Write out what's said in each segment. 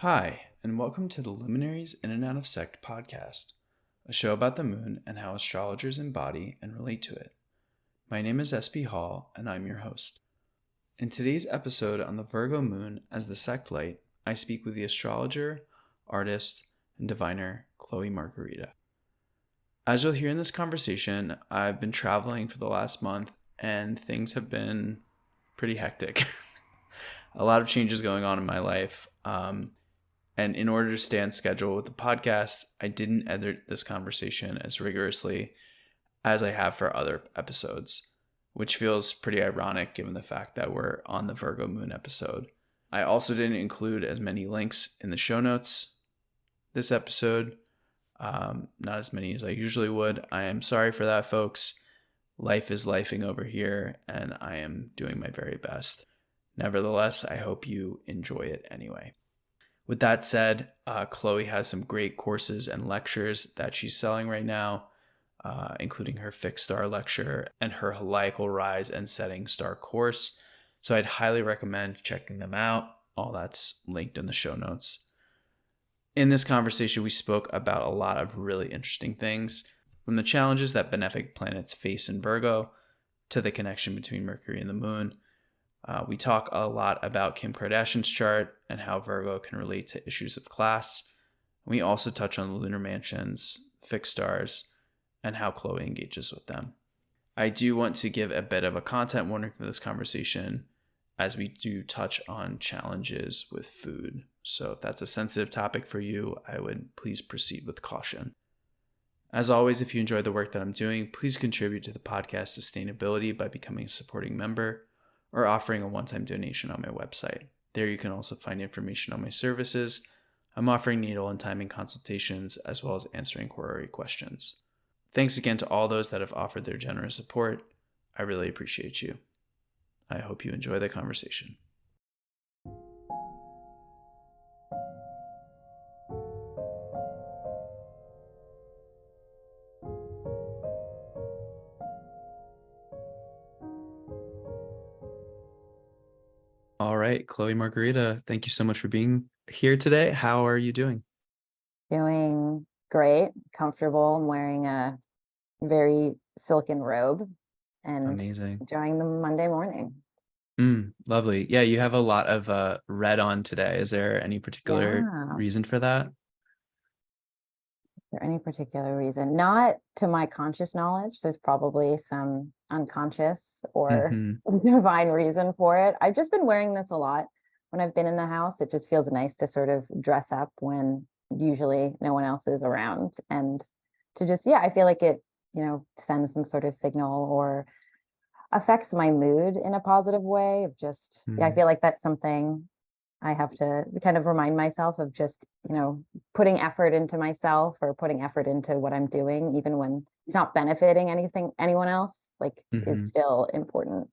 Hi, and welcome to the Luminaries In and Out of Sect podcast, a show about the moon and how astrologers embody and relate to it. My name is SB Hall, and I'm your host. In today's episode on the Virgo Moon as the Sect Light, I speak with the astrologer, artist, and diviner Chloe Margherita. As you'll hear in this conversation, I've been traveling for the last month, and things have been pretty hectic. A lot of changes going on in my life. And in order to stay on schedule with the podcast, I didn't edit this conversation as rigorously as I have for other episodes, which feels pretty ironic given the fact that we're on the Virgo Moon episode. I also didn't include as many links in the show notes this episode, not as many as I usually would. I am sorry for that, folks. Life is lifing over here, and I am doing my very best. Nevertheless, I hope you enjoy it anyway. With that said, Chloe has some great courses and lectures that she's selling right now, including her fixed star lecture and her Heliacal rise and setting star course. So I'd highly recommend checking them out. All that's linked in the show notes. In this conversation, we spoke about a lot of really interesting things, from the challenges that benefic planets face in Virgo to the connection between Mercury and the moon. We talk a lot about Kim Kardashian's chart and how Virgo can relate to issues of class. We also touch on the lunar mansions, fixed stars, and how Chloe engages with them. I do want to give a bit of a content warning for this conversation, as we do touch on challenges with food. So if that's a sensitive topic for you, I would please proceed with caution. As always, if you enjoy the work that I'm doing, please contribute to the podcast sustainability by becoming a supporting member or offering a one-time donation on my website. There you can also find information on my services. I'm offering needle and timing consultations, as well as answering query questions. Thanks again to all those that have offered their generous support. I really appreciate you. I hope you enjoy the conversation. All right, Chloe Margherita, thank you so much for being here today. How are you doing? Doing great, comfortable. I'm wearing a very silken robe and Amazing. enjoying the Monday morning. Lovely. Yeah, you have a lot of red on today. Is there any particular Yeah. reason for that? Is there any particular reason? Not to my conscious knowledge. There's probably some unconscious or divine reason for it. I've just been wearing this a lot when I've been in the house. It just feels nice to sort of dress up when usually no one else is around, and to just, I feel like it, sends some sort of signal or affects my mood in a positive way of just, I feel like that's something I have to kind of remind myself of, just, putting effort into myself or putting effort into what I'm doing, even when it's not benefiting anyone else, is still important.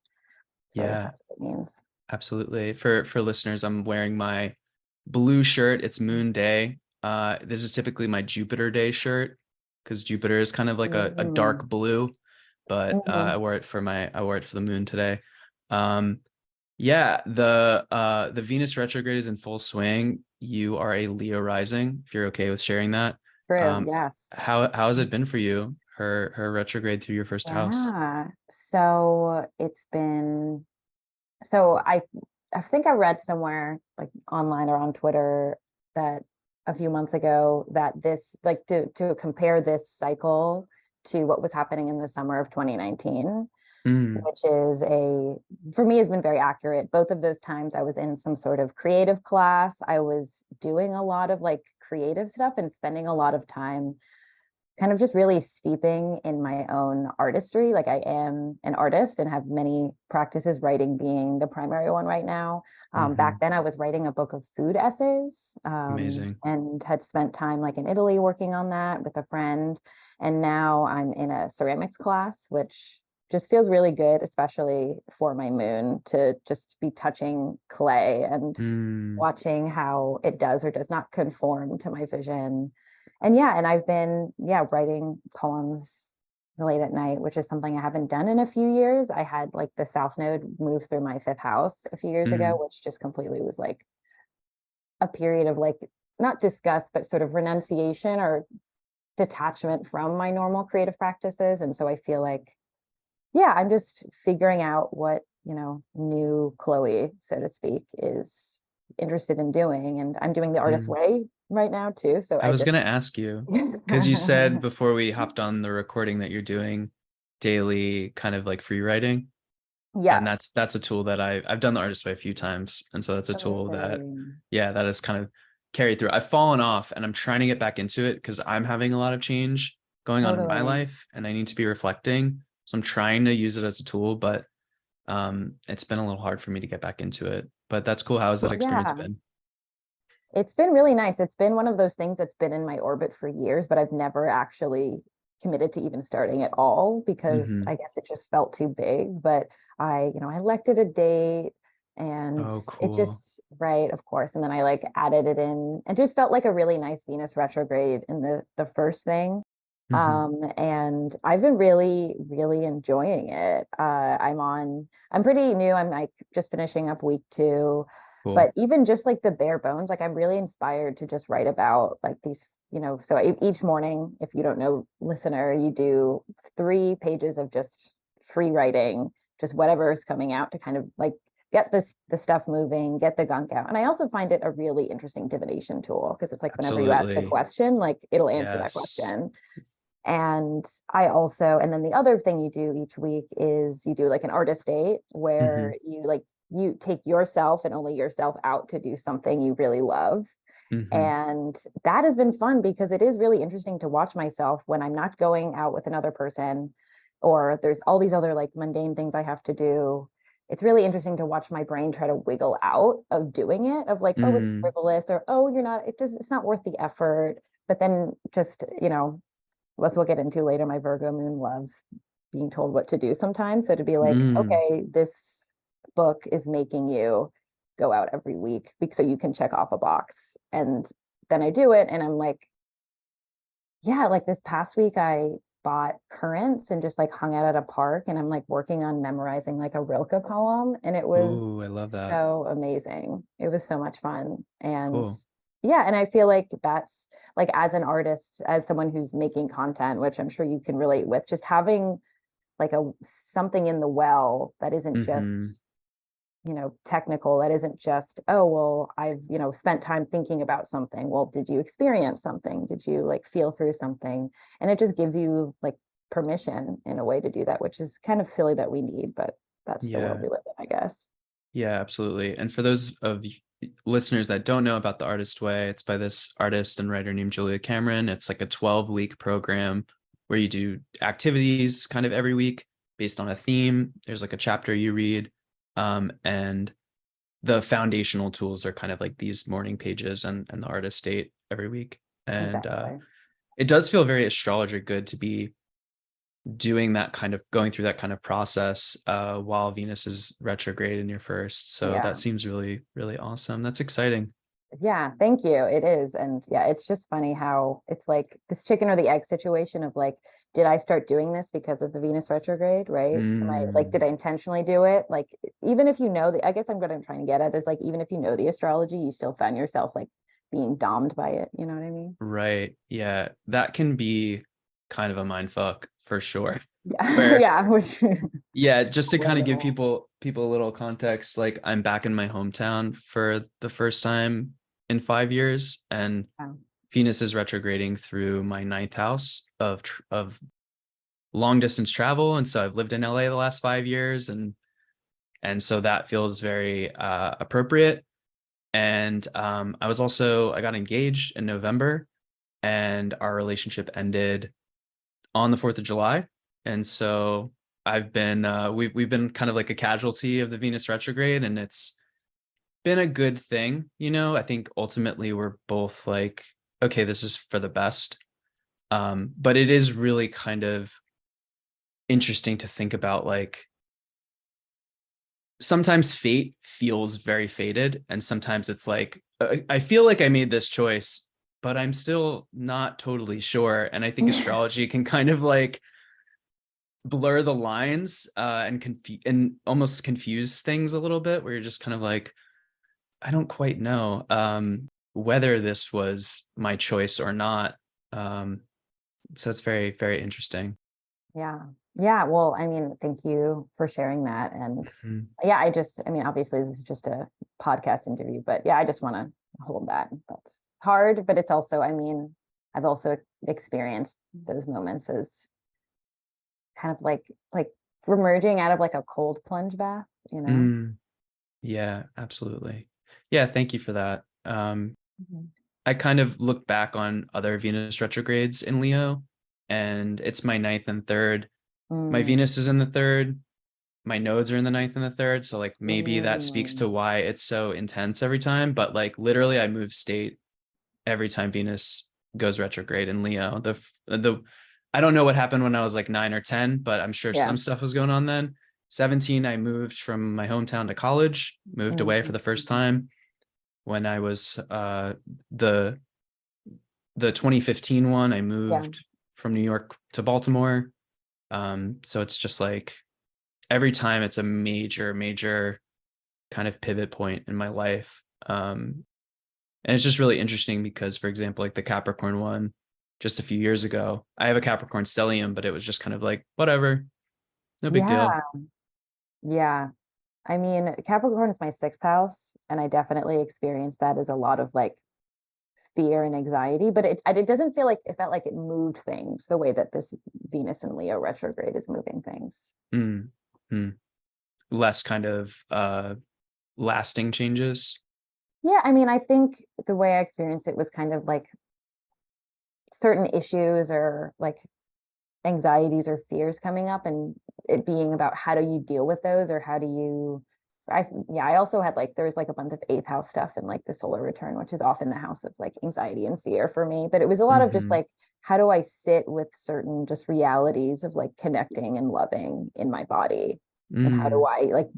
So I guess that's what it means. Absolutely. For listeners, I'm wearing my blue shirt. It's Moon Day. This is typically my Jupiter Day shirt, because Jupiter is kind of like a dark blue, but I wore it for the moon today. The Venus retrograde is in full swing. You are a Leo rising, if you're okay with sharing that. True. Yes. How has it been for you, her retrograde through your first house? So it's been, I think I read somewhere, like online or on Twitter, that a few months ago, that this, like, to compare this cycle to what was happening in the summer of 2019, which is for me, has been very accurate. Both of those times I was in some sort of creative class. I was doing a lot of like creative stuff and spending a lot of time kind of just really steeping in my own artistry. Like, I am an artist and have many practices, writing being the primary one right now. Back then I was writing a book of food essays, Amazing. and had spent time like in Italy working on that with a friend. And now I'm in a ceramics class, which just feels really good, especially for my moon, to just be touching clay and watching how it does or does not conform to my vision. And I've been writing poems late at night, which is something I haven't done in a few years. I had like the South Node move through my fifth house a few years ago, which just completely was like a period of like, not disgust, but sort of renunciation or detachment from my normal creative practices. And so I feel like, yeah, I'm just figuring out what, new Chloe, so to speak, is interested in doing. And I'm doing the artist way right now too. So I was going to ask you, because you said before we hopped on the recording that you're doing daily kind of like free writing. And Yes. that's a tool that I've done the artist way a few times. And so that's a tool that, Amazing. that is kind of carried through. I've fallen off and I'm trying to get back into it because I'm having a lot of change going on in my Totally. life and I need to be reflecting. So I'm trying to use it as a tool, but it's been a little hard for me to get back into it. But that's cool. How has that experience Yeah. been? It's been really nice. It's been one of those things that's been in my orbit for years, but I've never actually committed to even starting at all because I guess it just felt too big. But I elected a date and Oh, it cool. just, right, of course. And then I like added it in and just felt like a really nice Venus retrograde in the first thing. And I've been really, really enjoying it. I'm pretty new. I'm like just finishing up week 2. Cool. But even just like the bare bones, like I'm really inspired to just write about like these, so each morning, if you don't know, listener, you do 3 pages of just free writing, just whatever is coming out to kind of like get the stuff moving, get the gunk out. And I also find it a really interesting divination tool because it's like whenever you ask the Absolutely. question, like it'll answer that Yes. question. And then the other thing you do each week is you do like an artist date where you take yourself and only yourself out to do something you really love. And that has been fun because it is really interesting to watch myself when I'm not going out with another person or there's all these other like mundane things I have to do. It's really interesting to watch my brain try to wiggle out of doing it, of like, oh, it's frivolous, or oh, it's not worth the effort. But then just, as we'll get into later, my Virgo moon loves being told what to do sometimes. So to be like, okay, this book is making you go out every week so you can check off a box. And then I do it and I'm like, yeah, like this past week I bought currants and just like hung out at a park and I'm like working on memorizing like a Rilke poem and it was Ooh, I love that. so amazing. It was so much fun. And Cool. yeah, and I feel like that's like as an artist, as someone who's making content, which I'm sure you can relate with, just having like something in the well that isn't just technical, that isn't just, oh well, I've spent time thinking about something. Well, did you experience something? Did you like feel through something? And it just gives you like permission in a way to do that, which is kind of silly that we need, but that's the world Yeah. we live in, I guess. Yeah, absolutely. And for those of listeners that don't know about the Artist Way, it's by this artist and writer named Julia Cameron. It's like a 12-week program where you do activities kind of every week based on a theme. There's like a chapter you read. And the foundational tools are kind of like these morning pages and the artist date every week. And Exactly. it does feel very astrologer good to be doing that kind of going through that kind of process while Venus is retrograde in your first. So that Yeah. seems really, really awesome. That's exciting. Yeah, thank you. It is. And yeah, it's just funny how it's like this chicken or the egg situation of like, did I start doing this because of the Venus retrograde, right? Did I intentionally do it? Like, even if I guess I'm going to try and get at is like, even if you know the astrology, you still find yourself like being domed by it. You know what I mean? Right. Yeah. That can be kind of a mind fuck for sure. Yeah. Where, Yeah. Which yeah, just to kind of give relatable. people a little context, like I'm back in my hometown for the first time in 5 years, and Yeah. Venus is retrograding through my ninth house of long distance travel, and so I've lived in LA the last 5 years, and so that feels very appropriate. And I got engaged in November, and our relationship ended on the 4th of July, and so I've been we've been kind of like a casualty of the Venus retrograde, and it's been a good thing. I think ultimately we're both like, okay, this is for the best. But it is really kind of interesting to think about, like, sometimes fate feels very fated, and sometimes it's like I feel like I made this choice, but I'm still not totally sure. And I think astrology can kind of like blur the lines and almost confuse things a little bit, where you're just kind of like, I don't quite know whether this was my choice or not. Um, so it's very, very interesting. Yeah. Yeah. Well, I mean, thank you for sharing that. And Mhm. yeah, I mean, obviously this is just a podcast interview, but yeah, I just want to hold that. That's hard, but it's also, I mean, I've also experienced those moments as kind of like emerging out of like a cold plunge bath, you know? Mm, yeah, absolutely. Yeah, thank you for that. Mhm. I kind of look back on other Venus retrogrades in Leo, and it's my ninth and third. My Mm, Venus is in the third. My nodes are in the ninth and the third. So like maybe that speaks to mm, why it's so intense every time. But like literally, I move state every time Venus goes retrograde in Leo. The I don't know what happened when I was like 9 or 10, but I'm sure yeah. some stuff was going on then. 17, I moved from my hometown to college, moved away for the first Mhm. time when I was the the 2015 one. I Yeah. moved from New York to Baltimore. So it's just like every time it's a major, major kind of pivot point in my life. And it's just really interesting because, for example, like the Capricorn one just a few years ago, I have a Capricorn stellium, but it was just kind of like, whatever, no big deal. Yeah. Yeah. I mean, Capricorn is my sixth house, and I definitely experienced that as a lot of like fear and anxiety, but it doesn't feel like it felt like it moved things the way that this Venus and Leo retrograde is moving things. Mm, mm. Less kind of lasting changes. Yeah, I mean, I think the way I experienced it was kind of like certain issues or like anxieties or fears coming up, and it being about how do you deal with those, or how do you I also had like there was like a bunch of eighth house stuff in like the solar return, which is often the house of like anxiety and fear for me, but it was a lot of just Hmm. like how do I sit with certain just realities of like connecting and loving in my body, and how do Mm, I like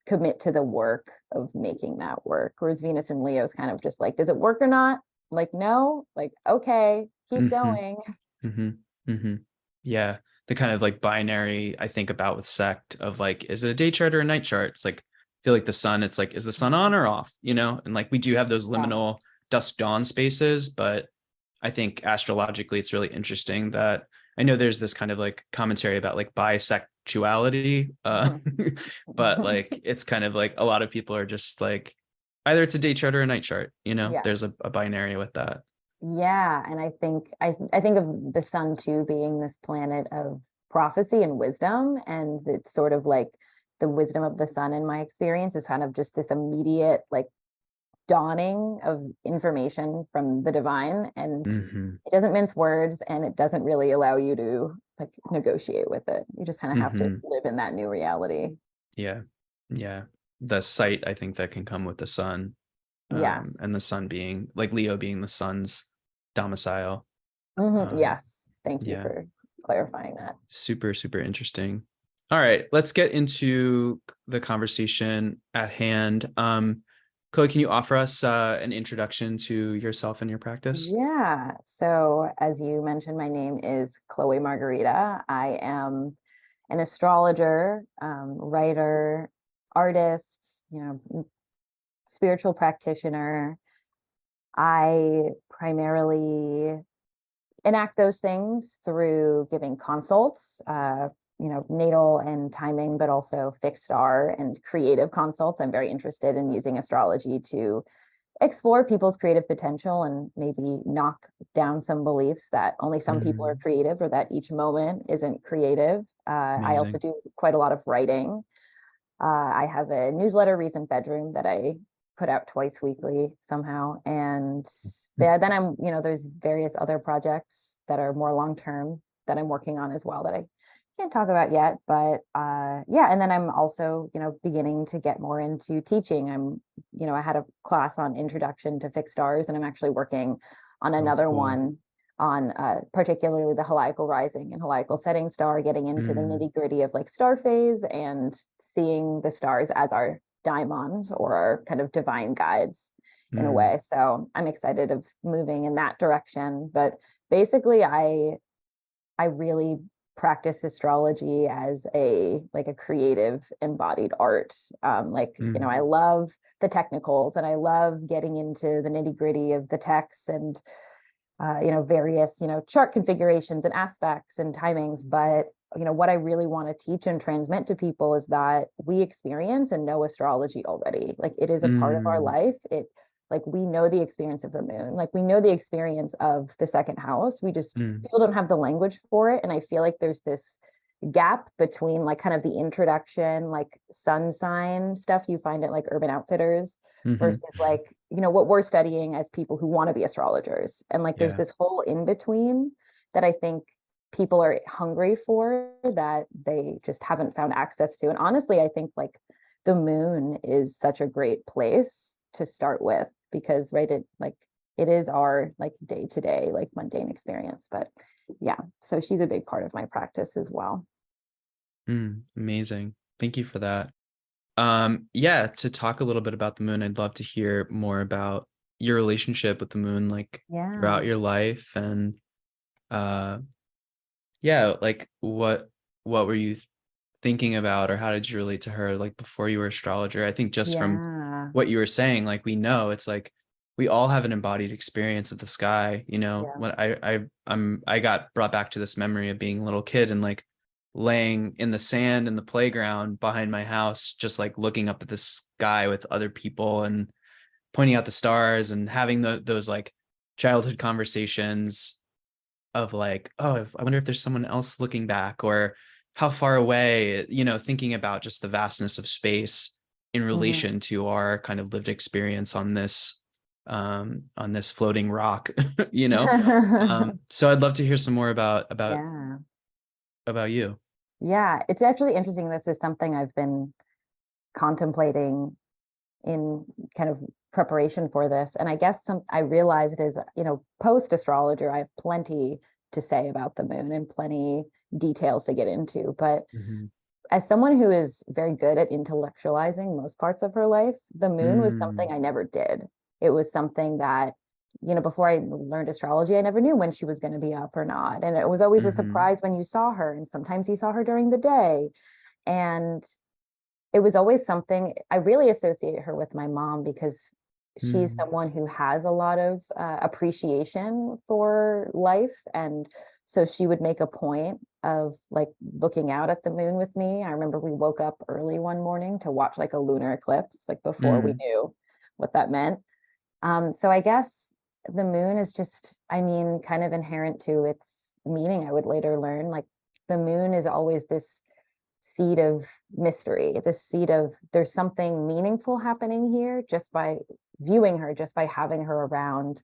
commit to the work of making that work. Whereas Venus and Leo is kind of just like, does it work or not? Like, no, like, okay, keep hmm. going. Hmm. Hmm. Yeah. The kind of like binary I think about with sect of like, is it a day chart or a night chart? It's like, I feel like the sun, it's like, is the sun on or off? And like we do have those Yeah. liminal dusk dawn spaces, but I think astrologically it's really interesting that I know there's this kind of like commentary about like bisexuality, but like it's kind of like a lot of people are just like either it's a day chart or a night chart, Yeah. there's a binary with that. Yeah, and I think of the sun too being this planet of prophecy and wisdom, and it's sort of like the wisdom of the sun in my experience is kind of just this immediate like dawning of information from the divine, and Hmm. it doesn't mince words, and it doesn't really allow you to like negotiate with it. You just kind of have to Hmm. live in that new reality. Yeah. Yeah. The sight, I think, that can come with the sun, and Yes. the sun being like Leo being the sun's domicile. Um, Yes. Thank you yeah. for clarifying that. Super, super interesting. All right, let's get into the conversation at hand. Chloe, can you offer us an introduction to yourself and your practice? Yeah. So, as you mentioned, my name is Chloe Margherita. I am an astrologer, writer, artist, spiritual practitioner. I primarily enact those things through giving consults, natal and timing, but also fixed star and creative consults. I'm very interested in using astrology to explore people's creative potential and maybe knock down some beliefs that only some people are Mm, creative or that each moment isn't creative. I also amazing. do quite a lot of writing. I have a newsletter, Reason Bedroom, that I put out twice weekly somehow. And then there's various other projects that are more long term that I'm working on as well that I can't talk about yet. But yeah, and then I'm also, beginning to get more into teaching. I had a class on introduction to fixed stars, and I'm actually working on Oh, another cool. one on particularly the Heliacal rising and Heliacal setting star, getting into the Mm, nitty gritty of like star phase and seeing the stars as our daimons or our kind of divine guides in a mm, way. So I'm excited of moving in that direction. But basically, I really practice astrology as a creative embodied art. I love the technicals, and I love getting into the nitty-gritty of the texts and various chart configurations and aspects and timings. But what I really want to teach and transmit to people is that we experience and know astrology already. Like, it is a part of our life. We know the experience of the moon, like we know the experience of the second house. We just people don't have the language for it. And I feel like there's this gap between like kind of the introduction, like sun sign stuff you find at like Urban Outfitters versus like, what we're studying as people who want to be astrologers. And like, there's this whole in between that I think people are hungry for, that they just haven't found access to. And honestly, I think like the moon is such a great place to start with, because it is our like day-to-day like mundane experience. But yeah, so she's a big part of my practice as well. Amazing. Thank you for that. To talk a little bit about the moon, I'd love to hear more about your relationship with the moon, like throughout your life. And like what were you thinking about, or how did you relate to her like before you were astrologer? I think just from what you were saying, like we know it's like we all have an embodied experience of the sky. When I got brought back to this memory of being a little kid and like laying in the sand in the playground behind my house, just like looking up at the sky with other people and pointing out the stars and having those like childhood conversations of like, oh, I wonder if there's someone else looking back, or how far away, thinking about just the vastness of space in relation to our kind of lived experience on this floating rock. So I'd love to hear some more about you. Yeah, it's actually interesting. This is something I've been contemplating in kind of preparation for this. And I guess I realized is, post astrologer, I have plenty to say about the moon and plenty details to get into. But as someone who is very good at intellectualizing most parts of her life, the moon was something I never did. It was something that, before I learned astrology, I never knew when she was going to be up or not. And it was always a surprise when you saw her. And sometimes you saw her during the day. And it was always something I really associate her with my mom, because she's someone who has a lot of appreciation for life. And so she would make a point of like looking out at the moon with me. I remember we woke up early one morning to watch like a lunar eclipse, like before we knew what that meant. So I guess the moon is just, kind of inherent to its meaning. I would later learn, like the moon is always this seed of mystery, this seed of there's something meaningful happening here just by viewing her, just by having her around.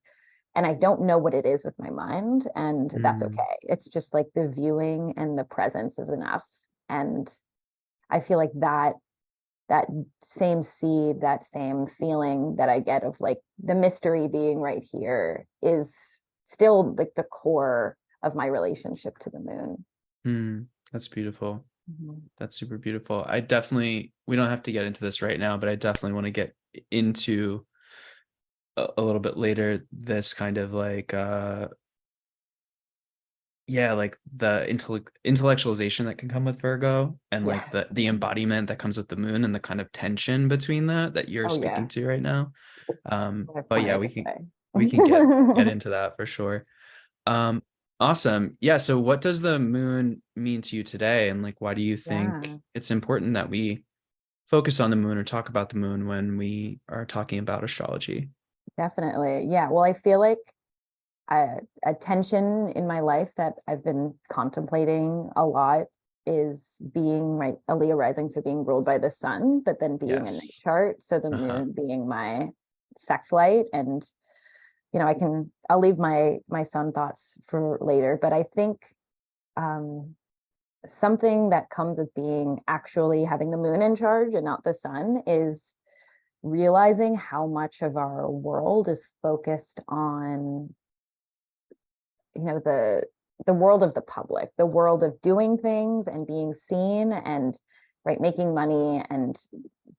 And I don't know what it is with my mind, and that's okay. It's just like the viewing and the presence is enough. And I feel like that same seed, that same feeling that I get of like the mystery being right here is still like the core of my relationship to the moon. That's beautiful. That's super beautiful. We don't have to get into this right now, but I definitely want to get into a little bit later this kind of like like the intellectualization that can come with Virgo, and like the embodiment that comes with the moon, and the kind of tension between that you're speaking to right now. But yeah, we can get into that for sure. Awesome. Yeah. So what does the moon mean to you today? And like, why do you think it's important that we focus on the moon or talk about the moon when we are talking about astrology? Definitely. Yeah. Well, I feel like a tension in my life that I've been contemplating a lot is being my Leo rising, so being ruled by the sun, but then being a night chart. So the moon being my sect light. And I'll leave my sun thoughts for later, but I think something that comes with being actually having the moon in charge and not the sun is realizing how much of our world is focused on the world of the public, the world of doing things and being seen and making money and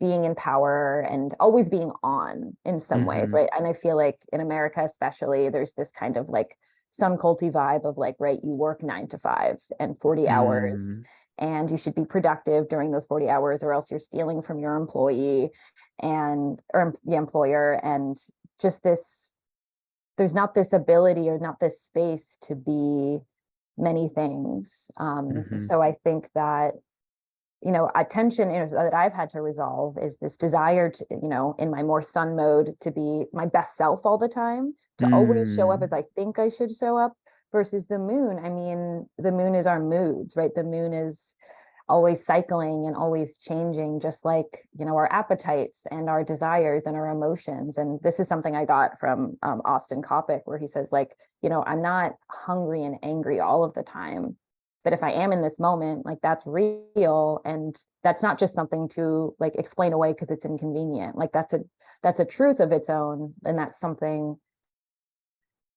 being in power and always being on in some ways, right? And I feel like in America especially, there's this kind of like sun culty vibe of like, right, you work 9 to 5 and 40 hours, and you should be productive during those 40 hours, or else you're stealing from your employee or the employer. And just this, there's not this ability or not this space to be many things. So I think that, a tension that I've had to resolve is this desire to, in my more sun mode, to be my best self all the time, to always show up as I think I should show up, versus the moon. I mean, the moon is our moods, right? The moon is always cycling and always changing, just like, our appetites and our desires and our emotions. And this is something I got from Austin Coppock, where he says, like, I'm not hungry and angry all of the time, but if I am in this moment, like, that's real. And that's not just something to like explain away because it's inconvenient. Like, that's a truth of its own. And that's something,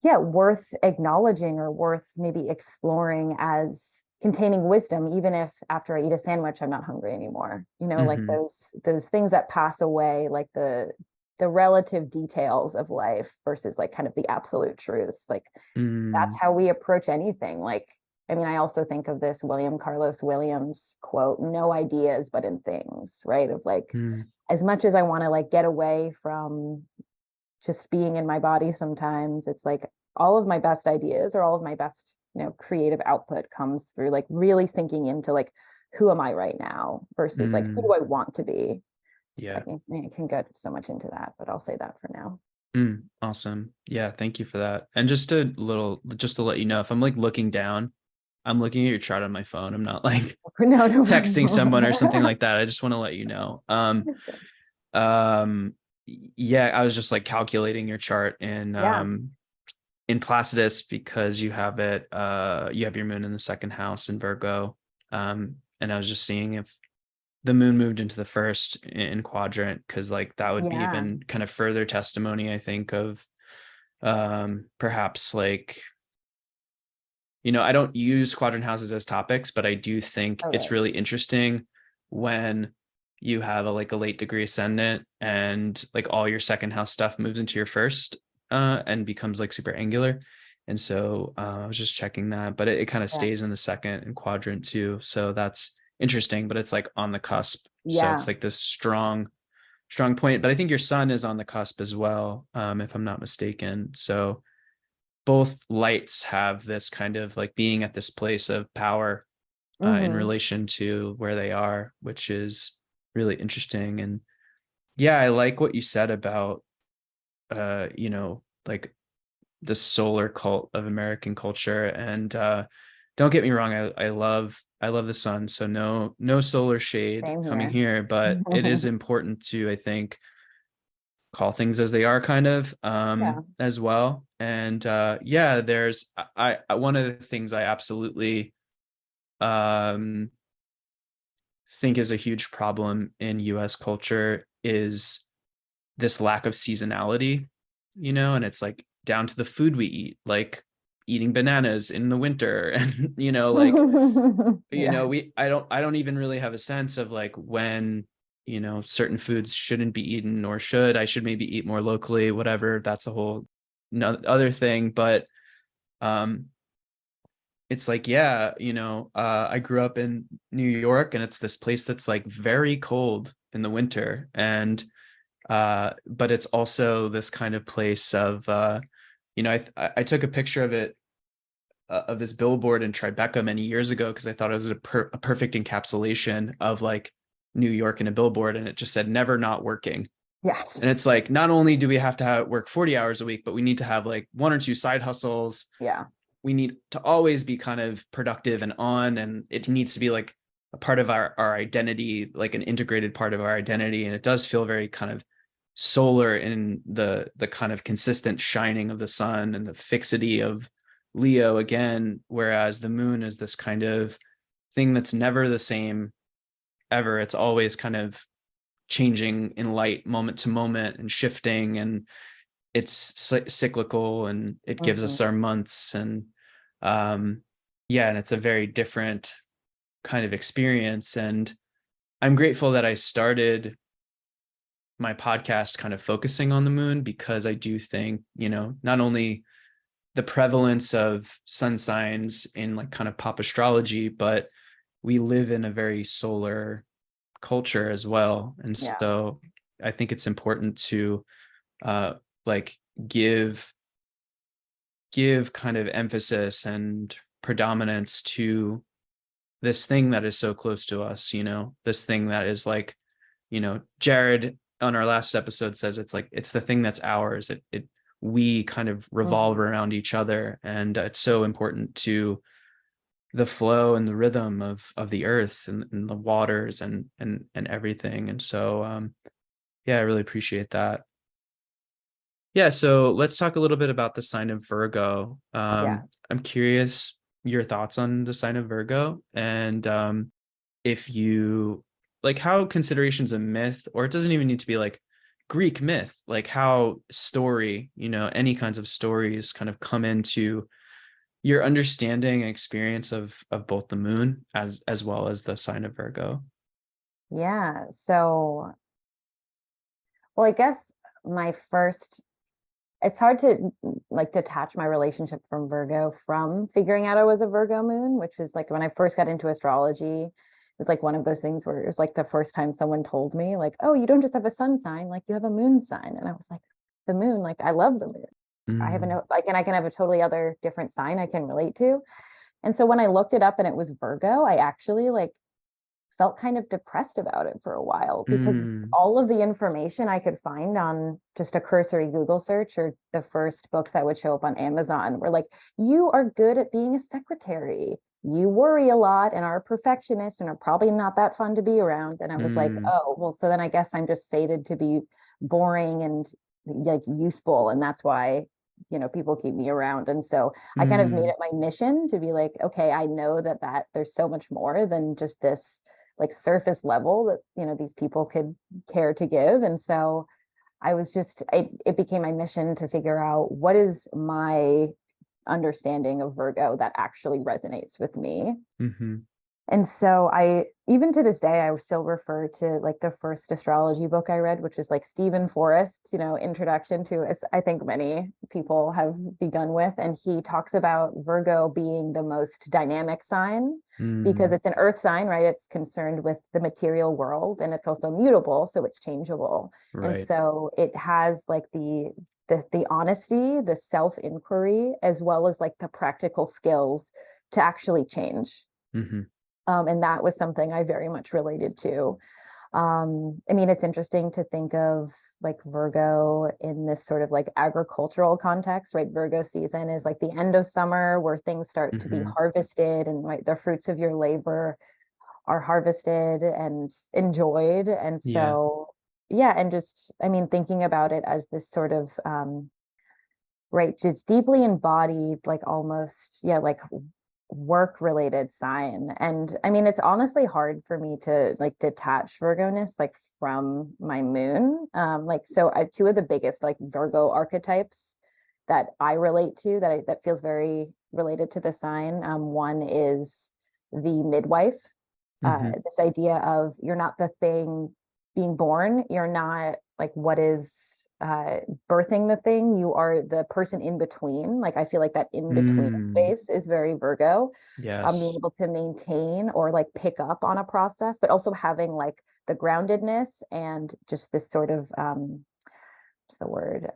worth acknowledging, or worth maybe exploring as containing wisdom, even if after I eat a sandwich, I'm not hungry anymore. Like those things that pass away, like the relative details of life versus like kind of the absolute truths. Like that's how we approach anything. Like, I mean, I also think of this William Carlos Williams quote, "No ideas, but in things," right? Of like, as much as I want to like get away from just being in my body, sometimes it's like all of my best ideas or all of my best, creative output comes through like really sinking into like, who am I right now versus like, who do I want to be? Yeah. I can go so much into that, but I'll say that for now. Awesome. Yeah. Thank you for that. And just to let you know, if I'm like looking down, I'm looking at your chart on my phone. I'm not like no, texting someone or something like that. I just want to let you know. Yeah, I was just like calculating your chart in Placidus, because you have your moon in the second house in Virgo. And I was just seeing if the moon moved into the first in quadrant, because like that would be even kind of further testimony, I think, of perhaps like, I don't use quadrant houses as topics, but I do think it's really interesting when you have a late degree ascendant and like all your second house stuff moves into your first and becomes like super angular. And so I was just checking that, but it kind of stays in the second and quadrant too. So that's interesting, but it's like on the cusp. So it's like this strong point, but I think your sun is on the cusp as well, if I'm not mistaken. So both lights have this kind of like being at this place of power in relation to where they are, which is really interesting. And yeah, I like what you said about like the solar cult of American culture. And don't get me wrong, I love the sun, so no solar shade coming here, but it is important to, I think, call things as they are, kind of, as well. And there's I one of the things I absolutely think is a huge problem in US culture is this lack of seasonality, and it's like down to the food we eat, like eating bananas in the winter. And like I don't even really have a sense of like when certain foods shouldn't be eaten, or I should maybe eat more locally, whatever. That's a whole other thing. But it's like, I grew up in New York, and it's this place that's like very cold in the winter. And but it's also this kind of place of I took a picture of it, of this billboard in Tribeca many years ago, because I thought it was a perfect encapsulation of like New York in a billboard, and it just said "never not working." Yes. And it's like, not only do we have to work 40 hours a week, but we need to have like one or two side hustles. Yeah. We need to always be kind of productive and on, and it needs to be like a part of our identity, like an integrated part of our identity. And it does feel very kind of solar in the kind of consistent shining of the sun and the fixity of Leo again, whereas the moon is this kind of thing that's never the same ever. It's always kind of changing in light moment to moment and shifting, and it's cyclical, and it gives us our months. And and it's a very different kind of experience. And I'm grateful that I started my podcast kind of focusing on the moon, because I do think, not only the prevalence of sun signs in like kind of pop astrology, but we live in a very solar culture as well. And Yeah. so I think it's important to like give kind of emphasis and predominance to this thing that is so close to us, this thing that is like, Jared on our last episode says it's like, it's the thing that's ours. We kind of revolve around each other. And it's so important to the flow and the rhythm of the earth and the waters and everything. And so, yeah, I really appreciate that. Yeah. So let's talk a little bit about the sign of Virgo. Yes. I'm curious your thoughts on the sign of Virgo, and if you like how considerations of myth, or it doesn't even need to be like Greek myth, like how story, any kinds of stories kind of come into your understanding and experience of both the moon as well as the sign of Virgo. Yeah. So, well, I guess my first, it's hard to like detach my relationship from Virgo from figuring out I was a Virgo moon, which was like when I first got into astrology. It was like one of those things where it was like the first time someone told me, like, oh, you don't just have a sun sign, like you have a moon sign. And I was like, the moon, like I love the moon. I have like, and I can have a totally other different sign I can relate to. And so when I looked it up and it was Virgo, I actually like felt kind of depressed about it for a while because all of the information I could find on just a cursory Google search or the first books that would show up on Amazon were like, you are good at being a secretary. You worry a lot and are a perfectionist and are probably not that fun to be around. And I was like, oh, well, so then I guess I'm just fated to be boring and like useful. And that's why, people keep me around. And so I kind of made it my mission to be like, okay, I know that there's so much more than just this like surface level that these people could care to give. And so I was just it became my mission to figure out what is my understanding of Virgo that actually resonates with me. And so even to this day, I still refer to like the first astrology book I read, which is like Stephen Forrest's, introduction to, as I think many people have begun with. And he talks about Virgo being the most dynamic sign because it's an earth sign, right? It's concerned with the material world and it's also mutable. So it's changeable. Right. And so it has like the honesty, the self-inquiry, as well as like the practical skills to actually change. And that was something I very much related to. I mean, it's interesting to think of like Virgo in this sort of like agricultural context, right? Virgo season is like the end of summer where things start to be harvested and right, the fruits of your labor are harvested and enjoyed. And so, yeah. And just, I mean, thinking about it as this sort of, right, just deeply embodied, like almost, like work related sign. And I mean, it's honestly hard for me to like detach Virgo-ness like from my moon. So two of the biggest like Virgo archetypes that I relate to that feels very related to the sign. One is the midwife. This idea of you're not the thing being born, you're not like what is birthing the thing, you are the person in between. Like I feel like that in between space is very Virgo. Being able to maintain or like pick up on a process, but also having like the groundedness and just this sort of what's the word,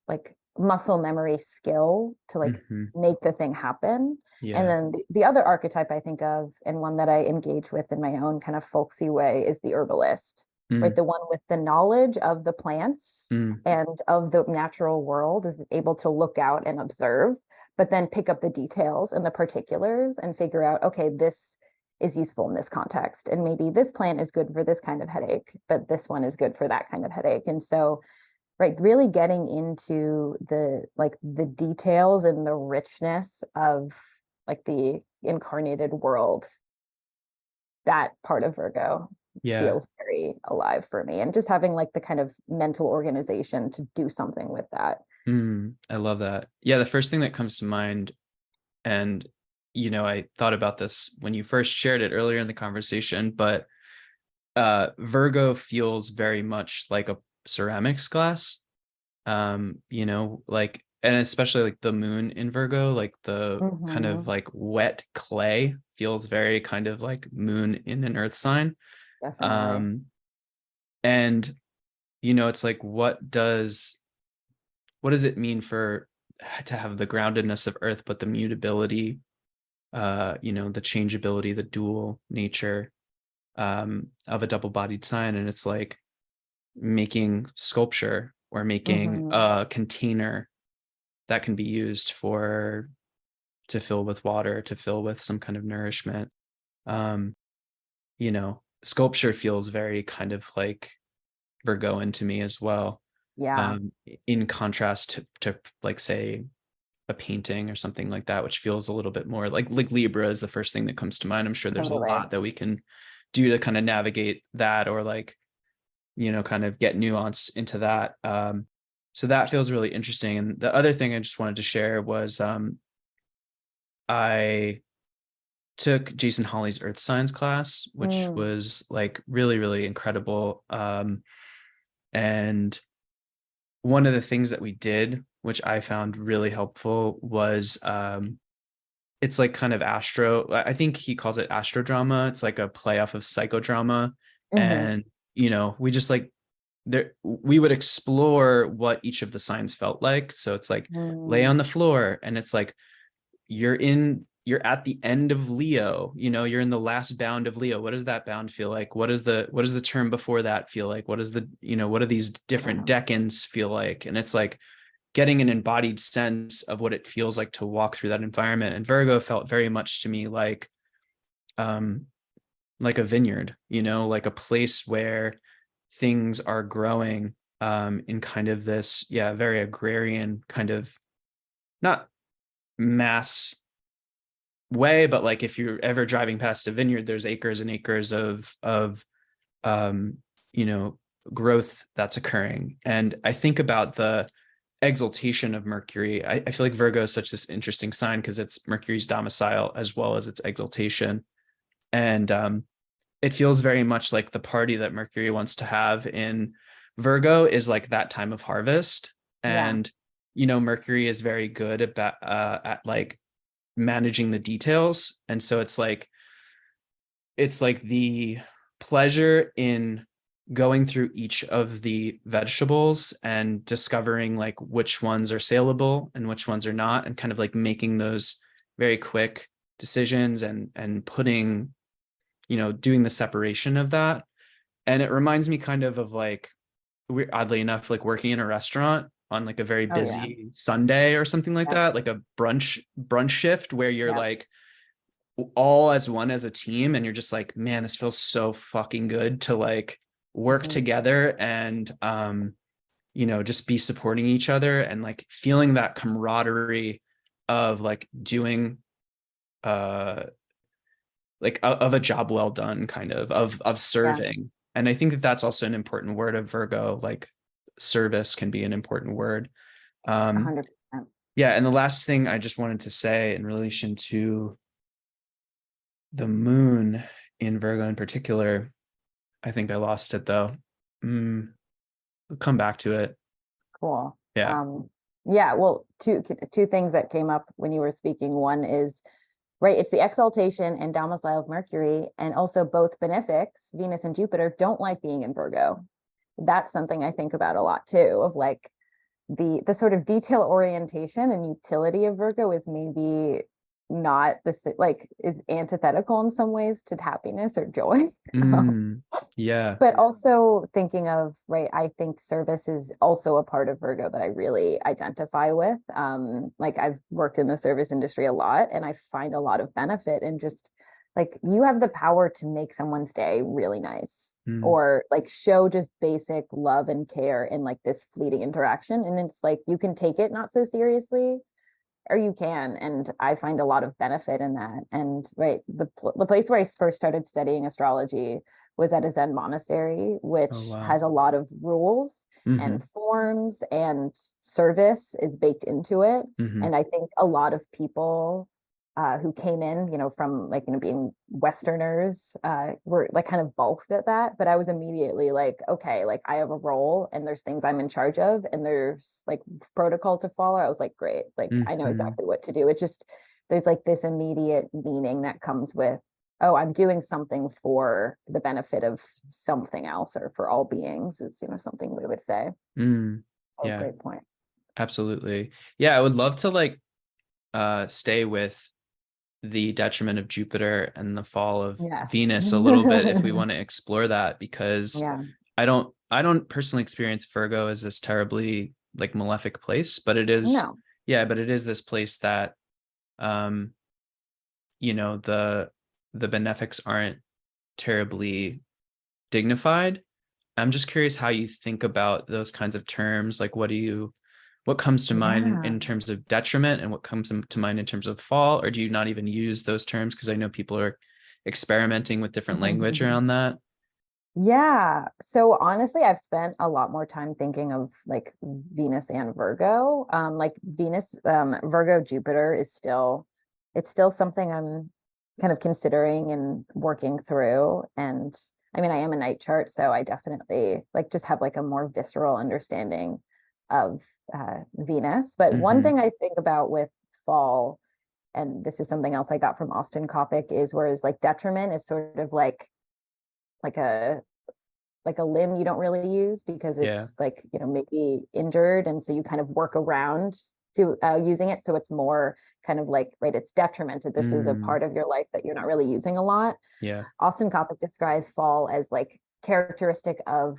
like muscle memory skill to like make the thing happen. And then the other archetype I think of, and one that I engage with in my own kind of folksy way, is the herbalist. Right, the one with the knowledge of the plants and of the natural world, is able to look out and observe, but then pick up the details and the particulars and figure out, okay, this is useful in this context, and maybe this plant is good for this kind of headache, but this one is good for that kind of headache. And so, right, really getting into the details and the richness of like the incarnated world, that part of Virgo feels very alive for me, and just having like the kind of mental organization to do something with that. I love that. Yeah, the first thing that comes to mind, and I thought about this when you first shared it earlier in the conversation, but Virgo feels very much like a ceramics glass. Like and especially like the moon in Virgo, like the kind of Mm-hmm. like wet clay feels very kind of like moon in an earth sign. Definitely. Um, and it's like what does it mean for to have the groundedness of earth, but the mutability, the changeability, the dual nature of a double-bodied sign. And it's like making sculpture or making Mm-hmm. a container that can be used to fill with water, to fill with some kind of nourishment. um Sculpture feels very kind of like Virgoan to me as well. Yeah, um in contrast to like say a painting or something like that, which feels a little bit more like Libra is the first thing that comes to mind. I'm sure there's a totally. lot that we can do to kind of navigate that, or like kind of get nuanced into that. So that feels really interesting. And the other thing I just wanted to share was I took Jason Hawley's Earth Science class, which Mm. was like really, really incredible. And one of the things that we did, which I found really helpful, was it's like kind of I think he calls it astrodrama. It's like a play off of psychodrama. Mm-hmm. And, we just like we would explore what each of the signs felt like. So it's like lay Mm. on the floor, and it's like you're at the end of Leo, you're in the last bound of Leo. What does that bound feel like? What does the term before that feel like? What do these different Yeah. decans feel like? And it's like getting an embodied sense of what it feels like to walk through that environment. And Virgo felt very much to me um like a vineyard, like a place where things are growing in kind of this, yeah, very agrarian kind of, not mass way, but like if you're ever driving past a vineyard, there's acres and acres of um, you know, growth that's occurring. And I think about the exaltation of Mercury. I feel like Virgo is such this interesting sign because it's Mercury's domicile as well as its exaltation. And it feels very much like the party that Mercury wants to have in Virgo is like that time of harvest. Yeah. And, Mercury is very good at like managing the details. And so it's like the pleasure in going through each of the vegetables and discovering like which ones are saleable and which ones are not, and kind of like making those very quick decisions and putting, doing the separation of that. And it reminds me kind of like, oddly enough, like working in a restaurant on like a very Oh yeah. busy Sunday or something like Yep. that, like a brunch shift where you're Yep. like all as one as a team, and you're just like, man, this feels so fucking good to like work Mm-hmm. together and just be supporting each other and like feeling that camaraderie of like doing uh like of a job well done, kind of Yeah. serving. And I think that that's also an important word of Virgo. Like service can be an important word. um 100%. yeah, and the last thing I just wanted to say in relation to the moon in Virgo in particular, I think I lost it though. We'll come back to it. Cool. Yeah. Yeah, well, two things that came up when you were speaking. One is, right, it's the exaltation and domicile of Mercury, and also both benefics, Venus and Jupiter, don't like being in Virgo. That's something I think about a lot too, of like the sort of detail orientation and utility of Virgo is maybe not this, like, is antithetical in some ways to happiness or joy. Mm, yeah. But also thinking of, right, I think service is also a part of Virgo that I really identify with. Like I've worked in the service industry a lot, and I find a lot of benefit in just like you have the power to make someone's day really nice, Mm, or like show just basic love and care in like this fleeting interaction. And it's like you can take it not so seriously, or you can, and I find a lot of benefit in that. And right, the place where I first started studying astrology was at a Zen monastery, oh which wow. has a lot of rules Mm-hmm. and forms, and service is baked into it. Mm-hmm. And I think a lot of people who came in, from like, being Westerners, were like kind of balked at that. But I was immediately like, okay, like I have a role and there's things I'm in charge of and there's like protocol to follow. I was like, great, like I know exactly what to do. It just, there's like this immediate meaning that comes with, oh, I'm doing something for the benefit of something else or for all beings is, something we would say. Yeah, great point. absolutely. Yeah, I would love to like stay with the detriment of Jupiter and the fall of Venus a little bit if we want to explore that, because I don't personally experience Virgo as this terribly like malefic place, but it is but it is this place that the benefics aren't terribly dignified. I'm just curious how you think about those kinds of terms. Like what comes to mind in terms of detriment and what comes to mind in terms of fall? Or do you not even use those terms? Because I know people are experimenting with different language around that. Yeah. So honestly, I've spent a lot more time thinking of like Venus and Virgo. Like Venus, Virgo, Jupiter it's still something I'm kind of considering and working through. And I mean, I am a night chart, so I definitely like just have like a more visceral understanding of Venus. But one thing I think about with fall, and this is something else I got from Austin Coppock, is whereas like detriment is sort of like a limb you don't really use because it's like, maybe injured. And so you kind of work around to using it. So it's more kind of like, right, it's detrimented. This is a part of your life that you're not really using a lot. Yeah. Austin Coppock describes fall as like characteristic of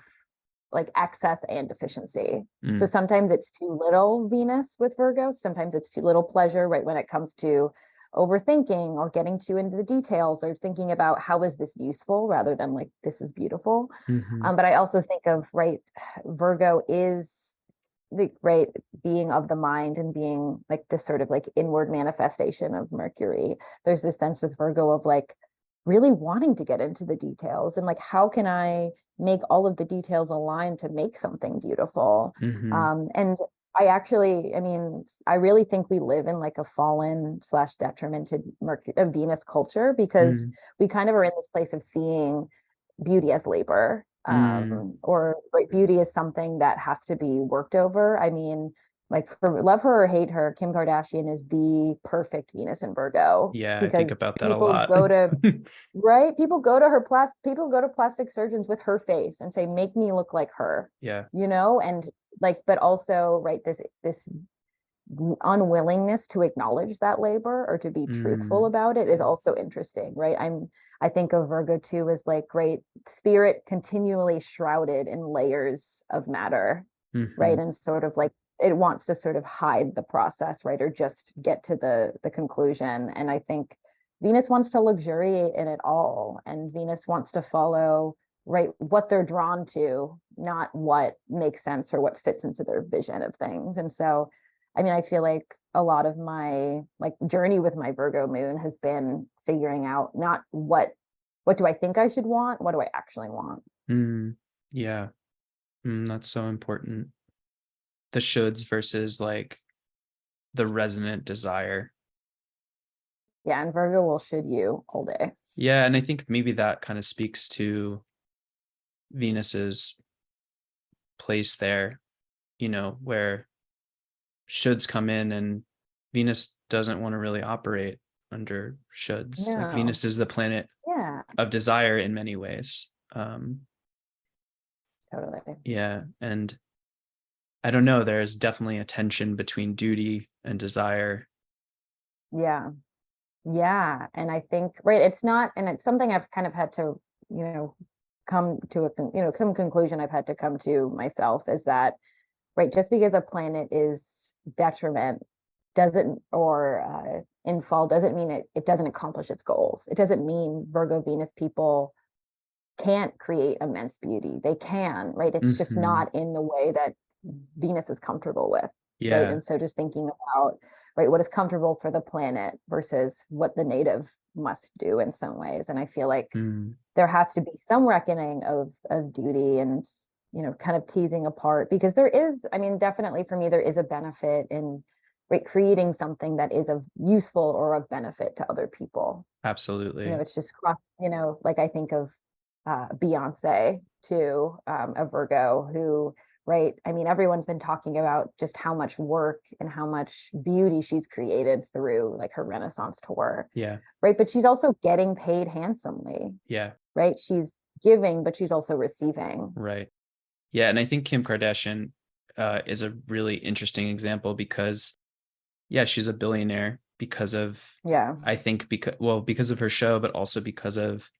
like excess and deficiency. So sometimes it's too little Venus with Virgo. Sometimes it's too little pleasure, right? When it comes to overthinking or getting too into the details or thinking about how is this useful rather than like, this is beautiful. But I also think of, right, Virgo is the right being of the mind and being like this sort of like inward manifestation of Mercury. There's this sense with Virgo of like really wanting to get into the details and like, how can I make all of the details align to make something beautiful? And I really think we live in like a fallen / detrimented Venus culture because we kind of are in this place of seeing beauty as labor, or like beauty is something that has to be worked over. I mean, like for love her or hate her, Kim Kardashian is the perfect Venus in Virgo. Yeah, because I think about that a people lot. go to right, people go to plastic surgeons with her face and say, make me look like her. Yeah. And like, but also, right, this unwillingness to acknowledge that labor or to be truthful about it is also interesting, right? I think of Virgo too as like great spirit continually shrouded in layers of matter, right? And sort of like it wants to sort of hide the process, right? Or just get to the conclusion. And I think Venus wants to luxuriate in it all. And Venus wants to follow, right, what they're drawn to, not what makes sense or what fits into their vision of things. And so, I mean, I feel like a lot of my like journey with my Virgo moon has been figuring out not what do I think I should want? What do I actually want? Yeah. That's so important. The shoulds versus like the resonant desire. Yeah, and Virgo will should you all day. Yeah, and I think maybe that kind of speaks to Venus's place there, where shoulds come in and Venus doesn't want to really operate under shoulds. Like Venus is the planet of desire in many ways. Totally. Yeah, and I don't know, there's definitely a tension between duty and desire. Yeah. And I think, right, it's not, and it's something I've kind of had to, come to some conclusion I've had to come to myself is that, right, just because a planet is detriment doesn't, or in fall, doesn't mean it doesn't accomplish its goals. It doesn't mean Virgo Venus people can't create immense beauty. They can, right? It's just not in the way that Venus is comfortable with. Yeah. Right. And so just thinking about, right, what is comfortable for the planet versus what the native must do in some ways. And I feel like there has to be some reckoning of duty and, kind of teasing apart, because there is, I mean, definitely for me, there is a benefit in right, creating something that is of useful or of benefit to other people. Absolutely. It's just cross, like I think of Beyonce too, a Virgo who, right, I mean, everyone's been talking about just how much work and how much beauty she's created through like her Renaissance tour. Yeah. Right. But she's also getting paid handsomely. Yeah. Right. She's giving, but she's also receiving. Right. Yeah. And I think Kim Kardashian is a really interesting example because, yeah, she's a billionaire because of, I think because of her show, but also because of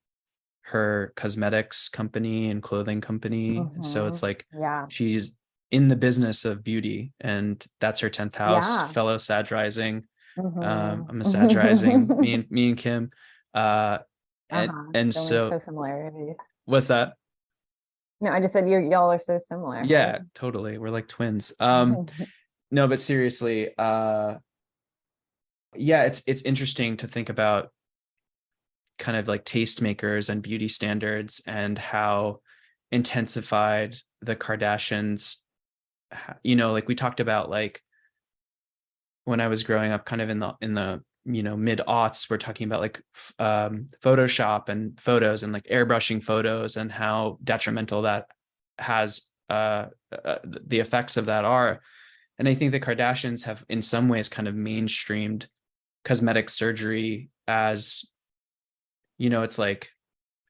her cosmetics company and clothing company. And so it's like, she's in the business of beauty, and that's her 10th house, fellow Sag rising. I'm a Sag rising, me and Kim. And so similar. What's that? No, I just said y'all are so similar. Yeah, right? Totally. We're like twins. No, but seriously, yeah, it's interesting to think about kind of like tastemakers and beauty standards and how intensified the Kardashians, like we talked about, like when I was growing up kind of in the mid aughts, we're talking about like Photoshop and photos and like airbrushing photos and how detrimental that has the effects of that are. And I think the Kardashians have in some ways kind of mainstreamed cosmetic surgery as, it's like,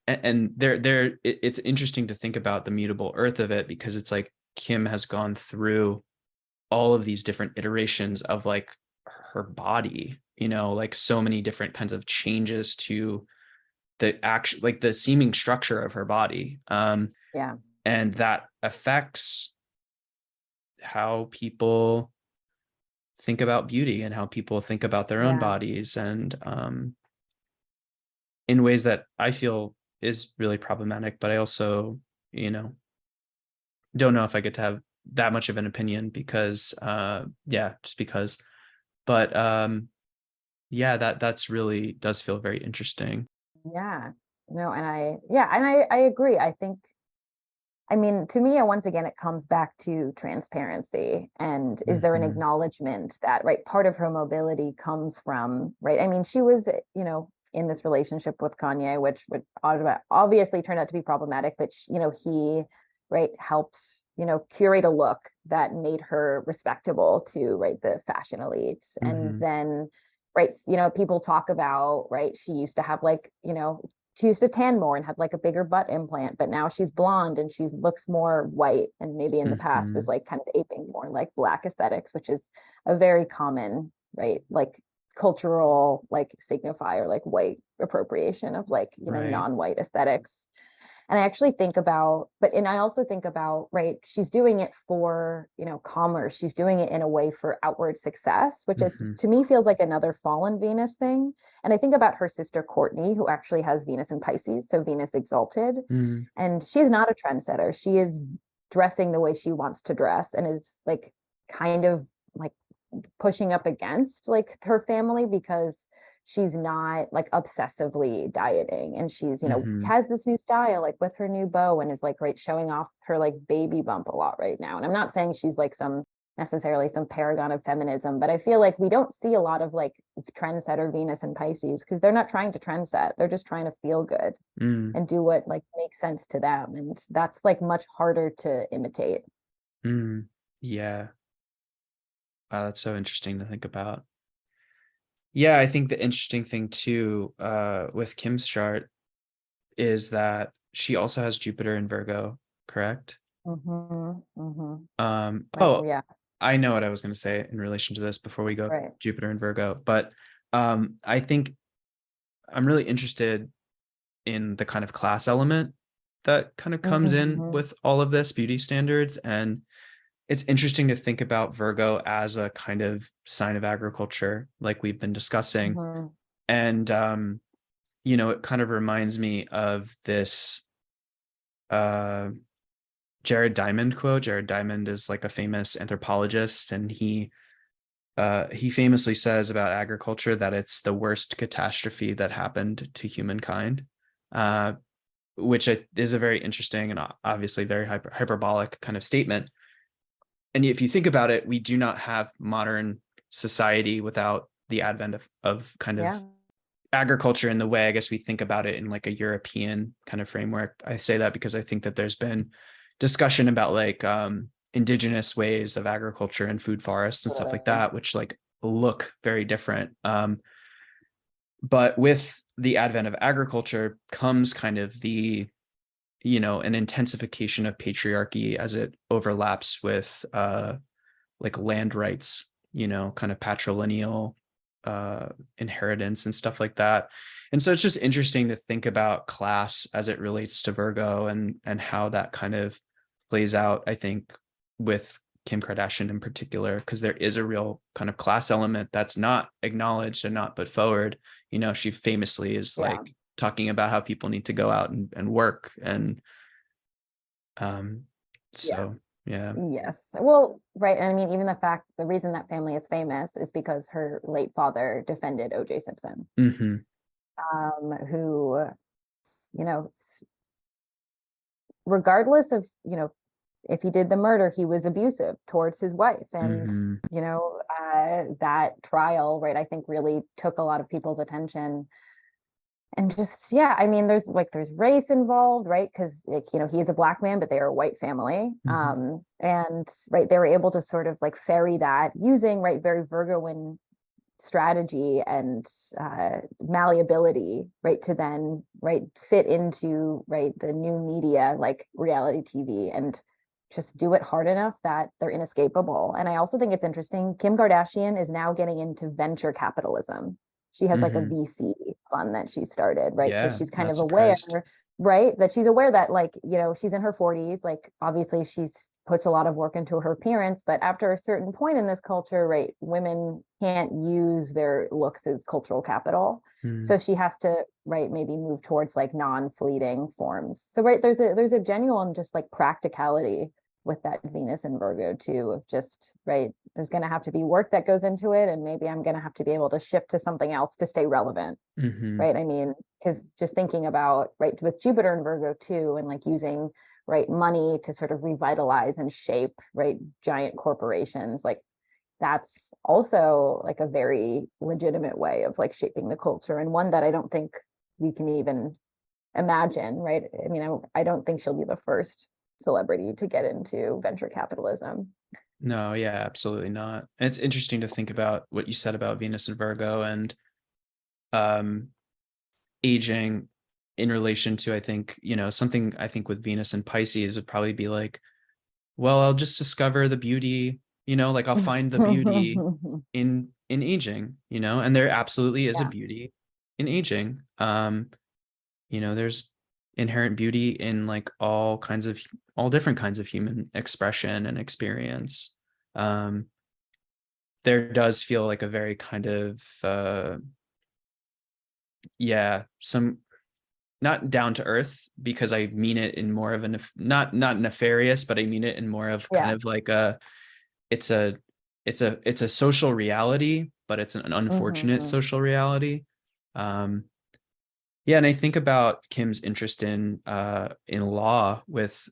and it's interesting to think about the mutable earth of it, because it's like Kim has gone through all of these different iterations of like her body, like so many different kinds of changes to the actual, like the seeming structure of her body. And that affects how people think about beauty and how people think about their own bodies, and in ways that I feel is really problematic. But I also, don't know if I get to have that much of an opinion because just because. But that's really does feel very interesting. And I agree. I think, I mean, to me, once again, it comes back to transparency. And is there an acknowledgement that, right, part of her mobility comes from, right? I mean, she was, in this relationship with Kanye, which would obviously turn out to be problematic, but, he, right, helped, curate a look that made her respectable to, right, the fashion elites. And then, right, people talk about, right, she used to have like, she used to tan more and had like a bigger butt implant, but now she's blonde and she looks more white, and maybe in the past was like kind of aping more like Black aesthetics, which is a very common, right, like cultural like signifier, like white appropriation of like, non-white aesthetics. And I actually think about, and I also think about, right, she's doing it for, commerce. She's doing it in a way for outward success, which is, to me, feels like another fallen Venus thing. And I think about her sister, Courtney, who actually has Venus in Pisces, so Venus exalted. And she's not a trendsetter. She is dressing the way she wants to dress and is like kind of like pushing up against like her family, because she's not like obsessively dieting, and she's has this new style like with her new bow, and is like, right, showing off her like baby bump a lot right now. And I'm not saying she's like necessarily some paragon of feminism, but I feel like we don't see a lot of like trendsetter Venus and Pisces, because they're not trying to trendset, they're just trying to feel good and do what like makes sense to them, and that's like much harder to imitate. Yeah. Wow, that's so interesting to think about. Yeah, I think the interesting thing too with Kim's chart is that she also has Jupiter in Virgo, correct? Yeah. I know what I was going to say in relation to this before we go Jupiter and Virgo, but I think I'm really interested in the kind of class element that kind of comes in with all of this beauty standards. And it's interesting to think about Virgo as a kind of sign of agriculture, like we've been discussing. And, it kind of reminds me of this Jared Diamond quote. Jared Diamond is like a famous anthropologist, and he famously says about agriculture that it's the worst catastrophe that happened to humankind, which is a very interesting and obviously very hyperbolic kind of statement. And if you think about it, we do not have modern society without the advent of kind of Yeah. agriculture in the way I guess we think about it in like a European kind of framework. I say that because I think that there's been discussion about like indigenous ways of agriculture and food forests and stuff like Totally. that, which like look very different. But with the advent of agriculture comes kind of the, an intensification of patriarchy as it overlaps with like land rights, kind of patrilineal inheritance and stuff like that. And so it's just interesting to think about class as it relates to Virgo and how that kind of plays out, I think, with Kim Kardashian in particular, because there is a real kind of class element that's not acknowledged and not put forward. She famously is like talking about how people need to go out and work. And so, yeah. Yes. Well, right. And I mean, even the reason that family is famous is because her late father defended O.J. Simpson, Mm-hmm. Who, regardless of, if he did the murder, he was abusive towards his wife. And, Mm-hmm. That trial, right, I think really took a lot of people's attention. And just, I mean, there's race involved, right? Because he is a Black man, but they are a white family. Mm-hmm. And right, they were able to sort of like ferry that using, right, very Virgoan strategy and malleability, right, to then fit into the new media like reality TV, and just do it hard enough that they're inescapable. And I also think it's interesting, Kim Kardashian is now getting into venture capitalism. She has like a VC fund that she started, right? So she's kind of aware, right, that she's aware that she's in her 40s, like obviously she's puts a lot of work into her appearance, but after a certain point in this culture, right, women can't use their looks as cultural capital. So she has to, right, maybe move towards like non-fleeting forms. So right, there's a genuine just like practicality with that Venus and Virgo too, of just, right, there's going to have to be work that goes into it, and maybe I'm going to have to be able to shift to something else to stay relevant. Right. I mean, because just thinking about, right, with Jupiter and Virgo too, and like using, right, money to sort of revitalize and shape, right, giant corporations, like that's also like a very legitimate way of like shaping the culture, and one that I don't think we can even imagine, right? I mean, I don't think she'll be the first celebrity to get into venture capitalism. No, yeah, absolutely not. And it's interesting to think about what you said about Venus and Virgo and aging in relation to, I think, something I think with Venus and Pisces would probably be like, well, I'll just discover the beauty, like I'll find the beauty in aging, and there absolutely is a beauty in aging. There's inherent beauty in like all different kinds of human expression and experience. There does feel like a very kind of some not down to earth, because I mean it in more of a not nefarious, but I mean it in more of kind of like it's a social reality, but it's an unfortunate social reality. And I think about Kim's interest in law with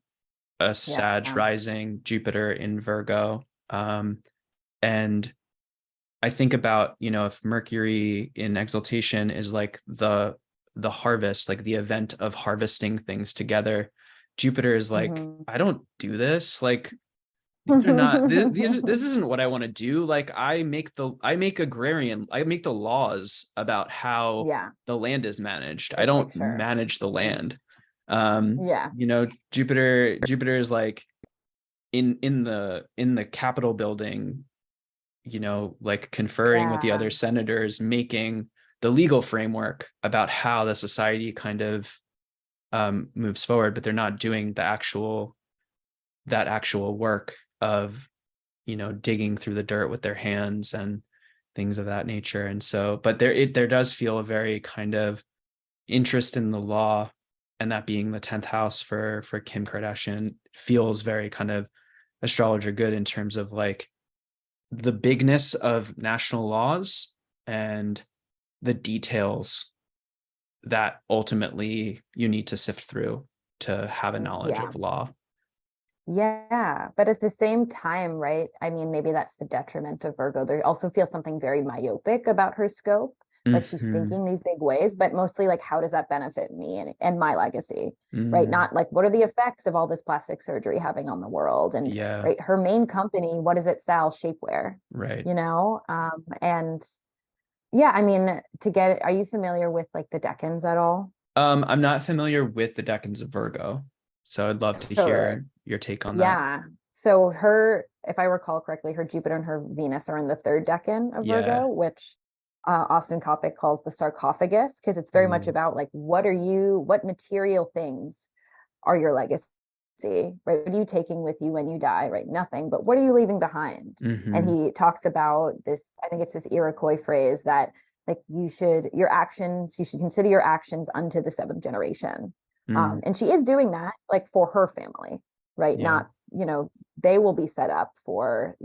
a Sag rising, Jupiter in Virgo. And I think about, if Mercury in exaltation is like the harvest, like the event of harvesting things together, Jupiter is like, I don't do this. Like, these are not this isn't what I want to do. Like I make the laws about how the land is managed. I don't manage the land. Jupiter is like in the Capitol building, like conferring with the other senators, making the legal framework about how the society kind of moves forward, but they're not doing that actual work of digging through the dirt with their hands and things of that nature. And so, but there does feel a very kind of interest in the law, and that being the 10th house for Kim Kardashian feels very kind of astrologer good in terms of like the bigness of national laws and the details that ultimately you need to sift through to have a knowledge of law. Yeah, but at the same time, right? I mean, maybe that's the detriment of Virgo. There also feels something very myopic about her scope. Like she's Hmm. thinking these big ways, but mostly like, how does that benefit me and my legacy, right? Mm. Not like, what are the effects of all this plastic surgery having on the world? And Yeah, right, her main company, what does it sell? Shapewear, right. you know? And yeah, I mean, are you familiar with like the decans at all? I'm not familiar with the decans of Virgo, so I'd love to Totally. hear your take on that. Yeah. So her, if I recall correctly, her Jupiter and her Venus are in the third decan of Yeah. Virgo, which Austin Coppock calls the sarcophagus, because it's very much Ooh. about like, what material things are your legacy, right? What are you taking with you when you die, right? Nothing, but what are you leaving behind? And Mm-hmm. he talks about this, I think it's this Iroquois phrase that like you should consider your actions unto the seventh generation. Mm. And she is doing that like for her family, right? Yeah. Not, they will be set up for,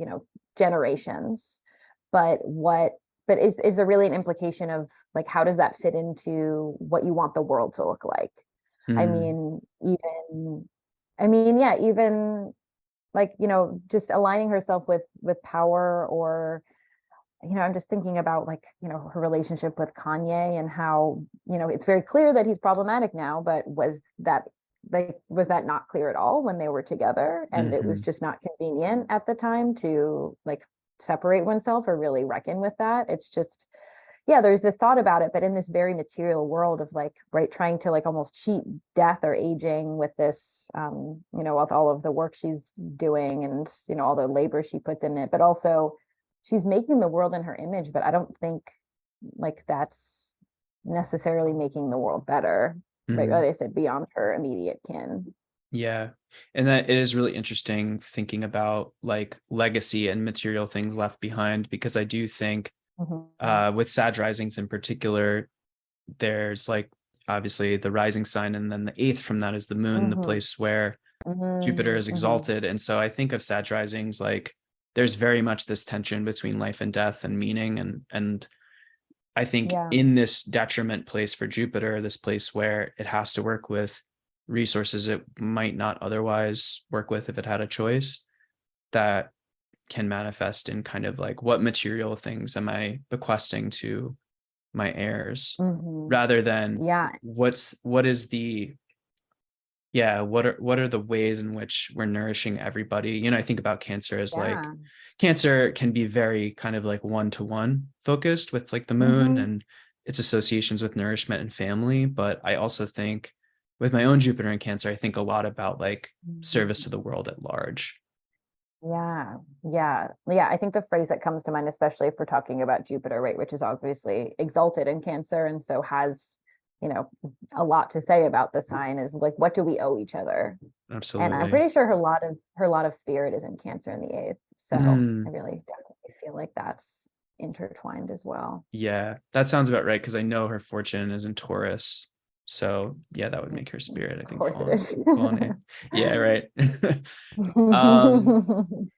generations. But is there really an implication of like, how does that fit into what you want the world to look like? I Mm. mean, yeah, even like, just aligning herself with power, or, I'm just thinking about like, her relationship with Kanye and how, it's very clear that he's problematic now, but was that not clear at all when they were together? And it was Mm-hmm. just not convenient at the time to like separate oneself or really reckon with that. It's just, yeah, there's this thought about it, but in this very material world of like, right, trying to like almost cheat death or aging with this, with all of the work she's doing and, all the labor she puts in it, but also she's making the world in her image, but I don't think like that's necessarily making the world better, right? Mm. Like I said, beyond her immediate kin. Yeah. And that it is really interesting thinking about like legacy and material things left behind, because I do think Mm-hmm. with Sag risings in particular, there's like obviously the rising sign, and then the eighth from that is the moon, the Mm-hmm. place where Jupiter is Mm-hmm. exalted. And so I think of Sag risings like there's very much this tension between life and death and meaning. And I think Yeah. in this detriment place for Jupiter, this place where it has to work with resources it might not otherwise work with if it had a choice, that can manifest in kind of like, what material things am I bequesting to my heirs, Mm-hmm. rather than Yeah. what is the, yeah, what are the ways in which we're nourishing everybody. I think about Cancer as like, Yeah. Cancer can be very kind of like one-to-one focused with like the moon Mm-hmm. and its associations with nourishment and family. But I also think with my own Jupiter in Cancer, I think a lot about like service to the world at large. Yeah, yeah. I think the phrase that comes to mind, especially if we're talking about Jupiter, right, which is obviously exalted in Cancer and so has, you know, a lot to say about the sign, is like, what do we owe each other? And I'm Absolutely. pretty sure her lot of spirit is in Cancer in the eighth. So I Mm, really definitely feel like that's intertwined as well. yeah, that sounds about right, because I know her fortune is in Taurus. So yeah, that would Mhm. make her spirit, I Of think, course it fall in it. Yeah, is. right. um,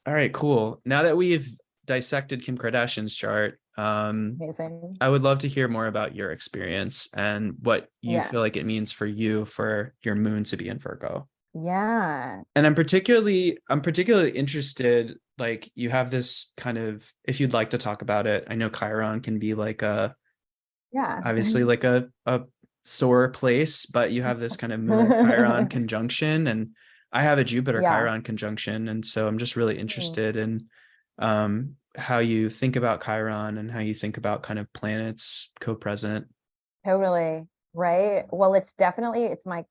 all right, cool. Now that we've dissected Kim Kardashian's chart, Amazing. I would love to hear more about your experience and what you feel like it Yes. means for you for your moon to be in Virgo. Yeah. And I'm particularly interested, like you have this kind of, if you'd like to talk about it, I know Chiron can be like Yeah. obviously like a sore place, but you have this kind of moon Chiron conjunction, and I have a Jupiter Yeah. Chiron conjunction. And so I'm just really interested in how you think about Chiron and how you think about kind of planets co-present. Totally. Right. Well, it's my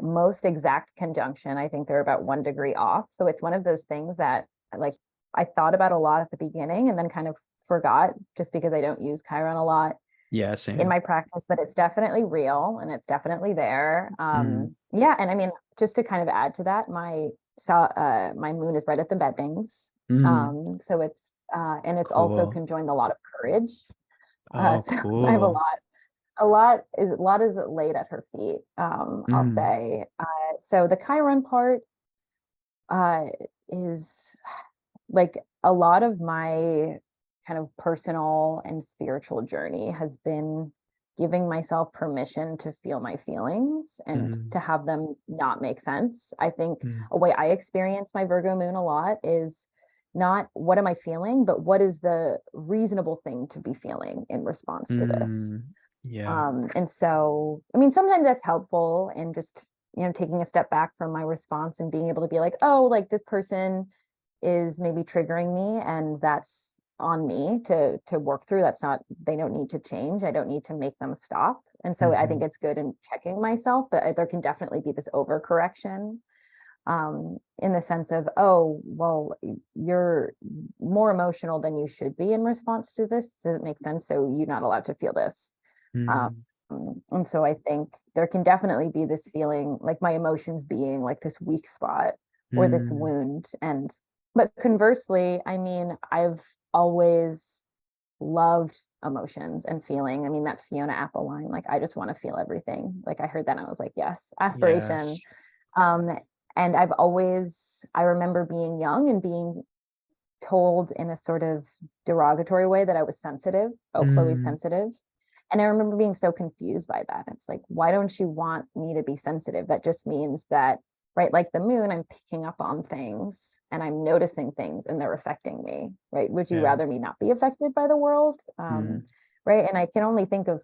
most exact conjunction. I think they're about 1 degree off. So it's one of those things that like I thought about a lot at the beginning and then kind of forgot, just because I don't use Chiron a lot Yeah, in same. my practice, but it's definitely real and it's definitely there. Mm, Yeah, and I mean, just to kind of add to that, my moon is right at the beddings. mm, So it's also cool. conjoined a lot of courage. Oh, So I have a cool. lot a lot is laid at her feet, I'll Mm, say. So the Chiron part uh is like a lot of my kind of personal and spiritual journey has been giving myself permission to feel my feelings and to have them not make sense. I think a way I experience my Virgo moon a lot is not what am I feeling, but what is the reasonable thing to be feeling in response to this. Yeah. And so, I mean, sometimes that's helpful and just, taking a step back from my response and being able to be like, oh, like this person is maybe triggering me and that's on me to work through. That's not, they don't need to change. I don't need to make them stop. And so I think it's good in checking myself, but there can definitely be this overcorrection in the sense of, oh, well, you're more emotional than you should be in response to this. Does it make sense? So you're not allowed to feel this. And so I think there can definitely be this feeling like my emotions being like this weak spot or this wound. But conversely, I mean, I've always loved emotions and feeling. I mean, that Fiona Apple line, like, I just want to feel everything. Like I heard that and I was like, yes, aspiration. Yes. And I remember being young and being told in a sort of derogatory way that I was sensitive. Oh, Chloe's sensitive. And I remember being so confused by that. It's like, why don't you want me to be sensitive? That just means that, right, like the moon, I'm picking up on things and I'm noticing things and they're affecting me, right? Would you rather me not be affected by the world? Right. And I can only think of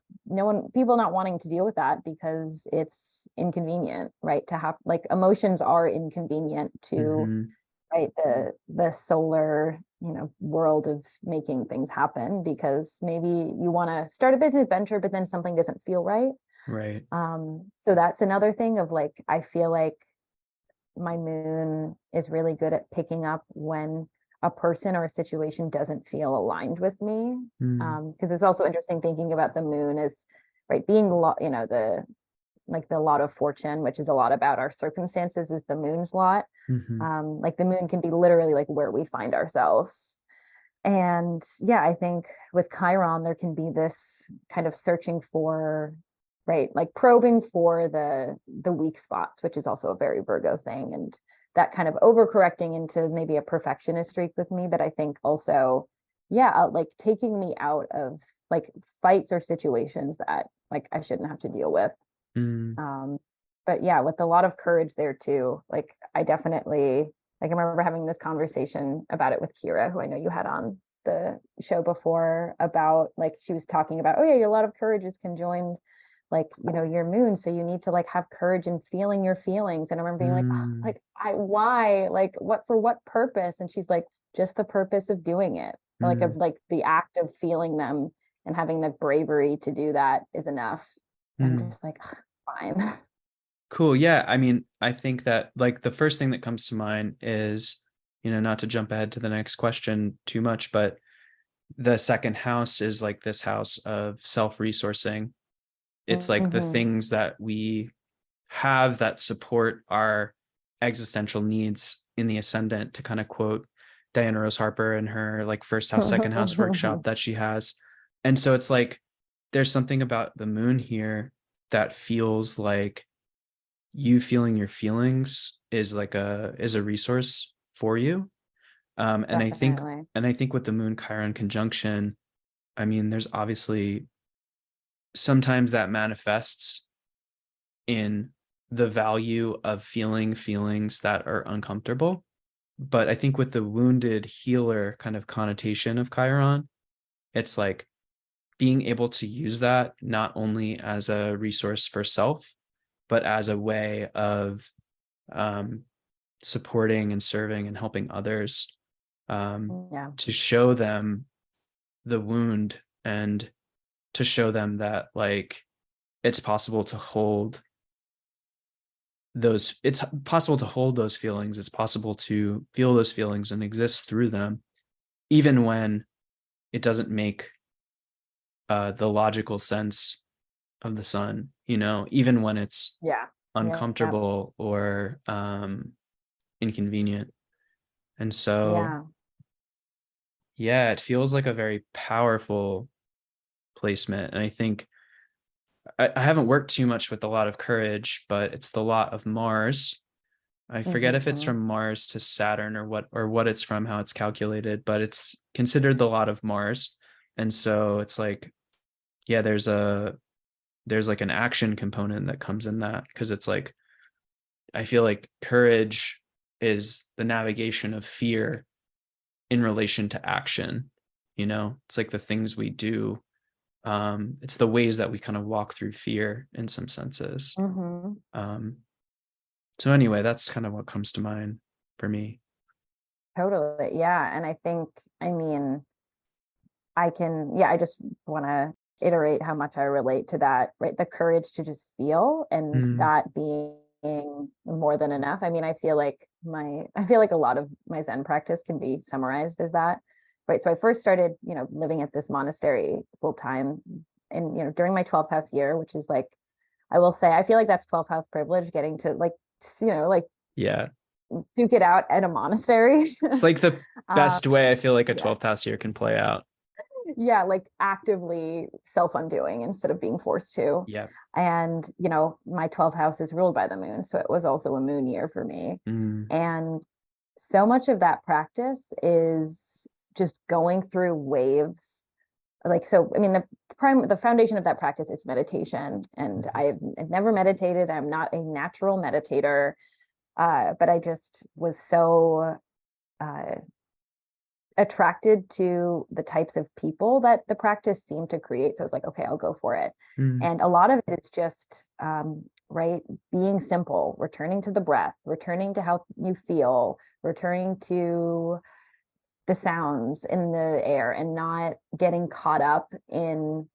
people not wanting to deal with that because it's inconvenient, right? To have, like, emotions are inconvenient to, right, the solar, world of making things happen, because maybe you want to start a business venture, but then something doesn't feel right. Right. So that's another thing of, like, I feel like my moon is really good at picking up when a person or a situation doesn't feel aligned with me. Because it's also interesting thinking about the moon as, right, being the lot of fortune, which is a lot about our circumstances, is the moon's lot. Like the moon can be literally like where we find ourselves. And yeah, I think with Chiron, there can be this kind of searching for, right, like probing for the weak spots, which is also a very Virgo thing, and that kind of overcorrecting into maybe a perfectionist streak with me. But I think also, like taking me out of like fights or situations that like I shouldn't have to deal with. But yeah, with a lot of courage there too. Like I definitely, like, I remember having this conversation about it with Kira, who I know you had on the show before, about, like, she was talking about, oh yeah, a lot of courage is conjoined, like, your moon. So you need to like have courage in feeling your feelings. And I remember being like, oh, like, why, like, for what purpose? And she's like, just the purpose of doing it, like of like the act of feeling them and having the bravery to do that is enough. I'm just like, fine. Cool. Yeah. I mean, I think that, like, the first thing that comes to mind is, not to jump ahead to the next question too much, but the second house is like this house of self-resourcing. It's like the things that we have that support our existential needs in the ascendant, to kind of quote Diana Rose Harper in her like first house, second house workshop that she has. And so it's like, there's something about the moon here that feels like you feeling your feelings is a resource for you. And Definitely. I think with the moon Chiron conjunction, I mean, there's obviously sometimes that manifests in the value of feeling feelings that are uncomfortable. But I think with the wounded healer kind of connotation of Chiron, it's like being able to use that not only as a resource for self, but as a way of supporting and serving and helping others, to show them the wound and to show them that, like, it's possible to hold those feelings. It's possible to feel those feelings and exist through them, even when it doesn't make the logical sense of the sun, even when it's uncomfortable or inconvenient. And so it feels like a very powerful placement. And I think I haven't worked too much with the lot of courage, but it's the lot of Mars. I forget if it's from Mars to Saturn or what it's from, how it's calculated, but it's considered the lot of Mars. And so it's like, there's a there's like an action component that comes in that, because it's like, I feel like courage is the navigation of fear in relation to action. It's like the things we do. It's the ways that we kind of walk through fear in some senses. Mm-hmm. So anyway, that's kind of what comes to mind for me. Totally. Yeah. And I think, I mean, I just want to iterate how much I relate to that, right? The courage to just feel, and that being more than enough. I mean, I feel like a lot of my Zen practice can be summarized as that, right? So I first started, living at this monastery full time, and, during my 12th house year, which is like, I will say, I feel like that's 12th house privilege, getting to like, Yeah. duke it out at a monastery. It's like the best way I feel like a yeah. 12th house year can play out. Yeah, like actively self-undoing instead of being forced to. Yeah. And, my 12th house is ruled by the moon. So it was also a moon year for me. And so much of that practice is just going through waves. Like, so, I mean, the foundation of that practice is meditation. And I've never meditated. I'm not a natural meditator. But I just was so attracted to the types of people that the practice seemed to create. So I was like, okay, I'll go for it. And a lot of it is just, right, being simple, returning to the breath, returning to how you feel, returning to the sounds in the air, and not getting caught up in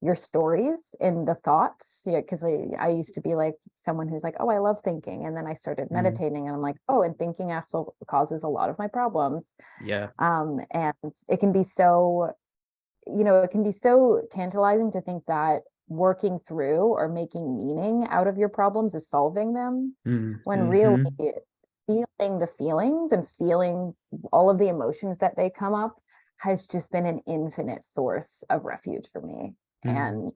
your stories, in the thoughts. Because I used to be like someone who's like, oh, I love thinking, and then I started meditating, and I'm like, oh, and thinking also causes a lot of my problems. Yeah. And it can be so tantalizing to think that working through or making meaning out of your problems is solving them, when really feeling the feelings and feeling all of the emotions that they come up has just been an infinite source of refuge for me. And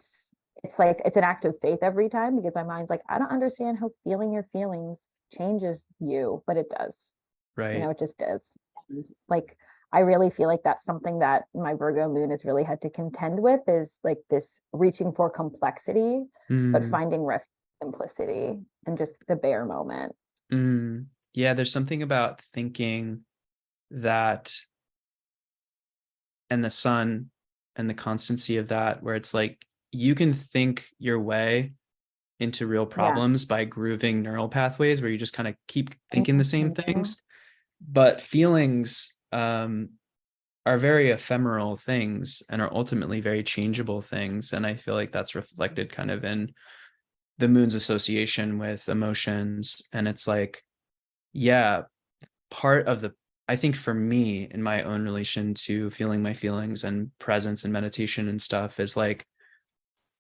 it's like, it's an act of faith every time, because my mind's like, I don't understand how feeling your feelings changes you, but it does. Right. It just does. And like, I really feel like that's something that my Virgo moon has really had to contend with, is like this reaching for complexity, but finding refuge in simplicity and just the bare moment. Yeah, there's something about thinking that, and the sun and the constancy of that, where it's like you can think your way into real problems by grooving neural pathways where you just kind of keep thinking the same things. But feelings are very ephemeral things and are ultimately very changeable things. And I feel like that's reflected kind of in the moon's association with emotions. And it's like, yeah, part of I think for me, in my own relation to feeling my feelings and presence and meditation and stuff, is like,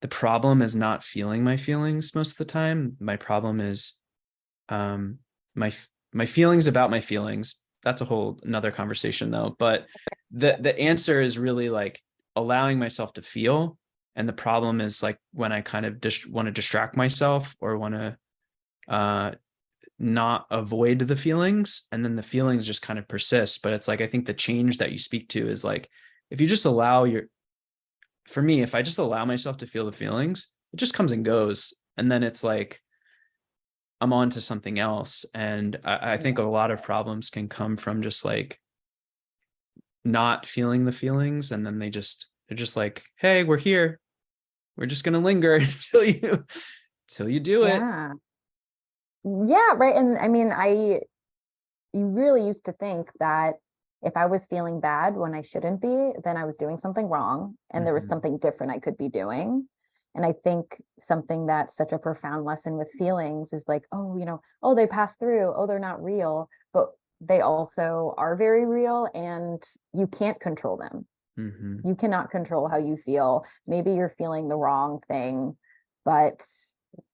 the problem is not feeling my feelings most of the time. My problem is my feelings about my feelings. That's a whole another conversation though. But the answer is really like allowing myself to feel. And the problem is like when I kind of want to distract myself or want to not avoid the feelings, and then the feelings just kind of persist. But it's like, I think the change that you speak to is like, if you just allow for me, if I just allow myself to feel the feelings, it just comes and goes. And then it's like, I'm on to something else. And I think a lot of problems can come from just like not feeling the feelings. And then they're just like, hey, we're here. We're just going to linger until you do it. Yeah. Right. And I mean, you really used to think that if I was feeling bad when I shouldn't be, then I was doing something wrong, and there was something different I could be doing. And I think something that's such a profound lesson with feelings is like, oh, they pass through. Oh, they're not real, but they also are very real, and you can't control them. You cannot control how you feel. Maybe you're feeling the wrong thing, but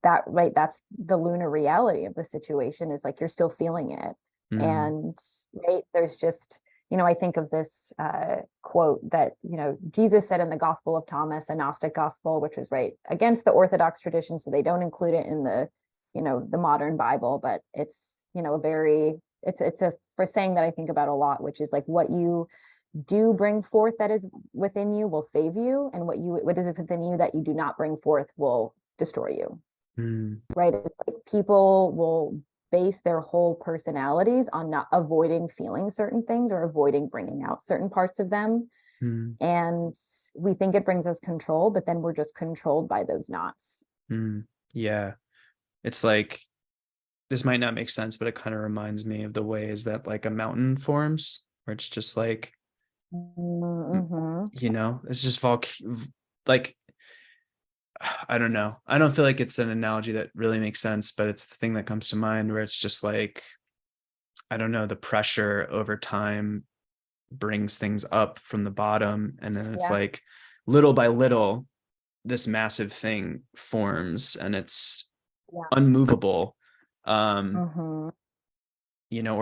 that's the lunar reality of the situation, is like, you're still feeling it. And right, there's just, I think of this quote that, Jesus said in the Gospel of Thomas, a Gnostic gospel, which was right against the Orthodox tradition. So they don't include it in the modern Bible, but it's, it's a for saying that I think about a lot, which is like, what you do bring forth that is within you will save you, and what is within you that you do not bring forth will destroy you. Right? It's like people will base their whole personalities on not avoiding feeling certain things or avoiding bringing out certain parts of them. And we think it brings us control, but then we're just controlled by those knots. Yeah. It's like, this might not make sense, but it kind of reminds me of the ways that like a mountain forms, where it's just like, it's just like, I don't know. I don't feel like it's an analogy that really makes sense, but it's the thing that comes to mind, where it's just like, I don't know, the pressure over time brings things up from the bottom. And then it's like little by little, this massive thing forms, and it's unmovable, or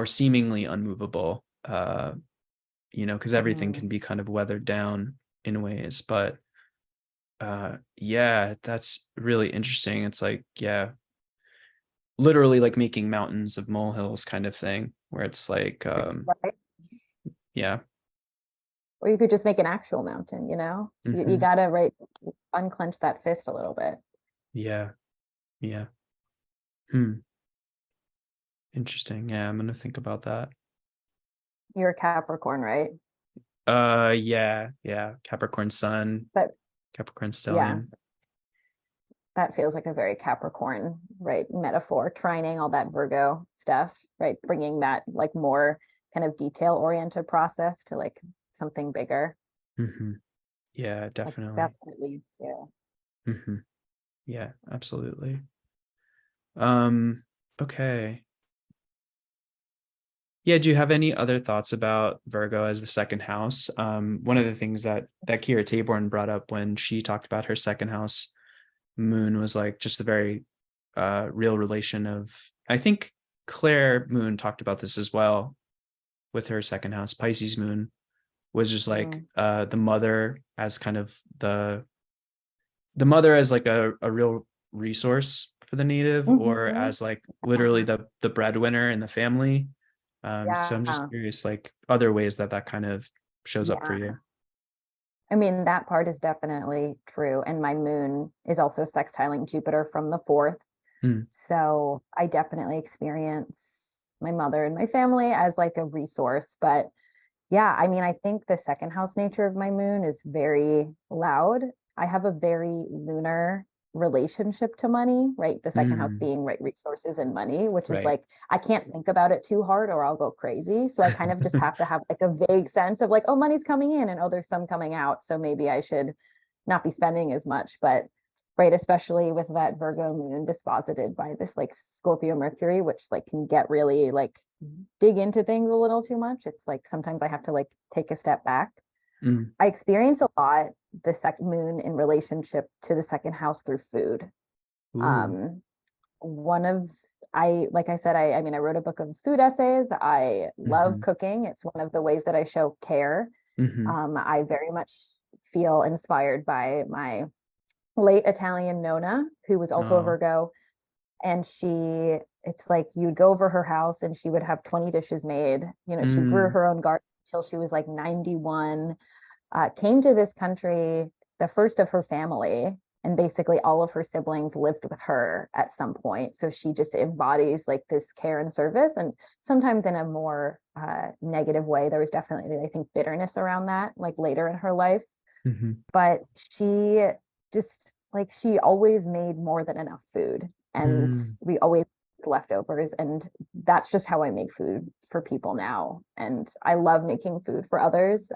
seemingly unmovable, because everything can be kind of weathered down in ways. But that's really interesting. It's like, literally like making mountains of molehills kind of thing, where it's like, or you could just make an actual mountain, you gotta unclench that fist a little bit. Interesting. I'm gonna think about that. You're a Capricorn, right? Capricorn sun, but Capricorn stellium. That feels like a very Capricorn, right, metaphor, trining all that Virgo stuff, right, bringing that like more kind of detail oriented process to like something bigger. Yeah, definitely. Like, that's what it leads to. Yeah, absolutely. Okay. Yeah, do you have any other thoughts about Virgo as the second house? One of the things that Kira Taborn brought up when she talked about her second house moon was like just the very real relation of, I think Claire Moon talked about this as well with her second house. Pisces moon was just like the mother as kind of the mother as like a real resource for the native, or as like literally the breadwinner in the family. So I'm just curious, like other ways that kind of shows up for you. I mean, that part is definitely true. And my moon is also sextiling Jupiter from the 4th. So I definitely experience my mother and my family as like a resource. But yeah, I mean, I think the second house nature of my moon is very loud. I have a very lunar relationship to money, right? The second house being resources and money, which is like, I can't think about it too hard or I'll go crazy. So I kind of just have to have like a vague sense of like, oh, money's coming in and oh, there's some coming out. So maybe I should not be spending as much, but especially with that Virgo moon disposited by this like Scorpio Mercury, which like can get really like dig into things a little too much. It's like, sometimes I have to like take a step back. I experience a lot the second moon in relationship to the second house through food. Like I said, I mean, I wrote a book of food essays. I love cooking. It's one of the ways that I show care. I very much feel inspired by my late Italian Nonna, who was also a Virgo. And it's like you'd go over her house and she would have 20 dishes made. She grew her own garden till she was like 91. Came to this country, the first of her family, and basically all of her siblings lived with her at some point. So she just embodies like this care and service, and sometimes in a more negative way. There was definitely, I think, bitterness around that, like later in her life. But she just like, she always made more than enough food, and we always leftovers, and that's just how I make food for people now. And I love making food for others.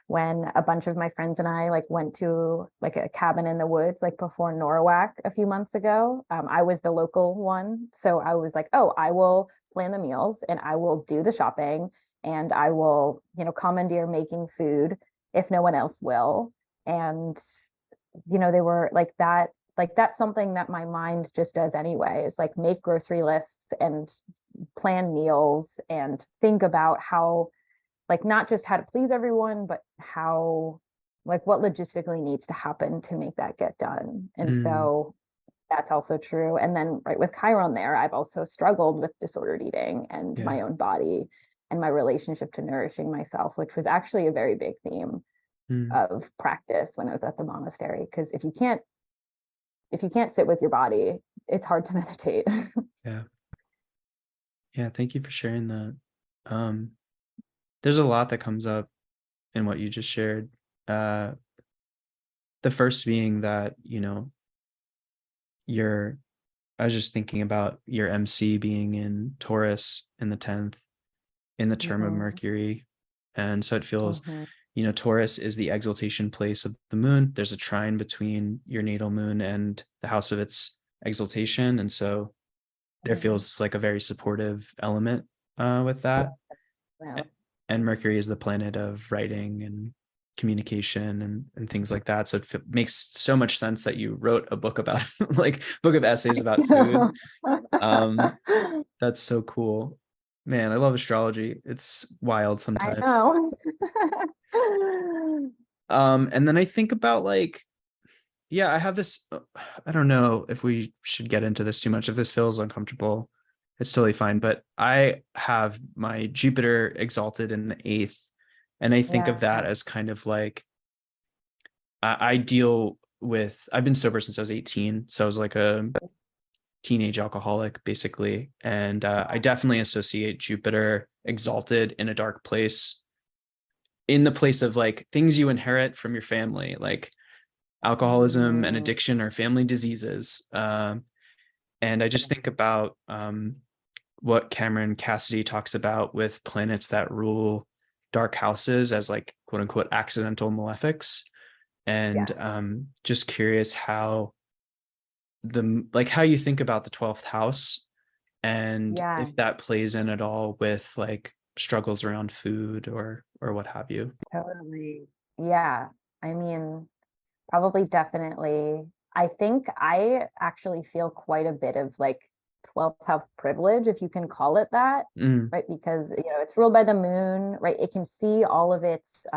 When a bunch of my friends and I like went to like a cabin in the woods like before Norwalk a few months ago, I was the local one, so I was like, oh, I will plan the meals and I will do the shopping and I will commandeer making food if no one else will. And they were like that, like that's something that my mind just does anyway, is like make grocery lists and plan meals and think about how, like, not just how to please everyone, but how, like, what logistically needs to happen to make that get done. And so that's also true. And then with Chiron there, I've also struggled with disordered eating and my own body. and my relationship to nourishing myself, which was actually a very big theme of practice when I was at the monastery. Because if you can't sit with your body, it's hard to meditate. Yeah, thank you for sharing that. There's a lot that comes up in what you just shared. The first being that, I was just thinking about your MC being in Taurus in the 10th, in the term of Mercury. And so it feels, Taurus is the exaltation place of the moon. There's a trine between your natal moon and the house of its exaltation. And so there feels like a very supportive element with that. Wow. And Mercury is the planet of writing and communication and things like that. So it makes so much sense that you wrote a book about like book of essays about food. That's so cool. Man, I love astrology. It's wild sometimes. I know. And then I think about like, yeah, I have this, I don't know if we should get into this too much. If this feels uncomfortable, it's totally fine. But I have my Jupiter exalted in the 8th. And I think of that as kind of like, I deal with, I've been sober since I was 18. So I was like a teenage alcoholic, basically. And I definitely associate Jupiter exalted in a dark place, in the place of like things you inherit from your family, like alcoholism and addiction are family diseases. And I just think about what Cameron Cassidy talks about with planets that rule dark houses as like quote unquote accidental malefics. And just curious how how you think about the 12th house and if that plays in at all with like struggles around food or what have you. Totally. Yeah. I mean, probably definitely. I think I actually feel quite a bit of like 12th house privilege, if you can call it that, right? Because, it's ruled by the moon, right? It can see all of its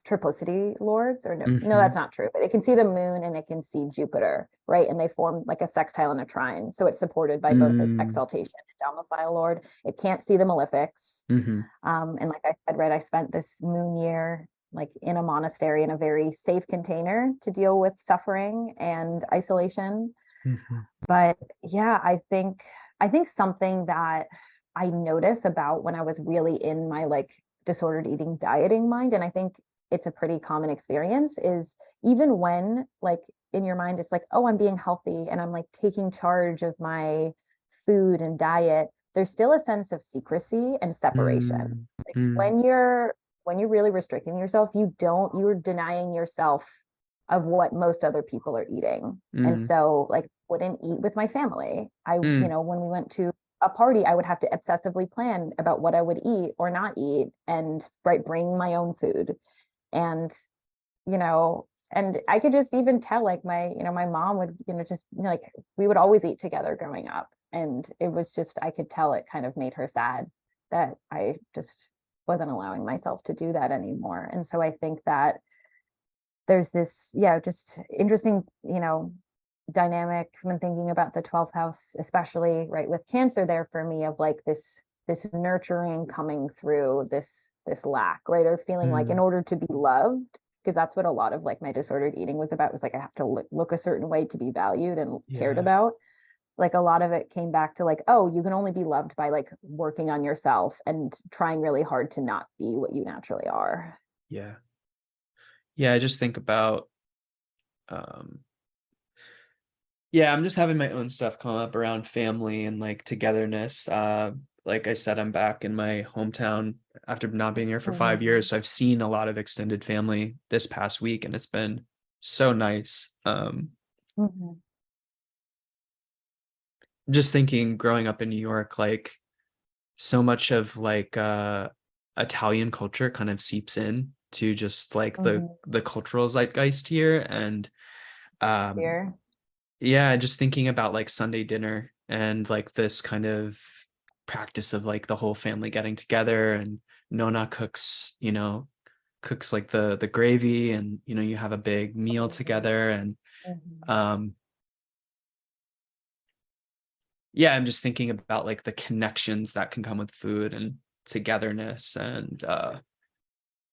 triplicity lords, or no, that's not true, but it can see the moon and it can see Jupiter, right? And they form like a sextile and a trine. So it's supported by both its exaltation and domicile lord. It can't see the malefics. And like I said, right, I spent this moon year like in a monastery in a very safe container to deal with suffering and isolation. But yeah, I think something that I notice about when I was really in my like disordered eating dieting mind, and I think it's a pretty common experience, is even when like in your mind it's like, oh, I'm being healthy and I'm like taking charge of my food and diet, there's still a sense of secrecy and separation. Like when you're really restricting yourself, you're denying yourself of what most other people are eating. And so like wouldn't eat with my family. When we went to a party, I would have to obsessively plan about what I would eat or not eat, and bring my own food. And and I could just even tell like my mom would just like we would always eat together growing up, and it was just, I could tell it kind of made her sad that I just wasn't allowing myself to do that anymore. And so I think that there's this just interesting dynamic when thinking about the 12th house, especially right with Cancer there for me, of like this nurturing coming through this lack, right? Or feeling like in order to be loved, because that's what a lot of like my disordered eating was about, was like I have to look a certain way to be valued and cared about. Like a lot of it came back to like, oh, you can only be loved by like working on yourself and trying really hard to not be what you naturally are. I just think about I'm just having my own stuff come up around family and like togetherness. Like I said, I'm back in my hometown after not being here for 5 years. So I've seen a lot of extended family this past week, and it's been so nice. Just thinking, growing up in New York, like so much of like Italian culture kind of seeps in to just like the cultural zeitgeist here. And just thinking about like Sunday dinner and like this kind of practice of like the whole family getting together, and Nona cooks like the gravy, and you have a big meal together. And I'm just thinking about like the connections that can come with food. And togetherness and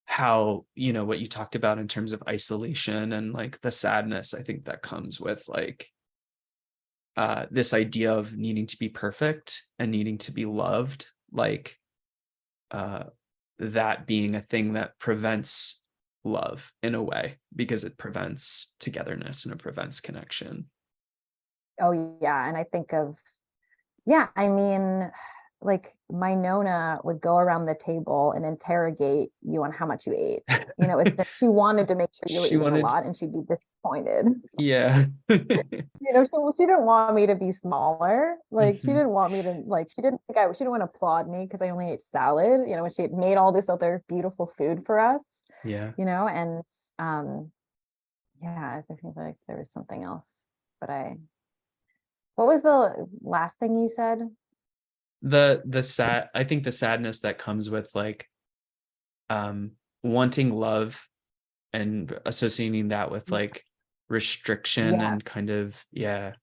how, you know, what you talked about in terms of isolation and like the sadness, I think that comes with like this idea of needing to be perfect and needing to be loved, like that being a thing that prevents love in a way, because it prevents togetherness and it prevents connection. Oh yeah. And I think of, yeah, I mean, like my Nona would go around the table and interrogate you on how much you ate. You know, it's that she wanted to make sure you were She eating a wanted, lot and she'd be disappointed. yeah. You know, she didn't want me to be smaller. Like she Hmm. didn't want me to like she didn't want to applaud me because I only ate salad, you know, when she had made all this other beautiful food for us, Yeah. you know, and yeah, I think like there was something else. But what was the last thing you said? The sad, I think the sadness that comes with like um wanting love and associating that with like restriction and kind Yes. of, yeah.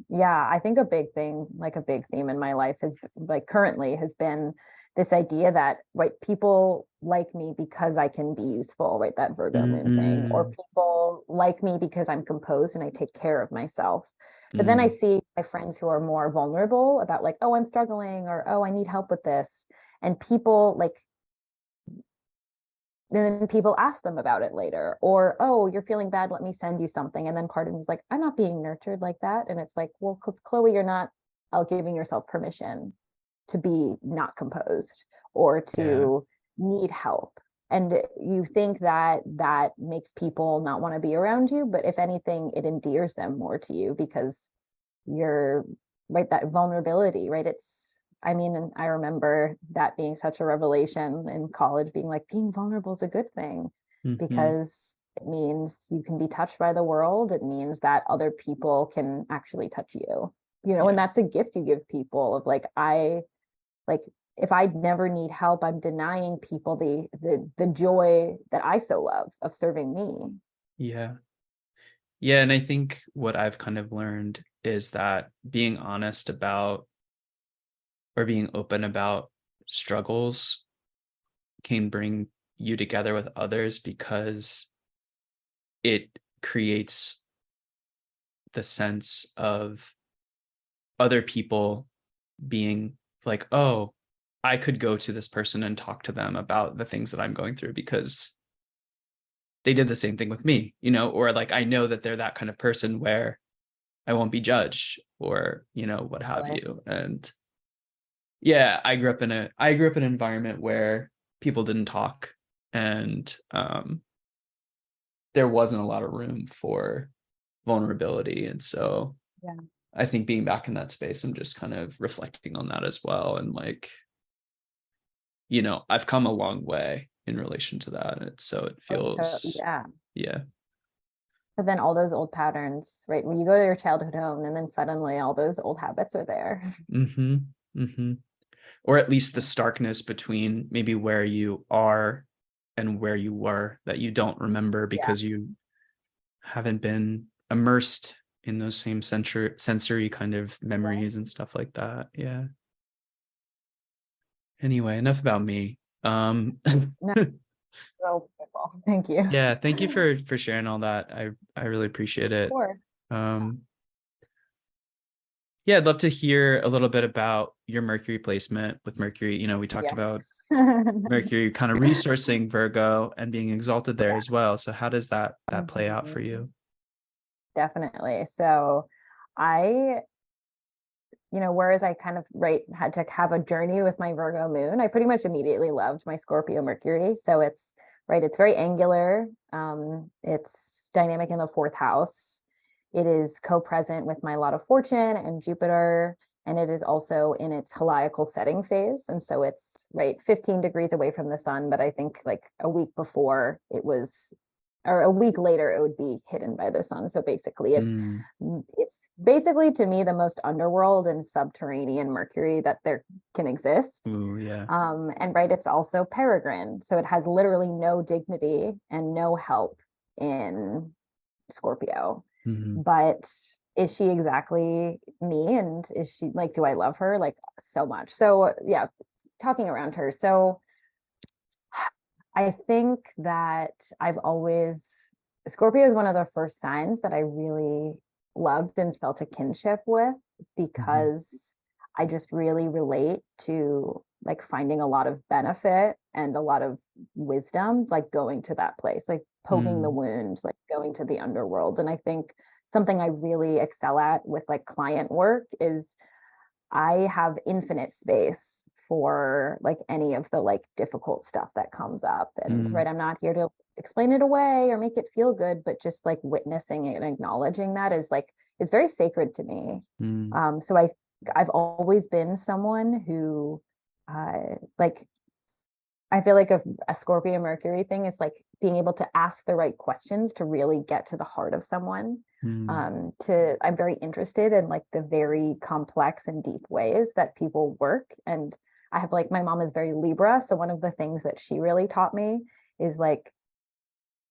Yeah, I think a big thing, like a big theme in my life has like currently has been this idea that right people like me because I can be useful, right? That Virgo moon thing, or Mm, people like me because I'm composed and I take care of myself. But then I mm, see my friends who are more vulnerable about like, oh, I'm struggling, or oh, I need help with this. And people like then people ask them about it later, or oh, you're feeling bad, let me send you something. And then part of me is like, I'm not being nurtured like that. And it's like, well, Chloe, you're not giving yourself permission to be not composed or yeah. to need help. And you think that that makes people not want to be around you, but if anything, it endears them more to you because you're right, that vulnerability, right? It's, I mean, I remember that being such a revelation in college, being like, being vulnerable is a good thing Hmm. because it means you can be touched by the world. It means that other people can actually touch you, you know, and Yeah. that's a gift you give people of like, like, if I never need help, I'm denying people the joy that I so love of serving me. Yeah. Yeah. And I think what I've kind of learned is that being honest about or being open about struggles can bring you together with others because it creates the sense of other people being like, oh, I could go to this person and talk to them about the things that I'm going through because they did the same thing with me, you know, or like I know that they're that kind of person where I won't be judged or, you know, what have Really. you. And yeah, I grew up in an environment where people didn't talk and there wasn't a lot of room for vulnerability. And so Yeah. I think being back in that space, I'm just kind of reflecting on that as well. And like, you know, I've come a long way in relation to that. And so it feels, Yeah. yeah. But then all those old patterns, right? When you go to your childhood home and then suddenly all those old habits are there. Mm-hmm. Mm-hmm. Or at least the starkness between maybe where you are and where you were that you don't remember Yeah. because you haven't been immersed in those same sensory kind of Yeah. memories and stuff like that. Yeah. Anyway, enough about me. No, so beautiful. Thank you. Yeah, Of thank you for sharing all that. I really appreciate it. course. Um, yeah, I'd love to hear a little bit about your Mercury placement with Mercury. You know, we talked about Yes. Mercury kind of resourcing Virgo and being exalted there as well. Yes. So how does that play out for Mhm. you? Definitely. So I, you know, whereas I kind of right had to have a journey with my Virgo moon, I pretty much immediately loved my Scorpio Mercury. So it's right, it's very angular. It's dynamic in the fourth house. It is co-present with my lot of fortune and Jupiter, and it is also in its heliacal setting phase. And so it's right 15 degrees away from the sun, but I think like a week before it was, or a week later it would be hidden by the sun. So basically Mm, it's basically to me the most underworld and subterranean Mercury that there can exist. ooh, yeah. And right, it's also peregrine, so it has literally no dignity and no help in Scorpio. Hmm. But is she exactly me? And is she like, do I love her like so much? So yeah, talking around her. So I think that Scorpio is one of the first signs that I really loved and felt a kinship with, because I just really relate to like finding a lot of benefit and a lot of wisdom, like going to that place, like poking the wound, like going to the underworld. And I think something I really excel at with like client work is I have infinite space for like any of the like difficult stuff that comes up. And right, I'm not here to explain it away or make it feel good, but just like witnessing it and acknowledging that is very sacred to me. So I've always been someone who like I feel like a Scorpio Mercury thing is like being able to ask the right questions to really get to the heart of someone. I'm very interested in like the very complex and deep ways that people work. And I have like, my mom is very Libra. So one of the things that she really taught me is like,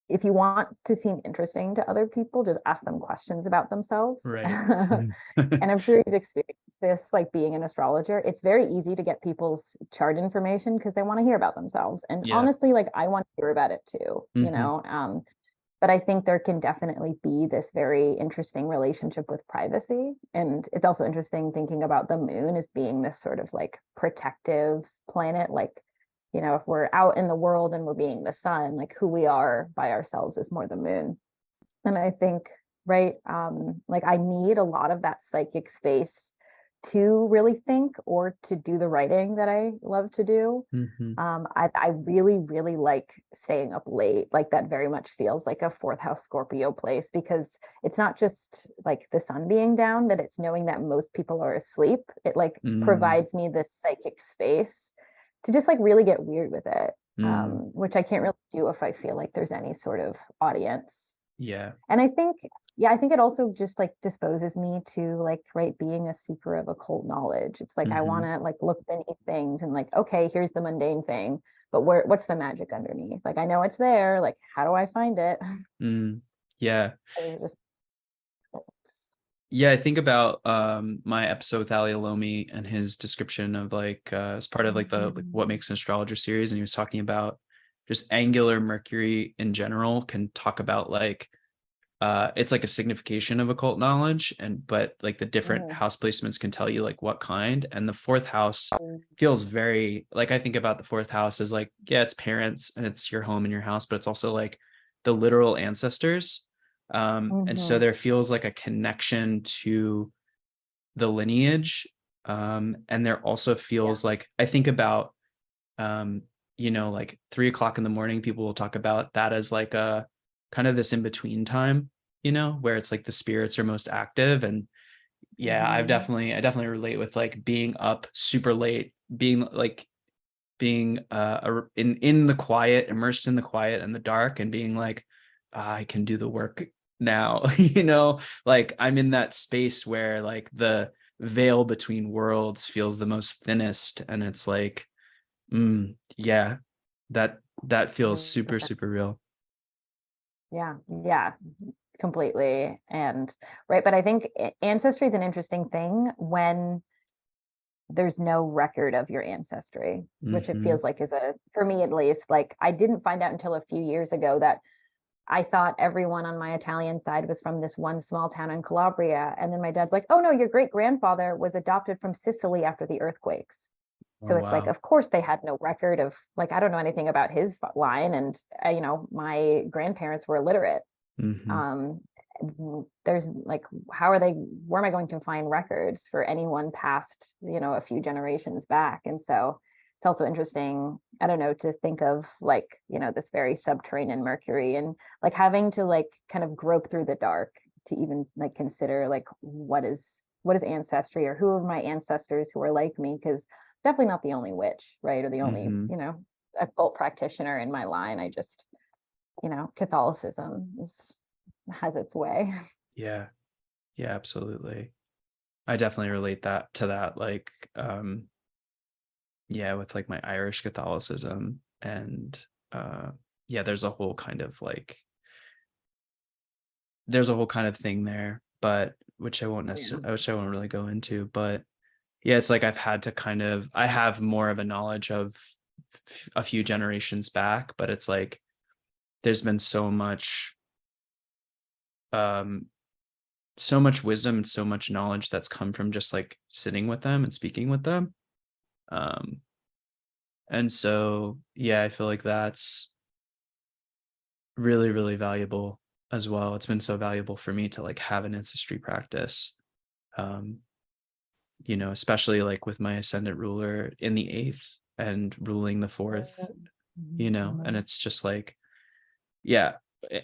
if you want to seem interesting to other people, just ask them questions about themselves. Right. And I'm sure you've experienced this, like being an astrologer. It's very easy to get people's chart information because they want to hear about themselves. And honestly, like I want to hear about it too, you know? But I think there can definitely be this very interesting relationship with privacy. And it's also interesting thinking about the moon as being this sort of like protective planet, like, you know, if we're out in the world and we're being the sun, like who we are by ourselves is more the moon. And I think, right, like I need a lot of that psychic space to really think or to do the writing that I love to do. I really, really like staying up late. Like that very much feels like a fourth house Scorpio place, because it's not just like the sun being down, but it's knowing that most people are asleep. It like provides me this psychic space to just like really get weird with it, which I can't really do if I feel like there's any sort of audience. Yeah. And I think it also just like disposes me to like, right, being a seeker of occult knowledge. It's like I want to like look beneath things and like, okay, here's the mundane thing, but what's the magic underneath? Like I know it's there. Like how do I find it? Yeah. Yeah, I think about my episode with Ali Alomi and his description of like as part of like the like what makes an astrologer series, and he was talking about just angular Mercury in general can talk about like it's like a signification of occult knowledge, but like the different house placements can tell you like what kind. And the fourth house feels very like, I think about the fourth house as like, yeah, it's parents and it's your home and your house, but it's also like the literal ancestors. And so there feels like a connection to the lineage. And there also feels like, I think about you know, like 3 o'clock in the morning, people will talk about that as like a kind of this in between time, you know, where it's like the spirits are most active. And yeah, I definitely relate with like being up super late, being in the quiet, immersed in the quiet and the dark, and being like, I can do the work now. You know, like I'm in that space where like the veil between worlds feels the most thinnest, and it's like yeah, that feels super, super real. Yeah, completely. And right, but I think ancestry is an interesting thing when there's no record of your ancestry, which it feels like for me at least, like I didn't find out until a few years ago that I thought everyone on my Italian side was from this one small town in Calabria. And then my dad's like, oh no, your great grandfather was adopted from Sicily after the earthquakes. So it's like, of course they had no record of, like, I don't know anything about his line. And, you know, my grandparents were illiterate. There's like, where am I going to find records for anyone past, you know, a few generations back? And so it's also interesting, I don't know, to think of like, you know, this very subterranean Mercury and like having to like kind of grope through the dark to even like consider like what is ancestry, or who are my ancestors who are like me, because definitely not the only witch, right, or the only you know, occult practitioner in my line. I just, you know, Catholicism has its way. Yeah, absolutely. I definitely relate that to that, like yeah, with like my Irish Catholicism. And yeah, there's a whole kind of thing there, but which I won't really go into. But yeah, it's like I've had to I have more of a knowledge of a few generations back, but it's like there's been um so much wisdom and so much knowledge that's come from just like sitting with them and speaking with them. Um and so yeah, I feel like that's really, really valuable as well. It's been so valuable for me to like have an ancestry practice. Um, especially like with my ascendant ruler in the eighth and ruling the fourth, and Mhm. it's just like, yeah,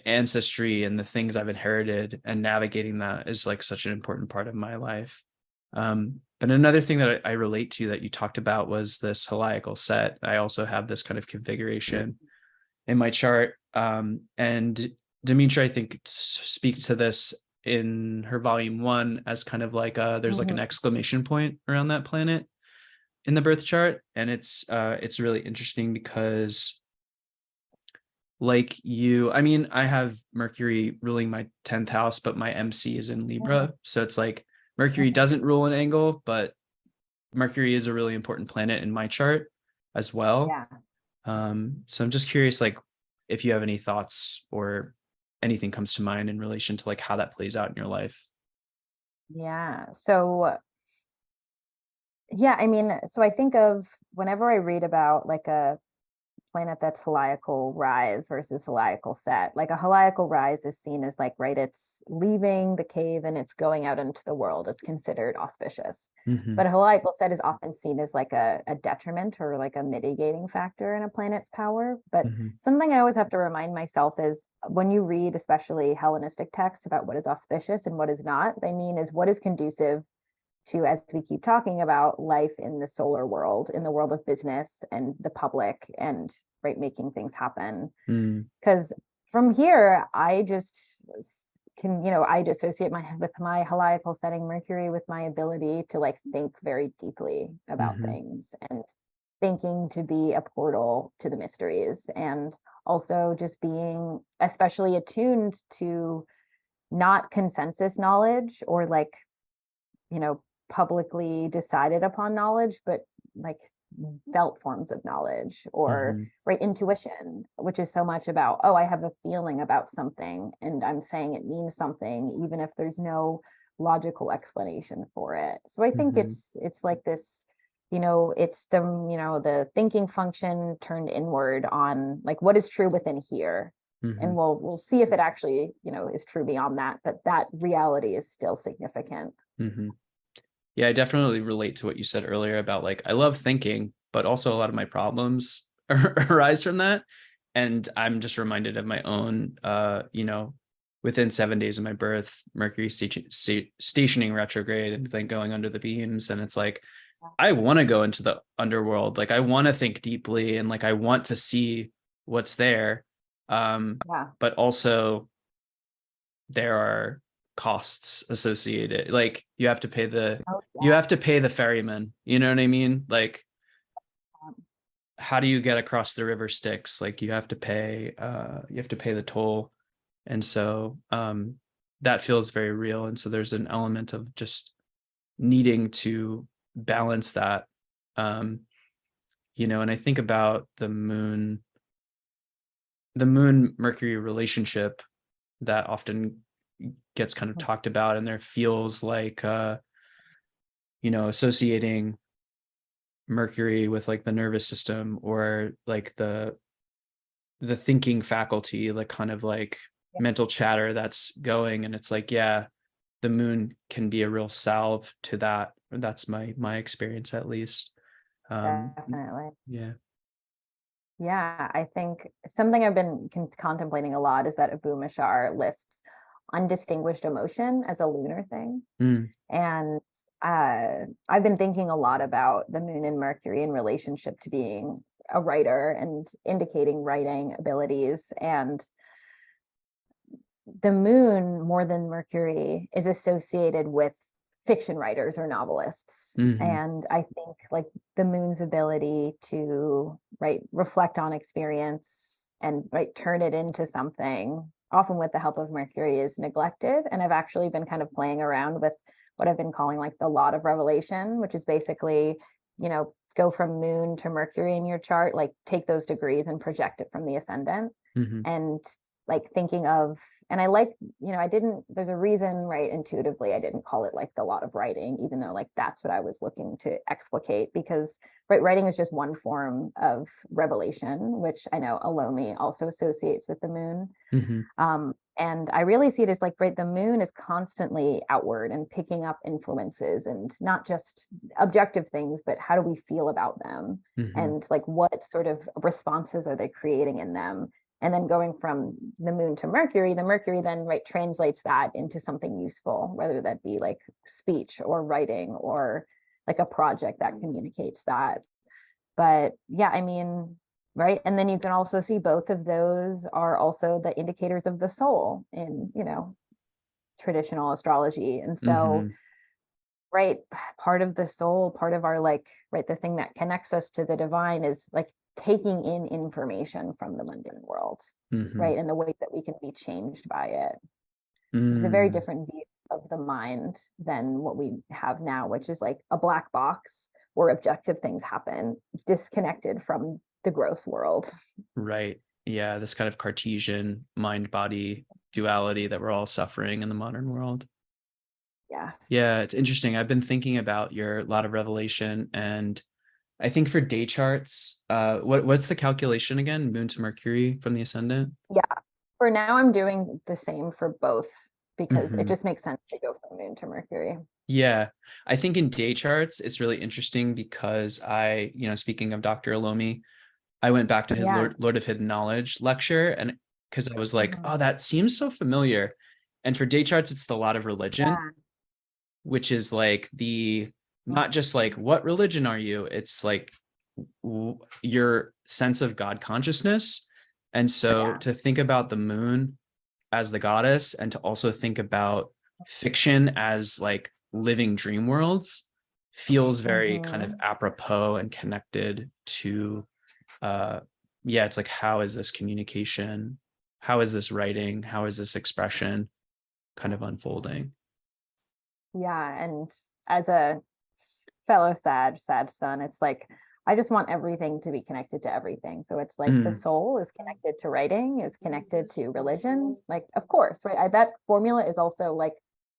ancestry and the things I've inherited and navigating that is like such an important part of my life. But another thing that I relate to that you talked about was this heliacal set. I also have this kind of configuration in my chart. And Demetra, I think, speaks to this in her volume 1 as kind of like there's like an Mhm. exclamation point around that planet in the birth chart, and it's really interesting because like you, I mean, I have Mercury ruling my 10th house, but my MC is in Mhm. Libra, so it's like Mercury doesn't rule an angle, but Mercury is a really important planet in my chart as well. Yeah. So I'm just curious, like, if you have any thoughts or anything comes to mind in relation to like how that plays out in your life. Yeah. So, yeah, I mean, so I think of whenever I read about like a planet that's heliacal rise versus heliacal set. Like a heliacal rise is seen as like, right, it's leaving the cave and it's going out into the world. It's considered auspicious. Mm-hmm. But a heliacal set is often seen as like a detriment or like a mitigating factor in a planet's power. But Mm-hmm. something I always have to remind myself is when you read, especially Hellenistic texts about what is auspicious and what is not, they mean is what is conducive to, as we keep talking about, life in the solar world, in the world of business and the public, and right, making things happen. Mm. Because from here, I just can, I associate with my heliacal setting Mercury with my ability to like think very deeply about Mm-hmm. things, and thinking to be a portal to the mysteries, and also just being especially attuned to not consensus knowledge or like, you know, publicly decided upon knowledge, but like felt forms of knowledge or Mm-hmm. right intuition, which is so much about, oh, I have a feeling about something and I'm saying it means something, even if there's no logical explanation for it. So I think Mm-hmm. it's like this, it's the thinking function turned inward on like what is true within here. Mm-hmm. And we'll see if it actually, is true beyond that, but that reality is still significant. Mm-hmm. Yeah, I definitely relate to what you said earlier about like I love thinking, but also a lot of my problems arise from that. And I'm just reminded of my own, within 7 days of my birth, Mercury stationing retrograde and then going under the beams. And it's like, I want to go into the underworld. Like I want to think deeply and like I want to see what's there. Yeah. But also there are costs associated. Like Oh, you yeah. have to pay the ferryman. You know what I mean? Like how do you get across the river Styx? Like you have to pay the toll. And so that feels very real. And so there's an element of just needing to balance that. Um, and I think about the moon Mercury relationship that often gets kind of talked about, and there feels like associating Mercury with like the nervous system or like the thinking faculty, like kind of like Yeah, mental chatter that's going. And it's like, yeah, the moon can be a real salve to that. That's my experience at least. um definitely. yeah. Yeah, I think something I've been contemplating a lot is that Abu Mashar lists undistinguished emotion as a lunar thing. Mm, And I've been thinking a lot about the moon and Mercury in relationship to being a writer and indicating writing abilities. And the moon, more than Mercury, is associated with fiction writers or novelists. mm-hmm, And I think like the moon's ability to reflect on experience and turn it into something, often with the help of Mercury, is neglected. And I've actually been kind of playing around with what I've been calling like the lot of revelation, which is basically, go from Moon to Mercury in your chart, like take those degrees and project it from the ascendant. And like thinking of, and I like, there's a reason, right? Intuitively, I didn't call it like the lot of writing, even though like that's what I was looking to explicate, because writing is just one form of revelation, which I know Alomi also associates with the moon. And I really see it as like, the moon is constantly outward and picking up influences, and not just objective things, but how do we feel about them? And like, what sort of responses are they creating in them? And then going from the moon to Mercury, the Mercury then translates that into something useful, whether that be like speech or writing or like a project that communicates that. But yeah, I mean, right. And then you can also see both of those are also the indicators of the soul in, traditional astrology. And so, part of the soul, part of our the thing that connects us to the divine is like taking in information from the mundane world, right? And the way that we can be changed by it, which is a very different view of the mind than what we have now, which is like a black box where objective things happen, disconnected from the gross world. Right. Yeah. This kind of Cartesian mind-body duality that we're all suffering in the modern world. Yes. Yeah. It's interesting. I've been thinking about your lot of revelation, and I think for day charts, what's the calculation again? Moon to Mercury from the ascendant? Yeah. For now, I'm doing the same for both because it just makes sense to go from Moon to Mercury. Yeah. I think in day charts, it's really interesting because speaking of Dr. Alomi, I went back to his Lord of Hidden Knowledge lecture, and because I was like, oh, that seems so familiar. And for day charts, it's the lot of religion, which is like not just like, what religion are you? It's like your sense of God consciousness. And so to think about the moon as the goddess, and to also think about fiction as like living dream worlds, feels very kind of apropos and connected to it's like, how is this communication, how is this writing, how is this expression kind of unfolding? And as a fellow Sag son, it's like I just want everything to be connected to everything. So it's like the soul is connected to writing, is connected to religion, like, of course, right? That formula is also like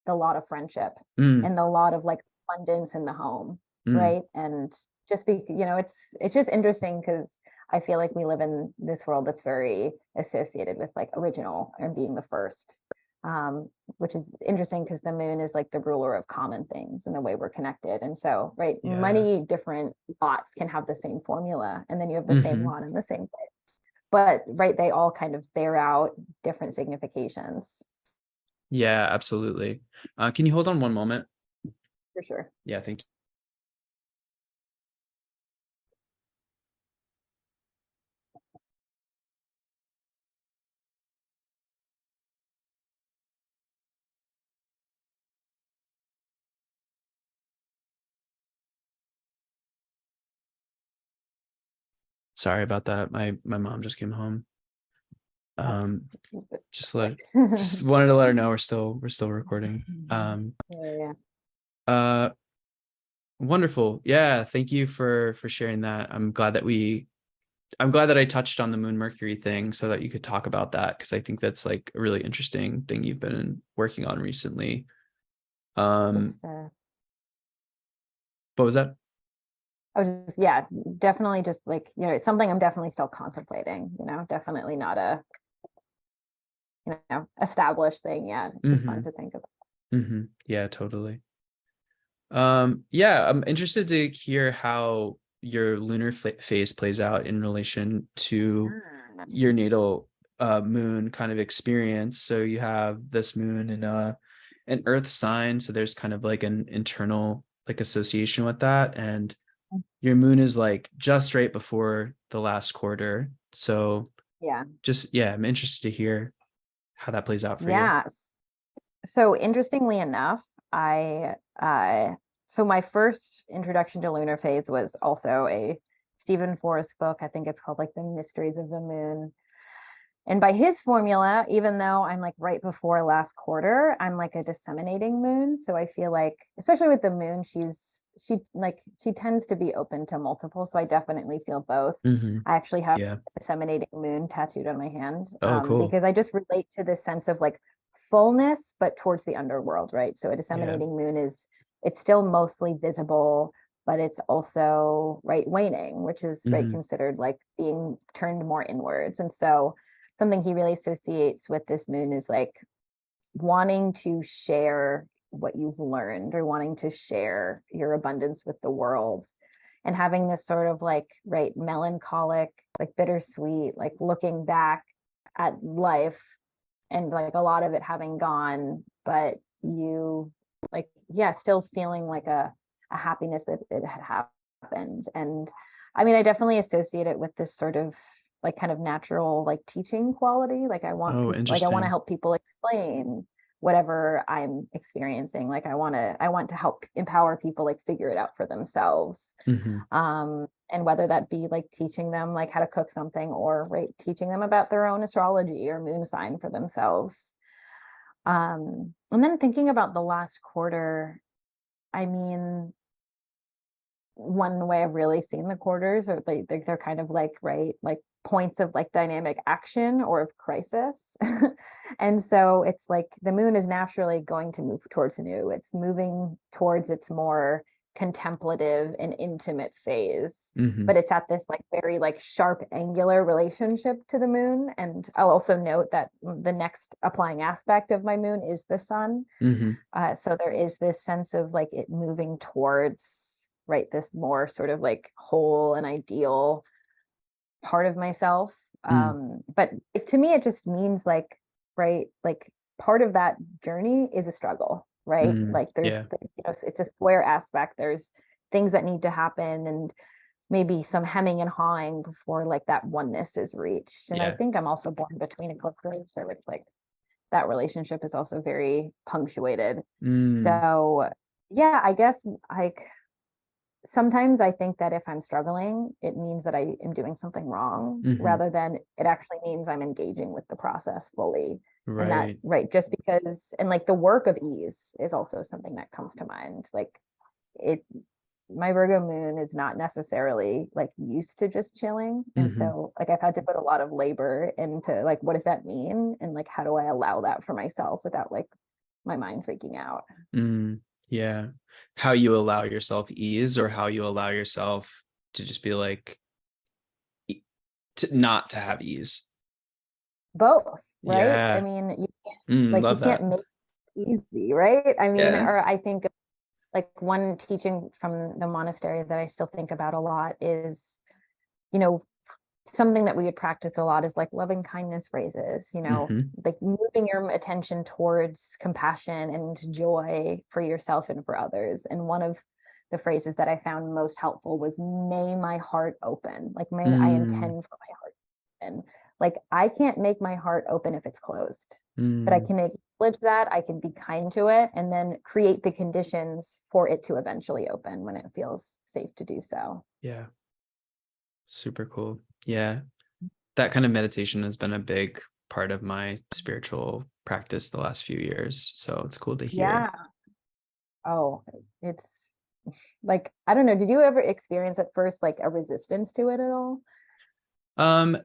the lot of friendship and the lot of like abundance in the home, right? And just it's just interesting because I feel like we live in this world that's very associated with like original and being the first, which is interesting because the moon is like the ruler of common things and the way we're connected. And so, many different lots can have the same formula, and then you have the same lot in the same place. But they all kind of bear out different significations. Yeah, absolutely. Can you hold on one moment? For sure. Yeah, thank you. Sorry about that. My mom just came home. Just wanted to let her know we're still recording. Wonderful. Yeah, thank you for sharing that. I'm glad that I touched on the Moon Mercury thing so that you could talk about that, because I think that's like a really interesting thing you've been working on recently. What was that? I was just, definitely just like, it's something I'm definitely still contemplating, definitely not a, established thing yet. It's just fun to think about. Yeah, totally. I'm interested to hear how your lunar phase plays out in relation to your natal moon kind of experience. So you have this moon in an earth sign, so there's kind of like an internal like association with that, and your moon is like just right before the last quarter. So I'm interested to hear how that plays out for you. So interestingly enough, so my first introduction to lunar phase was also a Stephen Forrest book. I think it's called like The Mysteries of the Moon. And by his formula, even though I'm like right before last quarter, I'm like a disseminating moon. So I feel like, especially with the moon, she tends to be open to multiple. So I definitely feel both. I actually have Yeah. a disseminating moon tattooed on my hand, Oh, cool. because I just relate to this sense of like fullness, but towards the underworld, right? So a Yeah. disseminating moon it's still mostly visible, but it's also right waning, which is right considered like being turned more inwards. And so something he really associates with this moon is like wanting to share what you've learned or wanting to share your abundance with the world, and having this sort of like right melancholic, like bittersweet, like looking back at life and like a lot of it having gone, but you like, yeah, still feeling like a happiness that it had happened. And I mean, I definitely associate it with this sort of like kind of natural like teaching quality. Like I want Oh, people, like I want to interesting. help people explain whatever I'm experiencing. Like I want to help empower people like figure it out for themselves. And whether that be like teaching them like how to cook something, or right teaching them about their own astrology or moon sign for themselves. And then thinking about the last quarter, I mean, one way I've really seen the quarters are they're kind of like right like points of like dynamic action or of crisis. And so it's like the moon is naturally going to move towards new. It's moving towards its more contemplative and intimate phase, but it's at this like very like sharp angular relationship to the moon. And I'll also note that the next applying aspect of my moon is the sun. So there is this sense of like it moving towards right this more sort of like whole and ideal part of myself. But to me it just means like right like part of that journey is a struggle, right? Like there's Yeah. you know it's a square aspect, there's things that need to happen, and maybe some hemming and hawing before like that oneness is reached. And I Yeah. think I'm also born between eclipses, so it's like that relationship is also very punctuated. So yeah, I guess like sometimes I think that if I'm struggling, it means that I am doing something wrong rather than it actually means I'm engaging with the process fully. And that, Right. right, just because, and like the work of ease is also something that comes to mind. Like it, my Virgo moon is not necessarily like used to just chilling. And so like I've had to put a lot of labor into like, what does that mean? And like, how do I allow that for myself without like my mind freaking out? Yeah. How you allow yourself ease, or how you allow yourself to just be like, not to have ease. Both, right? I Yeah. mean, you can't like you Love can't that. make it easy, right? I mean, Yeah. or I think like one teaching from the monastery that I still think about a lot is, you know, something that we would practice a lot is like loving kindness phrases, you know, like moving your attention towards compassion and joy for yourself and for others. And one of the phrases that I found most helpful was, may my heart open, like may I intend for my heart open. Like I can't make my heart open if it's closed, but I can acknowledge that, I can be kind to it, and then create the conditions for it to eventually open when it feels safe to do so. Yeah. Super cool. Yeah. That kind of meditation has been a big part of my spiritual practice the last few years. So it's cool to hear. Yeah. Oh, it's like, I don't know. Did you ever experience at first like a resistance to it at all? Um,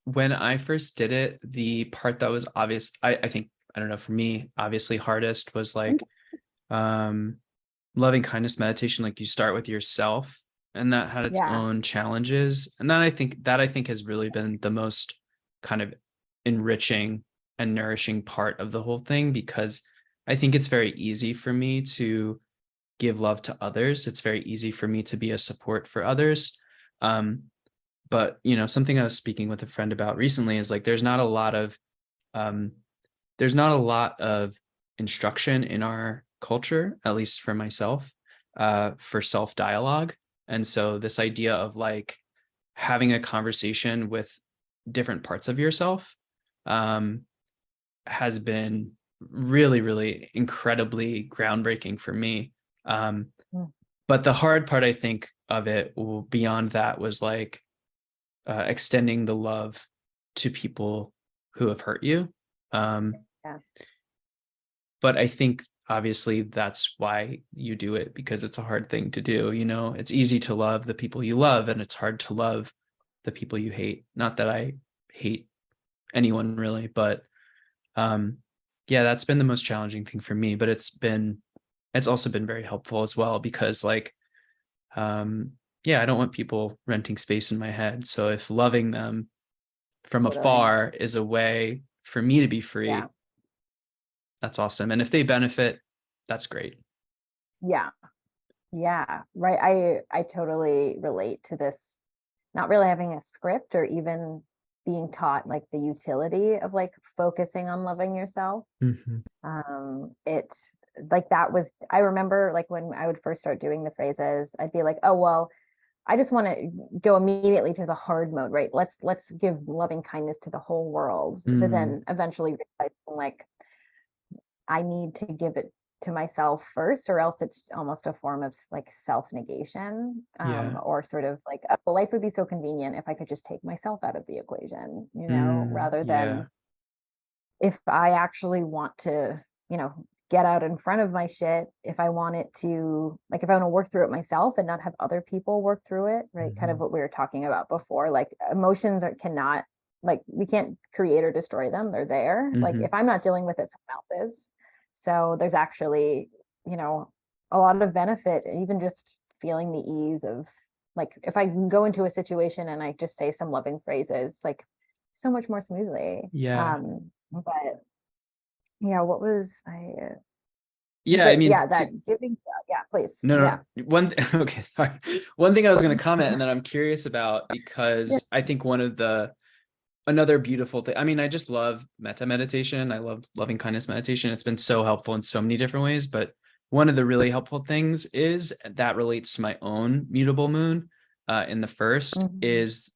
when I first did it, the part that was obvious, I think, I don't know, for me, obviously hardest was like loving kindness meditation. Like you start with yourself, and that had its Yeah. own challenges. And then I think has really been the most kind of enriching and nourishing part of the whole thing, because I think it's very easy for me to give love to others. It's very easy for me to be a support for others. Um, but something I was speaking with a friend about recently is like um, there's not a lot of instruction in our culture, at least for myself, for self dialogue. And so this idea of like having a conversation with different parts of yourself um, has been really, really incredibly groundbreaking for me. Um, Mm. but the hard part, I think, of it beyond that was like extending the love to people who have hurt you. Yeah. But I think obviously that's why you do it, because it's a hard thing to do. It's easy to love the people you love, and it's hard to love the people you hate. Not that I hate anyone really, but yeah, that's been the most challenging thing for me. But it's also been very helpful as well, because like yeah, I don't want people renting space in my head. So if loving them from Totally. afar is a way for me to be free, Yeah. that's awesome. And if they benefit, that's great. Yeah. Yeah. Right. I totally relate to this, not really having a script or even being taught like the utility of like focusing on loving yourself. Mm-hmm. It like that was, I remember like when I would first start doing the phrases, I'd be like, oh well, I just want to go immediately to the hard mode, right? Let's give loving kindness to the whole world. But then eventually realizing like I need to give it to myself first, or else it's almost a form of like self-negation, Yeah. or sort of like, oh, life would be so convenient if I could just take myself out of the equation, rather Yeah. than if I actually want to, get out in front of my shit, if I want it to, like, if I want to work through it myself and not have other people work through it, right? Kind of what we were talking about before, like emotions cannot, like, we can't create or destroy them. They're there. Like, if I'm not dealing with it, someone else is. So there's actually, a lot of benefit, even just feeling the ease of, like, if I go into a situation and I just say some loving phrases, like, so much more smoothly. Yeah. But yeah, what was I? Yeah. I But mean, yeah, that giving. Yeah, please. no, Yeah. no. Okay, sorry. One thing I was going to comment and that I'm curious about, Yeah. because I think another beautiful thing. I mean, I just love metta meditation. I love loving kindness meditation. It's been so helpful in so many different ways. But one of the really helpful things is that relates to my own mutable moon in the first Mhm. is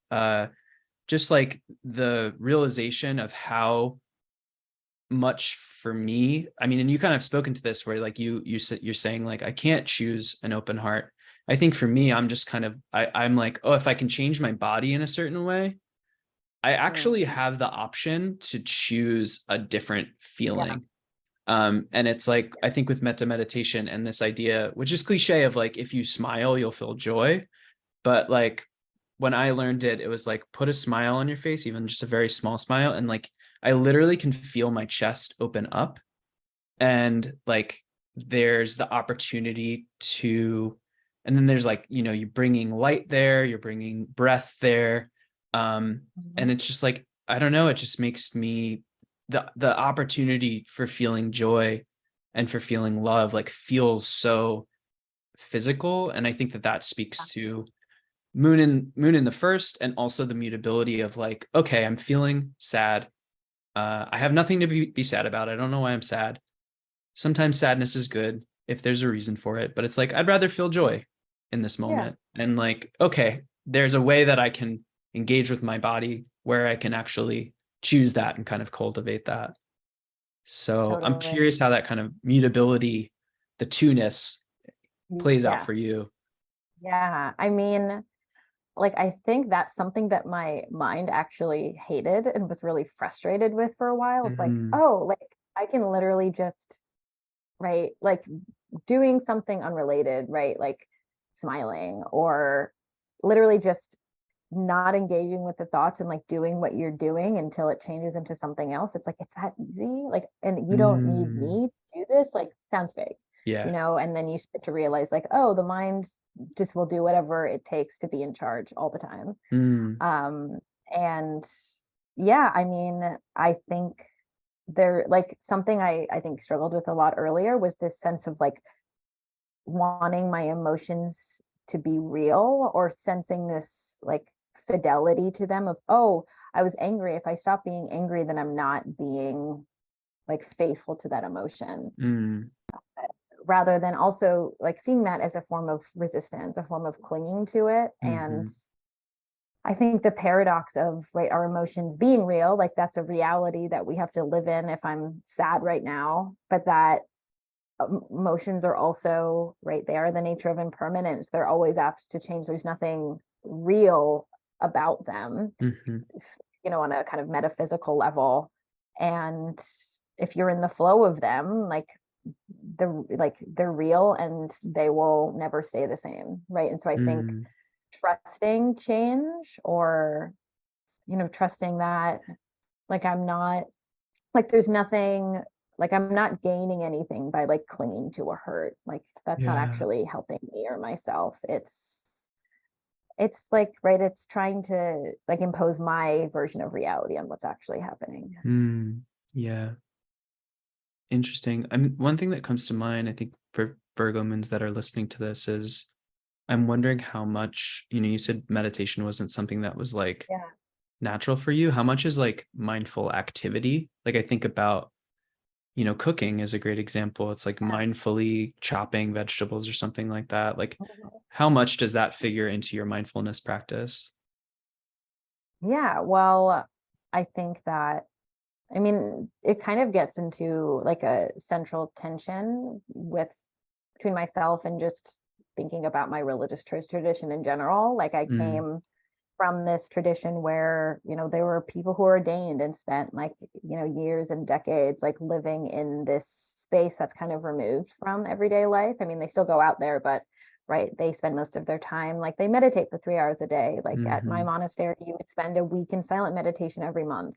just like the realization of how much for me. I mean, and you kind of spoken to this where like you're saying like I can't choose an open heart. I think for me, I'm just kind of I'm like, oh, if I can change my body in a certain way, I Mm. actually have the option to choose a different Yeah. feeling. And it's like, I think with metta meditation and this idea, which is cliche of like, if you smile, you'll feel joy. But like when I learned it, it was like, put a smile on your face, even just a very small smile. And like, I literally can feel my chest open up. And like, there's the opportunity to, and then there's like, you're bringing light there, you're bringing breath there. And Mhm. it's just like, I don't know, it just makes me the opportunity for feeling joy and for feeling love like feels so physical. And I think that speaks to moon in the first, and also the mutability of like, okay, I'm feeling sad. I have nothing to be sad about. I don't know why I'm sad. Sometimes sadness is good if there's a reason for it, but it's like I'd rather feel joy in this Yeah. moment. And like, okay, there's a way that I can engage with my body where I can actually choose that and kind of cultivate that. So I'm Totally. curious how that kind of mutability, the two-ness plays out for you. Yes. Yeah. I mean, like, I think that's something that my mind actually hated and was really frustrated with for a while. Of like, Mm-hmm. oh, like I can literally just, right, like doing something unrelated, right? Like smiling, or literally just not engaging with the thoughts and like doing what you're doing until it changes into something else. It's like, it's that easy. Like, and you don't need Mm, me to do this. Like, sounds fake, yeah. and then you start to realize like, oh, the mind just will do whatever it takes to be in charge all the time. Mm, Um, and yeah, I mean, I think there, like, something I think struggled with a lot earlier was this sense of like wanting my emotions to be real, or sensing this like fidelity to them of, oh, I was angry. If I stop being angry, then I'm not being like faithful to that emotion, mm, rather than also like seeing that as a form of resistance, a form of clinging to it. And mm-hmm. I think the paradox of, right, our emotions being real, like that's a reality that we have to live in if I'm sad right now, but that emotions are also, right, they are the nature of impermanence. They're always apt to change. There's nothing real about them, Mm-hmm. on a kind of metaphysical level. And if you're in the flow of them, like they're real and they will never stay the same, right? And so I think trusting change, or trusting that, like, I'm not, like, there's nothing, like, I'm not gaining anything by like clinging to a hurt. Like, that's not actually helping me or myself. It's like, right, it's trying to like impose my version of reality on what's actually happening. Yeah. Interesting. One thing that comes to mind, I think, for Virgo moons that are listening to this is, I'm wondering how much, you said meditation wasn't something that was like natural for you. How much is like mindful activity? Like, I think about, cooking is a great example. It's like mindfully chopping vegetables or something like that. Like, how much does that figure into your mindfulness practice? Yeah, well, I think that, I mean, it kind of gets into like a central tension between myself and just thinking about my religious tradition in general. Like, I came from this tradition where, there were people who were ordained and spent like, years and decades like living in this space that's kind of removed from everyday life. I mean, they still go out there, but right, they spend most of their time, like, they meditate for 3 hours a day. Like at my monastery, you would spend a week in silent meditation every month.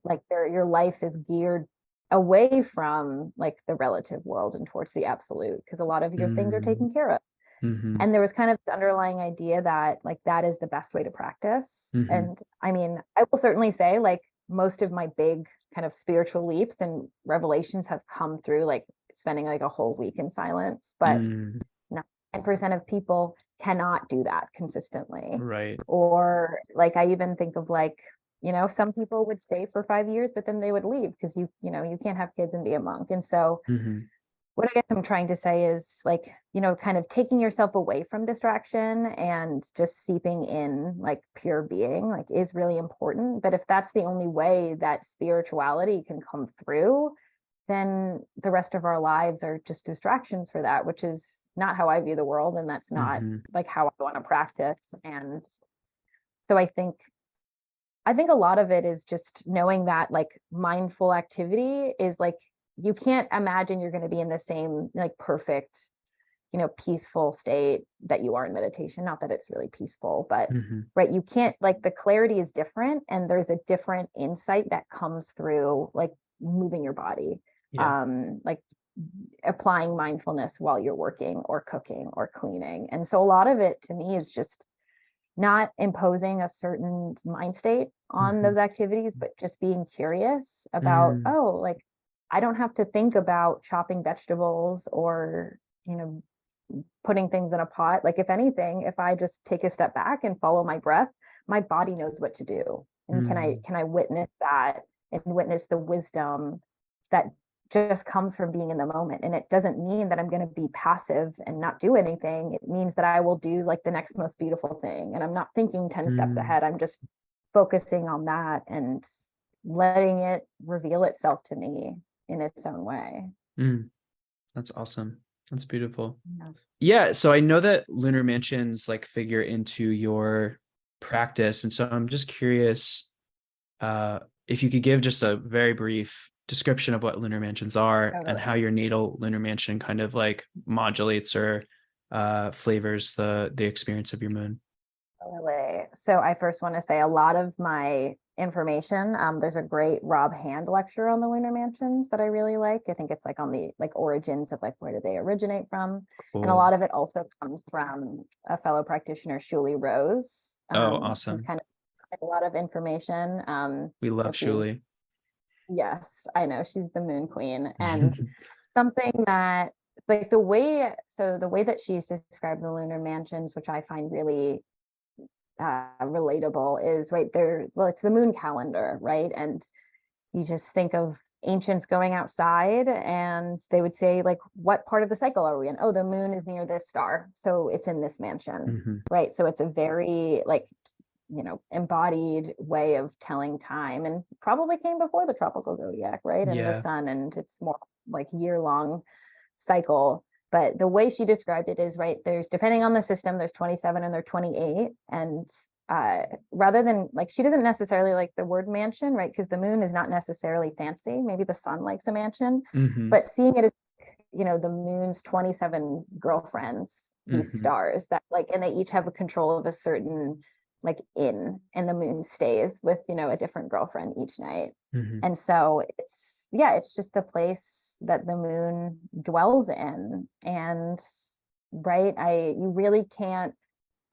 Like, your life is geared away from like the relative world and towards the absolute, because a lot of your things are taken care of. And there was kind of this underlying idea that like that is the best way to practice. And I mean, I will certainly say, like, most of my big kind of spiritual leaps and revelations have come through like spending like a whole week in silence. But 9% of people cannot do that consistently. Right. Or like, I even think of like, some people would stay for 5 years, but then they would leave because you can't have kids and be a monk. And so what I guess I'm trying to say is like, kind of taking yourself away from distraction and just seeping in like pure being, like, is really important. But if that's the only way that spirituality can come through, then the rest of our lives are just distractions for that, which is not how I view the world. And that's not like how I want to practice. And so I think a lot of it is just knowing that like mindful activity is like, you can't imagine you're going to be in the same like perfect, peaceful state that you are in meditation. Not that it's really peaceful, but right, you can't, like, the clarity is different and there's a different insight that comes through like moving your body, like applying mindfulness while you're working or cooking or cleaning. And so a lot of it to me is just not imposing a certain mind state on those activities, but just being curious about, oh, like, I don't have to think about chopping vegetables or, putting things in a pot. Like, if anything, if I just take a step back and follow my breath, my body knows what to do. And can I witness that and witness the wisdom that just comes from being in the moment? And it doesn't mean that I'm going to be passive and not do anything. It means that I will do like the next most beautiful thing. And I'm not thinking 10 steps ahead. I'm just focusing on that and letting it reveal itself to me in its own way. That's awesome. That's beautiful. Yeah. So I know that lunar mansions like figure into your practice. And so I'm just curious if you could give just a very brief description of what lunar mansions are and how your natal lunar mansion kind of like modulates or flavors the experience of your moon. So I first want to say a lot of my information, there's a great Rob Hand lecture on the lunar mansions that I really like. I think it's like on the like origins of like where do they originate from. Cool. And a lot of it also comes from a fellow practitioner, Shuli Rose. Awesome. Who's kind of a lot of information. We love Shuli. Yes, I know, she's the moon queen. And something that like the way that she's described the lunar mansions, which I find really relatable, is right there. Well, it's the moon calendar, right? And you just think of ancients going outside and they would say, like, what part of the cycle are we in? Oh, the moon is near this star, so it's in this mansion, right? So it's a very like, embodied way of telling time, and probably came before the tropical zodiac, right? And the sun, and it's more like year-long cycle. But the way she described it is, right, there's, depending on the system, there's 27 and there's 28. And rather than like, she doesn't necessarily like the word mansion, right? Because the moon is not necessarily fancy. Maybe the sun likes a mansion, but seeing it as, the moon's 27 girlfriends, these stars that like, and they each have a control of a certain like inn, and the moon stays with, a different girlfriend each night. And so it's just the place that the moon dwells in. And right, you really can't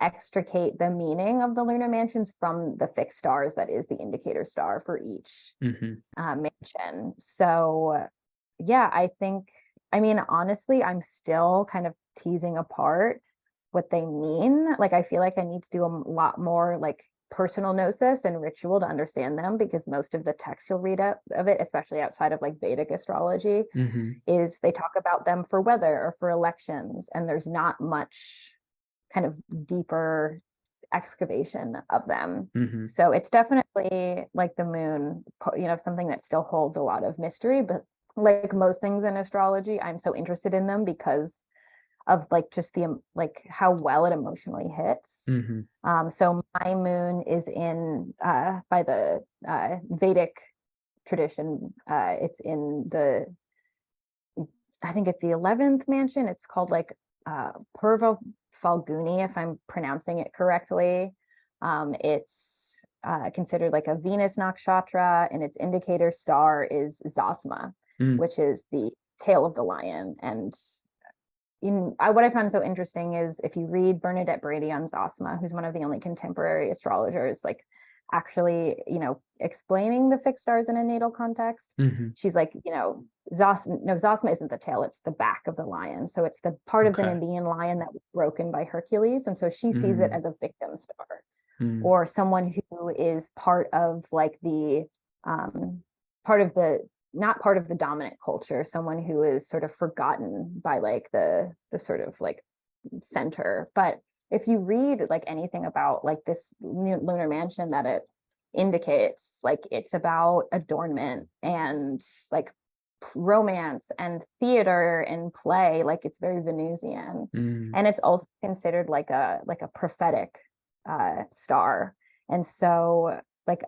extricate the meaning of the lunar mansions from the fixed stars that is the indicator star for each mansion. So yeah, honestly, I'm still kind of teasing apart what they mean. Like, I feel like I need to do a lot more like personal gnosis and ritual to understand them, because most of the text you'll read of it, especially outside of like Vedic astrology, is they talk about them for weather or for elections, and there's not much kind of deeper excavation of them. So it's definitely like the moon, something that still holds a lot of mystery, but like most things in astrology, I'm so interested in them because of like just the like how well it emotionally hits. So my moon is in by the Vedic tradition, it's in I think it's the 11th mansion. It's called like Purva Falguni, if I'm pronouncing it correctly. It's considered like a Venus nakshatra, and its indicator star is Zasma, which is the tail of the lion. And what I found so interesting is if you read Bernadette Brady on Zosma, who's one of the only contemporary astrologers, like actually, explaining the fixed stars in a natal context, she's like, Zosma isn't the tail, it's the back of the lion. So it's the part of the Nemean lion that was broken by Hercules. And so she sees it as a victim star, or someone who is part of like not part of the dominant culture, someone who is sort of forgotten by like the sort of like center. But if you read like anything about like this lunar mansion that it indicates, like it's about adornment and like romance and theater and play, like it's very Venusian. And it's also considered like a prophetic star. And so like,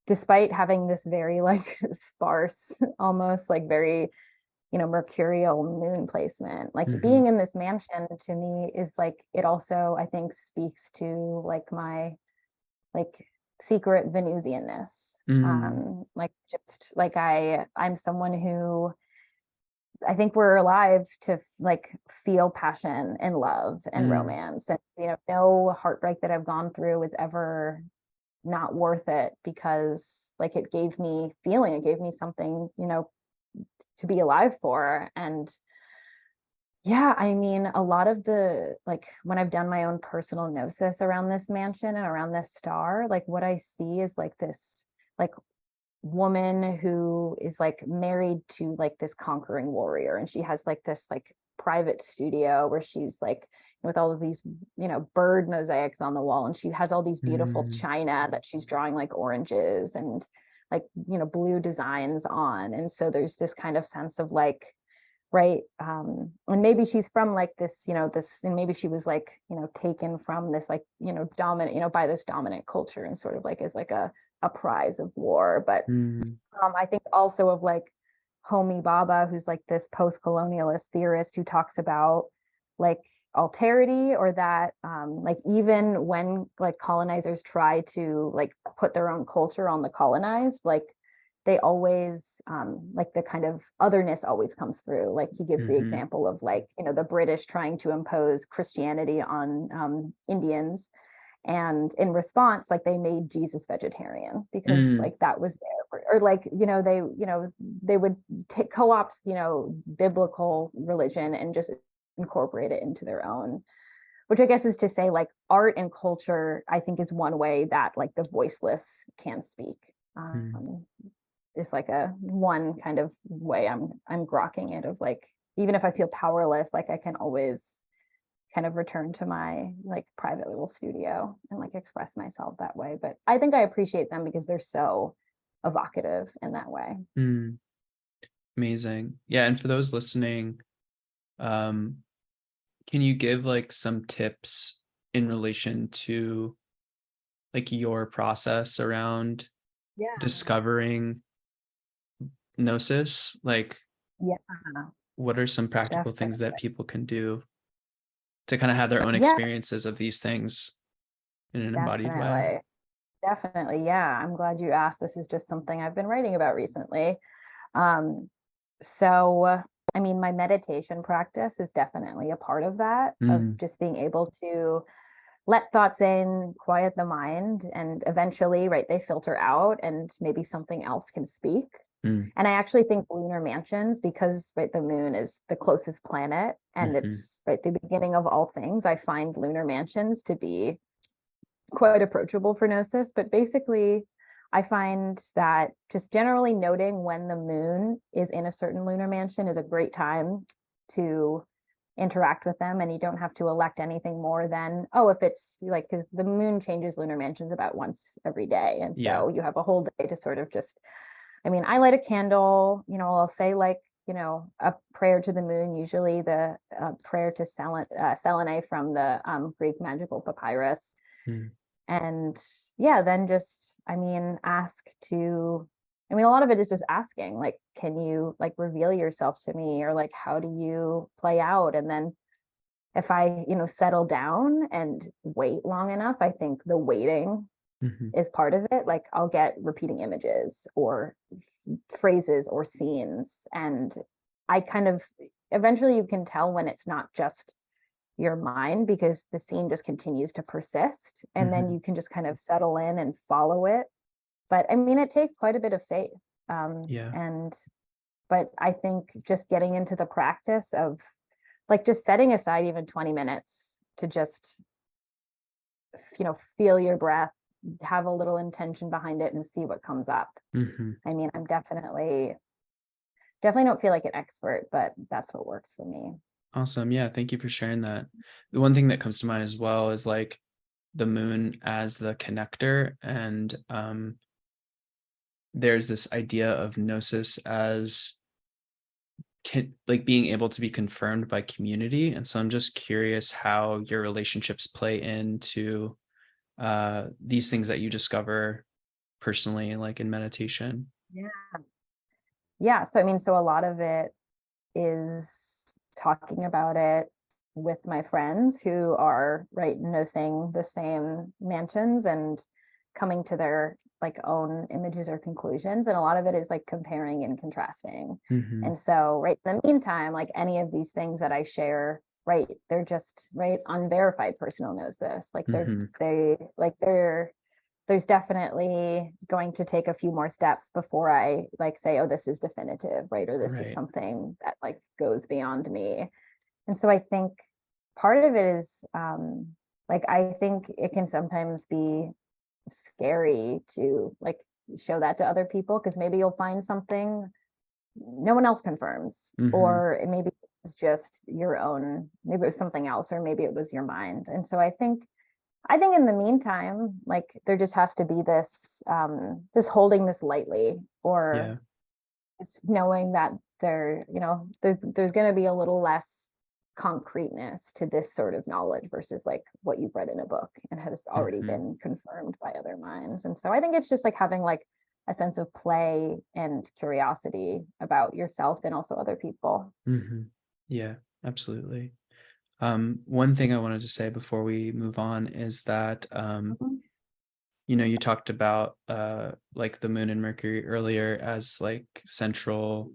despite having this very like sparse, almost like very, mercurial moon placement, like being in this mansion to me is like, it also, I think, speaks to like my like secret Venusianness. Like just like I'm someone who, I think we're alive to like feel passion and love and romance, and no heartbreak that I've gone through is ever not worth it, because like it gave me feeling, it gave me something, to be alive for. And yeah, a lot of the like when I've done my own personal gnosis around this mansion and around this star, like what I see is like this like woman who is like married to like this conquering warrior, and she has like this like private studio where she's like with all of these bird mosaics on the wall, and she has all these beautiful china that she's drawing like oranges and like blue designs on. And so there's this kind of sense of like, right, and maybe she's from like this this, and maybe she was like taken from this like dominant by this dominant culture, and sort of like as like a prize of war. But I think also of like Homi Bhabha, who's like this post-colonialist theorist who talks about like alterity, or that like even when like colonizers try to like put their own culture on the colonized, like they always like the kind of otherness always comes through. Like he gives the example of like the British trying to impose Christianity on Indians, and in response like they made Jesus vegetarian, because like that was there. Or like they would co-opt biblical religion and just incorporate it into their own, which I guess is to say like art and culture, I think, is one way that like the voiceless can speak. Is like a one kind of way I'm grokking it, of like, even if I feel powerless, like I can always kind of return to my like private little studio and like express myself that way. But I think I appreciate them because they're so evocative in that way. Amazing. Yeah. And for those listening, can you give like some tips in relation to like your process around Yeah, discovering gnosis? Like, yeah, what are some practical things definitely. that people can do to kind of have their own Yeah, experiences of these things in an embodied way? definitely. Definitely. Yeah. I'm glad you asked. This is just something I've been writing about recently. Um, so, I mean, my meditation practice is definitely a part of that, of Mm, just being able to let thoughts in, quiet the mind, and eventually, right, they filter out and maybe something else can speak. mm, And I actually think lunar mansions, because right, the moon is the closest planet and mhm, it's right the beginning of all things, I find lunar mansions to be quite approachable for gnosis. But basically, I find that just generally noting when the moon is in a certain lunar mansion is a great time to interact with them. And you don't have to elect anything more than, oh, if it's like, because the moon changes lunar mansions about once every day. And yeah. so you have a whole day to sort of just, I mean, I light a candle, I'll say like, a prayer to the moon, usually the prayer to Selene from the Greek magical papyrus. Mm, And yeah, then just, I mean, a lot of it is just asking, like, can you like reveal yourself to me, or like, how do you play out? And then if I, settle down and wait long enough, I think the waiting mhm, is part of it. Like, I'll get repeating images or phrases or scenes. And I kind of eventually you can tell when it's not just your mind, because the scene just continues to persist, and then mhm. you can just kind of settle in and follow it. But I mean, it takes quite a bit of faith. Yeah. And but I think just getting into the practice of like just setting aside even 20 minutes to just feel your breath, have a little intention behind it, and see what comes up. Mhm. I mean, I'm definitely don't feel like an expert, but that's what works for me. Awesome. Yeah. Thank you for sharing that. The one thing that comes to mind as well is like the moon as the connector. And there's this idea of gnosis as like being able to be confirmed by community. And so I'm just curious how your relationships play into these things that you discover personally, like in meditation. Yeah. Yeah. So I mean, so a lot of it is talking about it with my friends who are right nosing the same mansions and coming to their like own images or conclusions. And a lot of it is like comparing and contrasting. Hmm. And so right in the meantime, like any of these things that I share, right, they're just right unverified personal gnosis. Like Hmm. they're there's definitely going to take a few more steps before I like say, oh, this is definitive, right? Or this is Right. something that like goes beyond me. And so I think part of it is like I think it can sometimes be scary to like show that to other people, because maybe you'll find something no one else confirms, Hmm. or it maybe it's just your own, maybe it was something else, or maybe it was your mind. And so I think in the meantime, like there just has to be this just holding this lightly, or Yeah. just knowing that there's going to be a little less concreteness to this sort of knowledge versus like what you've read in a book and has already Hmm. been confirmed by other minds. And so I think it's just like having like a sense of play and curiosity about yourself and also other people. Hmm. Yeah, absolutely. One thing I wanted to say before we move on is that Mhm. you talked about like the moon and Mercury earlier as like central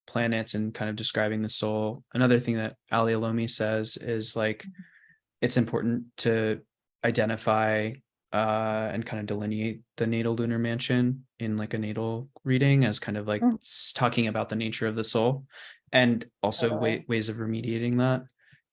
planets and kind of describing the soul. Another thing that Ali Alomi says is like it's important to identify and kind of delineate the natal lunar mansion in like a natal reading as kind of like Mhm. talking about the nature of the soul and also Totally. ways of remediating that.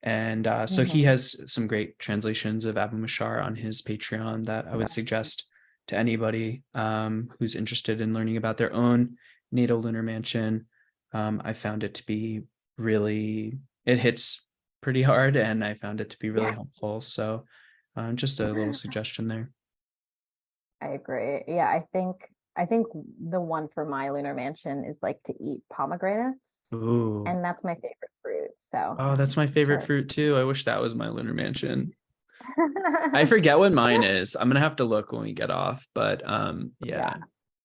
And so he Hmm. has some great translations of Abu Mashar on his Patreon that I would suggest to anybody who's interested in learning about their own natal lunar mansion. I found it to be really, it hits pretty hard, and I found it to be really Yeah. helpful. So, just a little suggestion there. I agree. Yeah, I think the one for my lunar mansion is like to eat pomegranates, Ooh. and that's my favorite fruit. So Oh, that's my favorite sure. fruit too. I wish that was my lunar mansion. I forget what mine is. I'm gonna have to look when we get off, but Yeah.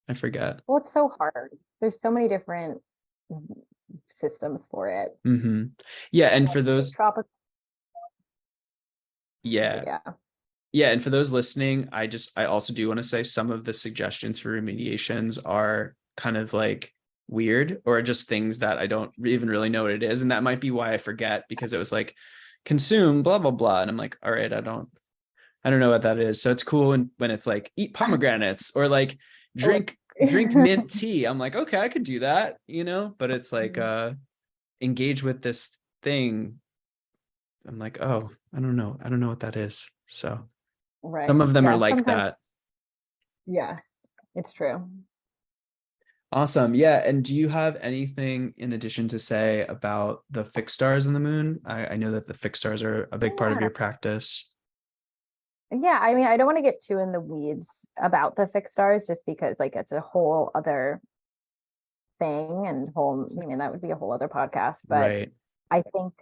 I forget. Well, it's so hard. There's so many different systems for it. Yeah, and Like, for is it those, tropical? yeah, Yeah. yeah, and for those listening, I also do want to say some of the suggestions for remediations are kind of like weird or just things that I don't even really know what it is, and that might be why I forget, because it was like consume blah blah blah, and I'm like, all right, I don't know what that is. So it's cool when it's like eat pomegranates or like Oh. drink mint tea. I'm like, okay, I could do that, but it's like engage with this thing. I'm like, oh, I don't know. I don't know what that is. So some Right. of them are Yeah. like Sometimes, that. yes, it's true. Awesome. Yeah. And do you have anything in addition to say about the fixed stars in the moon? I know that the fixed stars are a big part of Yeah. your practice. Yeah. I mean, I don't want to get too in the weeds about the fixed stars just because like it's a whole other thing and I mean, that would be a whole other podcast. But Right. I think,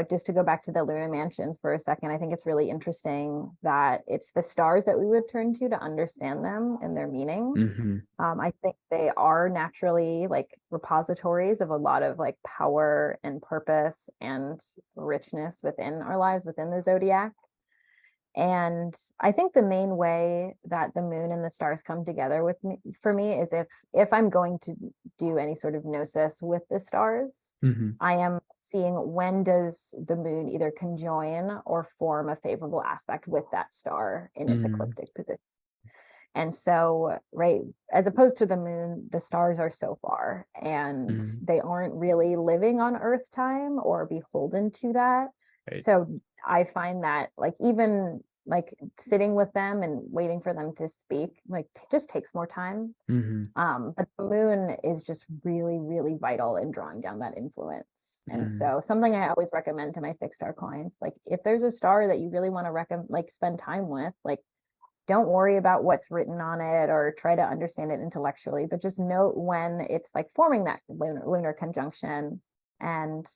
just to go back to the lunar mansions for a second, I think it's really interesting that it's the stars that we would turn to understand them and their meaning. Mm-hmm. I think they are naturally like repositories of a lot of like power and purpose and richness within our lives, within the zodiac. And I think the main way that the moon and the stars come together with me for me is if I'm going to do any sort of gnosis with the stars, Mm-hmm. I am seeing when does the moon either conjoin or form a favorable aspect with that star in its Mm-hmm. ecliptic position. And so, right, as opposed to the moon, the stars are so far and Mm-hmm. they aren't really living on Earth time or beholden to that. Right. So I find that like even like sitting with them and waiting for them to speak, like just takes more time. Mm-hmm. But the moon is just really, really vital in drawing down that influence. And Mm-hmm. so something I always recommend to my fixed star clients, like if there's a star that you really want to like spend time with, like don't worry about what's written on it or try to understand it intellectually, but just note when it's like forming that lunar conjunction and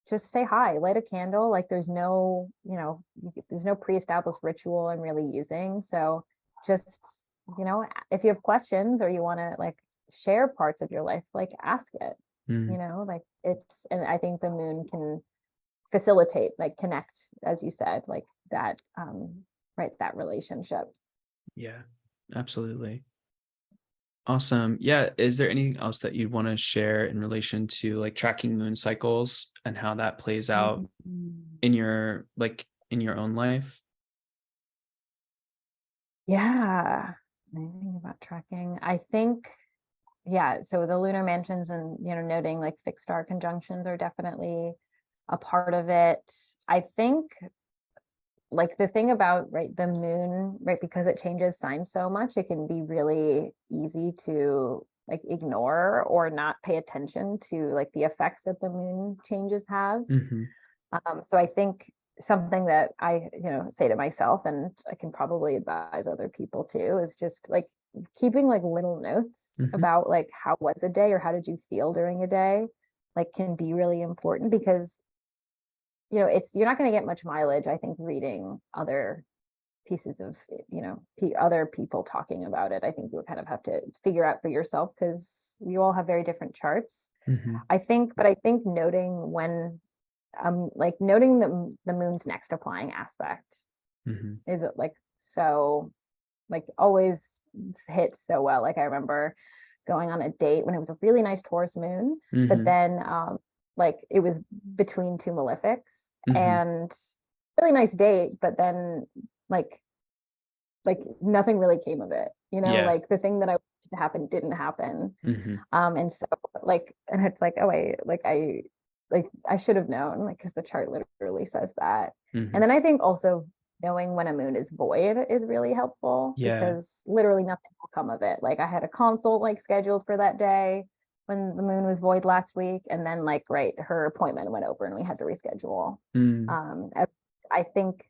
just say hi, light a candle. Like there's there's no pre-established ritual I'm really using. So just, if you have questions or you want to like share parts of your life, like ask it, Mm-hmm. like and I think the moon can facilitate, like connect, as you said, like that, right, that relationship. Yeah, absolutely. Awesome. Yeah. Is there anything else that you'd want to share in relation to like tracking moon cycles and how that plays out Mhm. in your own life? Yeah. Anything about tracking? I think, yeah. So the lunar mansions and, noting like fixed star conjunctions are definitely a part of it. I think like the thing about, right, the moon, right, because it changes signs so much, it can be really easy to like ignore or not pay attention to like the effects that the moon changes have. Mm-hmm. So I think something that I, say to myself, and I can probably advise other people too, is just like keeping like little notes Mm-hmm. about like how was a day or how did you feel during a day, like can be really important because you're not going to get much mileage, I think, reading other pieces of, other people talking about it. I think you would kind of have to figure out for yourself because you all have very different charts. Mm-hmm. I think noting when like noting the moon's next applying aspect Mm-hmm. is it like so like always hits so well. Like I remember going on a date when it was a really nice Taurus moon, but Mm-hmm. then like it was between two malefics Mm-hmm. and really nice date, but then like nothing really came of it. Yeah. Like the thing that I wanted to happen didn't happen. Mm-hmm. And so like, and it's like, oh wait, like I should have known, like, because the chart literally says that. Mm-hmm. And then I think also knowing when a moon is void is really helpful Yeah. because literally nothing will come of it. Like I had a consult like scheduled for that day when the moon was void last week, and then like right, her appointment went over and we had to reschedule. Mm. Um, I think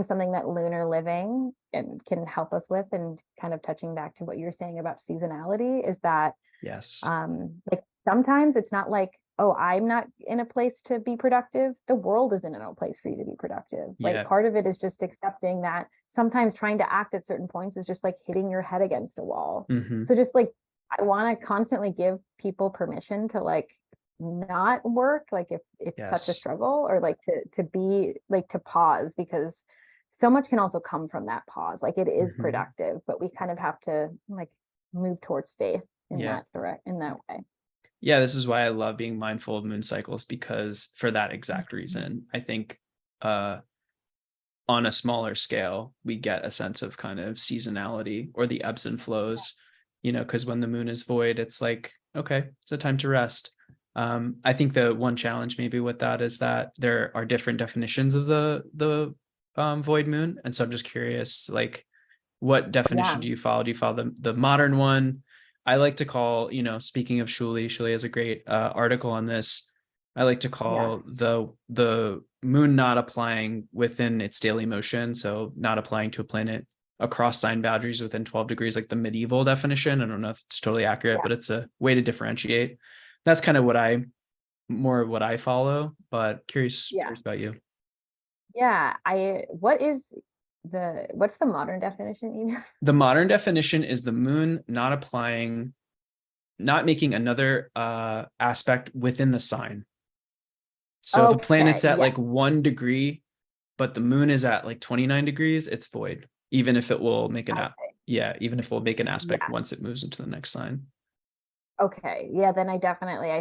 something that lunar living and can help us with, and kind of touching back to what you were saying about seasonality, is that Yes. like sometimes it's not like, oh, I'm not in a place to be productive. The world isn't in a place for you to be productive, right? Yeah. Part of it is just accepting that sometimes trying to act at certain points is just like hitting your head against a wall. Mm-hmm. So just like, I want to constantly give people permission to like not work, like if it's such a Yes. struggle, or like to be like to pause, because so much can also come from that pause. Like it is Mm-hmm. productive, but we kind of have to like move towards faith in Yeah. that way. Yeah, this is why I love being mindful of moon cycles, because for that exact Mhm. reason, I think on a smaller scale, we get a sense of kind of seasonality or the ebbs and flows, because when the moon is void, it's like, okay, it's a time to rest. I think the one challenge maybe with that is that there are different definitions of the void moon. And so I'm just curious, like, what definition Yeah. do you follow? Do you follow the modern one? I like to call, speaking of Shuli has a great article on this. I like to call Yes. the moon not applying within its daily motion, so not applying to a planet across sign boundaries within 12 degrees, like the medieval definition. I don't know if it's totally accurate, Yeah. but it's a way to differentiate. That's kind of what I follow, but curious Yeah. about you. Yeah. What's the modern definition, Edith? The modern definition is the moon not making another aspect within the sign. So if a Okay. planet's at Yeah. like 1 degree, but the moon is at like 29 degrees, it's void. Even if it will make I see. even if it will make an aspect once it Yes. moves into the next sign. Okay. Yeah, then I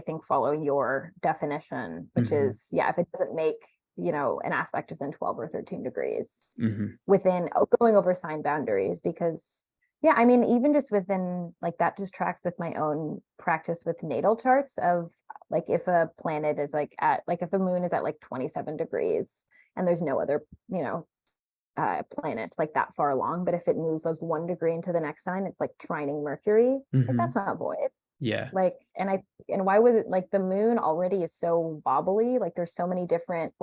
think follow your definition, which Mm-hmm. is, yeah, if it doesn't make, an aspect within 12 or 13 degrees Mm-hmm. within going over sign boundaries, because yeah, I mean, even just within like that just tracks with my own practice with natal charts of like if a planet is like at like if a moon is at like 27 degrees and there's no other, planets like that far along, but if it moves like 1 degree into the next sign, it's like trining Mercury. Like Mm-hmm. that's not void. Yeah. Like, and why would it, like the moon already is so wobbly, like there's so many different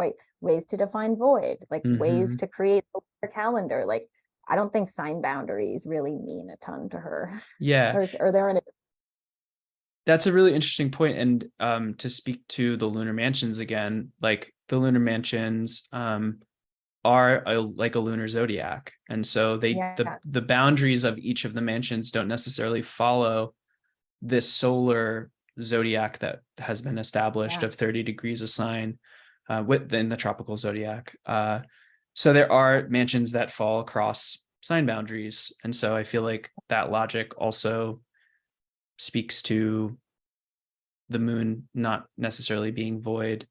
ways to define void, like ways Mm-hmm. to create a calendar. Like I don't think sign boundaries really mean a ton to her. Yeah. or they're in a That's a really interesting point. And to speak to the lunar mansions again, like the lunar mansions are like a lunar zodiac. And so yeah. the boundaries of each of the mansions don't necessarily follow this solar zodiac that has been established Yeah. of 30 degrees a sign within the tropical zodiac. So there are Yes. mansions that fall across sign boundaries. And so I feel like that logic also speaks to the moon not necessarily being void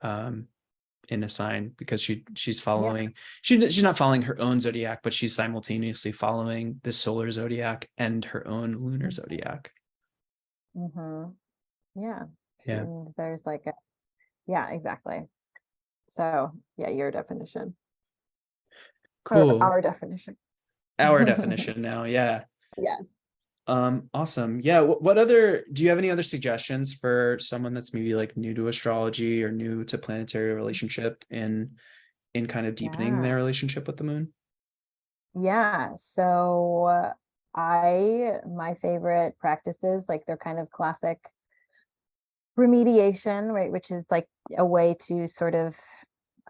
in a sign, because she's Yeah. following she's not following her own zodiac, but she's simultaneously following the solar zodiac and her own lunar zodiac. Mm-hmm. Yeah. Yeah. And there's like yeah, exactly. So yeah, your definition or Cool. our definition. Our definition now. Yeah. Yes. Awesome. Yeah. What other, do you have any other suggestions for someone that's maybe like new to astrology or new to planetary relationship in kind of deepening Yeah. their relationship with the moon? Yeah. So my favorite practices, like they're kind of classic remediation, right? Which is like a way to sort of,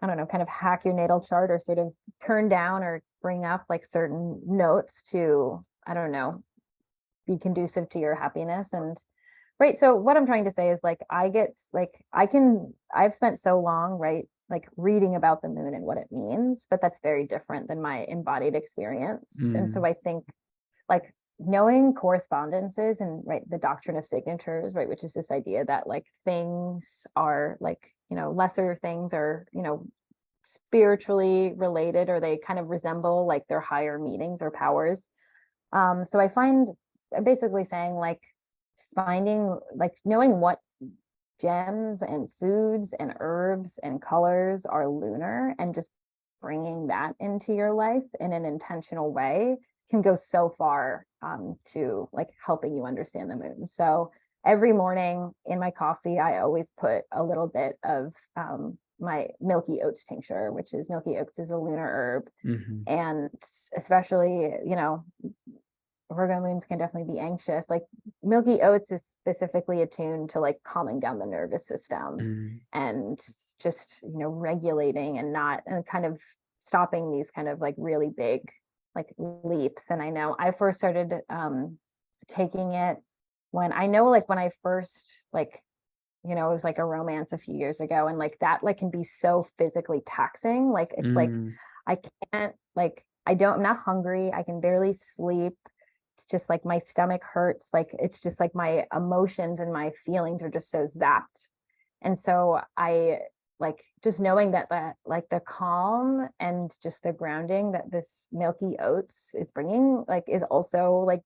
I don't know, kind of hack your natal chart or sort of turn down or bring up like certain notes to, I don't know, be conducive to your happiness. And right. So what I'm trying to say is like, I've spent so long, right? Like reading about the moon and what it means, but that's very different than my embodied experience. And so Mm, I think like knowing correspondences and right, the doctrine of signatures, right, which is this idea that like things are like, lesser things are, spiritually related, or they kind of resemble like their higher meanings or powers. So I find basically saying like finding like knowing what gems and foods and herbs and colors are lunar and just bringing that into your life in an intentional way can go so far to like helping you understand the moon. So every morning in my coffee, I always put a little bit of my milky oats tincture, which is milky oats is a lunar herb. mhm. And especially, Virgo moons can definitely be anxious. Like milky oats is specifically attuned to like calming down the nervous system and just, regulating and not, and kind of stopping these kind of like really big like leaps. And I know I first started taking it when I first like, it was like a romance a few years ago, and like that like can be so physically taxing. Like it's like I can't, like I'm not hungry, I can barely sleep. It's just like my stomach hurts. Like it's just like my emotions and my feelings are just so zapped. And so I like just knowing that like the calm and just the grounding that this milky oats is bringing, like is also like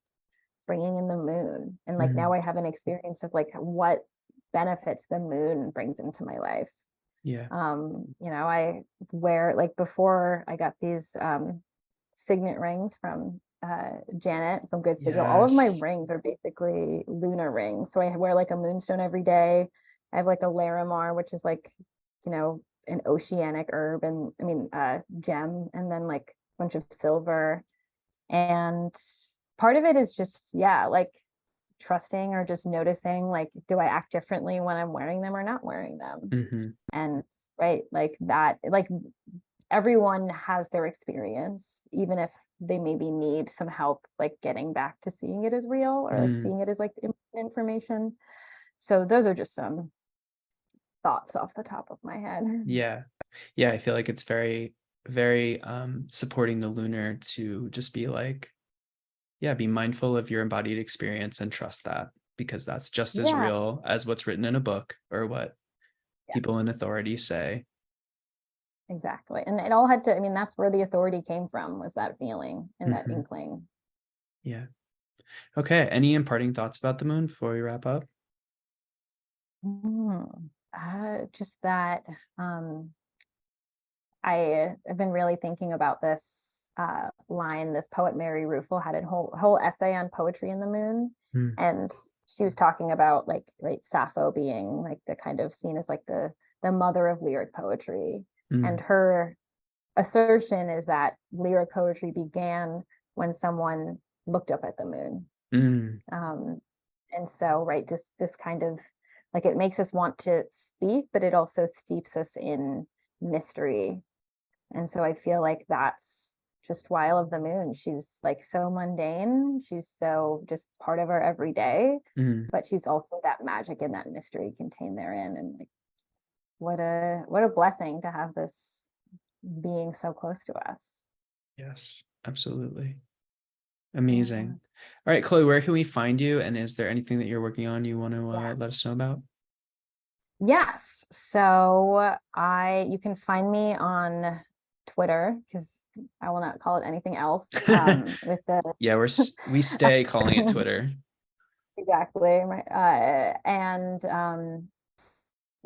bringing in the moon. And like now I have an experience of like what benefits the moon brings into my life. Yeah. I wear, like before I got these signet rings from Janet from Good Sigil. All of my rings are basically lunar rings. So I wear like a moonstone every day. I have like a Larimar, which is like, an oceanic herb, and gem, and then like a bunch of silver. And part of it is just, like trusting or just noticing, like, do I act differently when I'm wearing them or not wearing them? And right, like that, like everyone has their experience, even if they maybe need some help like getting back to seeing it as real, or like seeing it as like information. So those are just some thoughts off the top of my head. Yeah, I feel like it's very, very supporting the lunar to just be like, be mindful of your embodied experience and trust that, because that's just as real as what's written in a book or what people in authority say. Exactly. And it all had to, that's where the authority came from, was that feeling and that inkling. Yeah. Okay. Any imparting thoughts about the moon before we wrap up? Just that I have been really thinking about this line. This poet, Mary Ruefle, had a whole essay on poetry in the moon. And she was talking about like, right, Sappho being like the kind of seen as like the mother of lyric poetry. And her assertion is that lyric poetry began when someone looked up at the moon. And so, right, just this kind of like, it makes us want to speak, but it also steeps us in mystery. And so I feel like that's just why I love the moon. She's like so mundane. She's so just part of our everyday, but she's also that magic and that mystery contained therein. And like, what a blessing to have this being so close to us. Yes, absolutely. Amazing. All right, Chloe, where can we find you? And is there anything that you're working on you want to let us know about? Yes. So you can find me on Twitter, because I will not call it anything else. With the we stay calling it Twitter. Exactly. And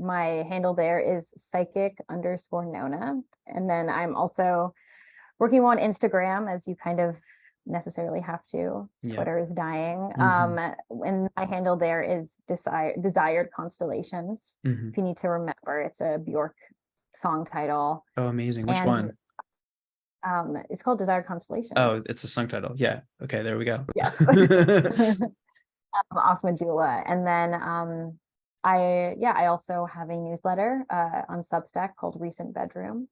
my handle there is psychic_Nona. And then I'm also working on Instagram, as you kind of necessarily have to. Twitter is dying. And my handle there is Desired Constellations. If you need to remember, it's a Bjork song title. Oh, amazing. Which one? It's called Desired Constellations. Oh, it's a song title. Yeah. Okay, there we go. Yes. Off Medulla. And then I also have a newsletter on Substack called Recent Bedroom.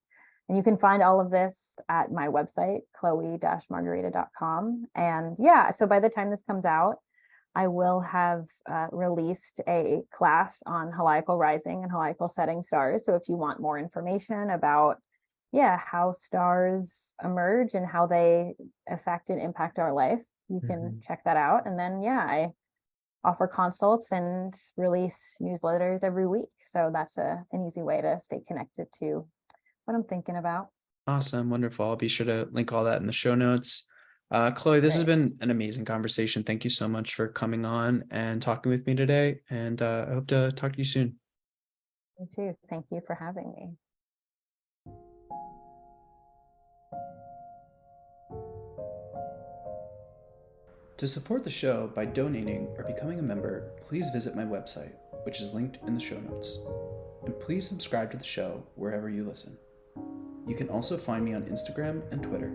And you can find all of this at my website, chloe-margherita.com. And so by the time this comes out, I will have released a class on Heliacal rising and Heliacal setting stars. So if you want more information about how stars emerge and how they affect and impact our life, you can check that out. And then I offer consults and release newsletters every week. So that's an easy way to stay connected to what I'm thinking about. Awesome. Wonderful. I'll be sure to link all that in the show notes. Chloe, this has been an amazing conversation. Thank you so much for coming on and talking with me today. And I hope to talk to you soon. Me too. Thank you for having me. To support the show by donating or becoming a member, please visit my website, which is linked in the show notes. And please subscribe to the show wherever you listen. You can also find me on Instagram and Twitter.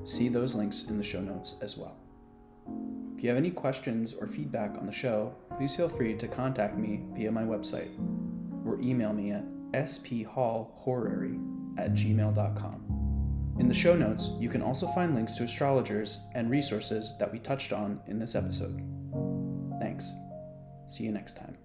See those links in the show notes as well. If you have any questions or feedback on the show, please feel free to contact me via my website or email me at sphallhorary@gmail.com. In the show notes, you can also find links to astrologers and resources that we touched on in this episode. Thanks. See you next time.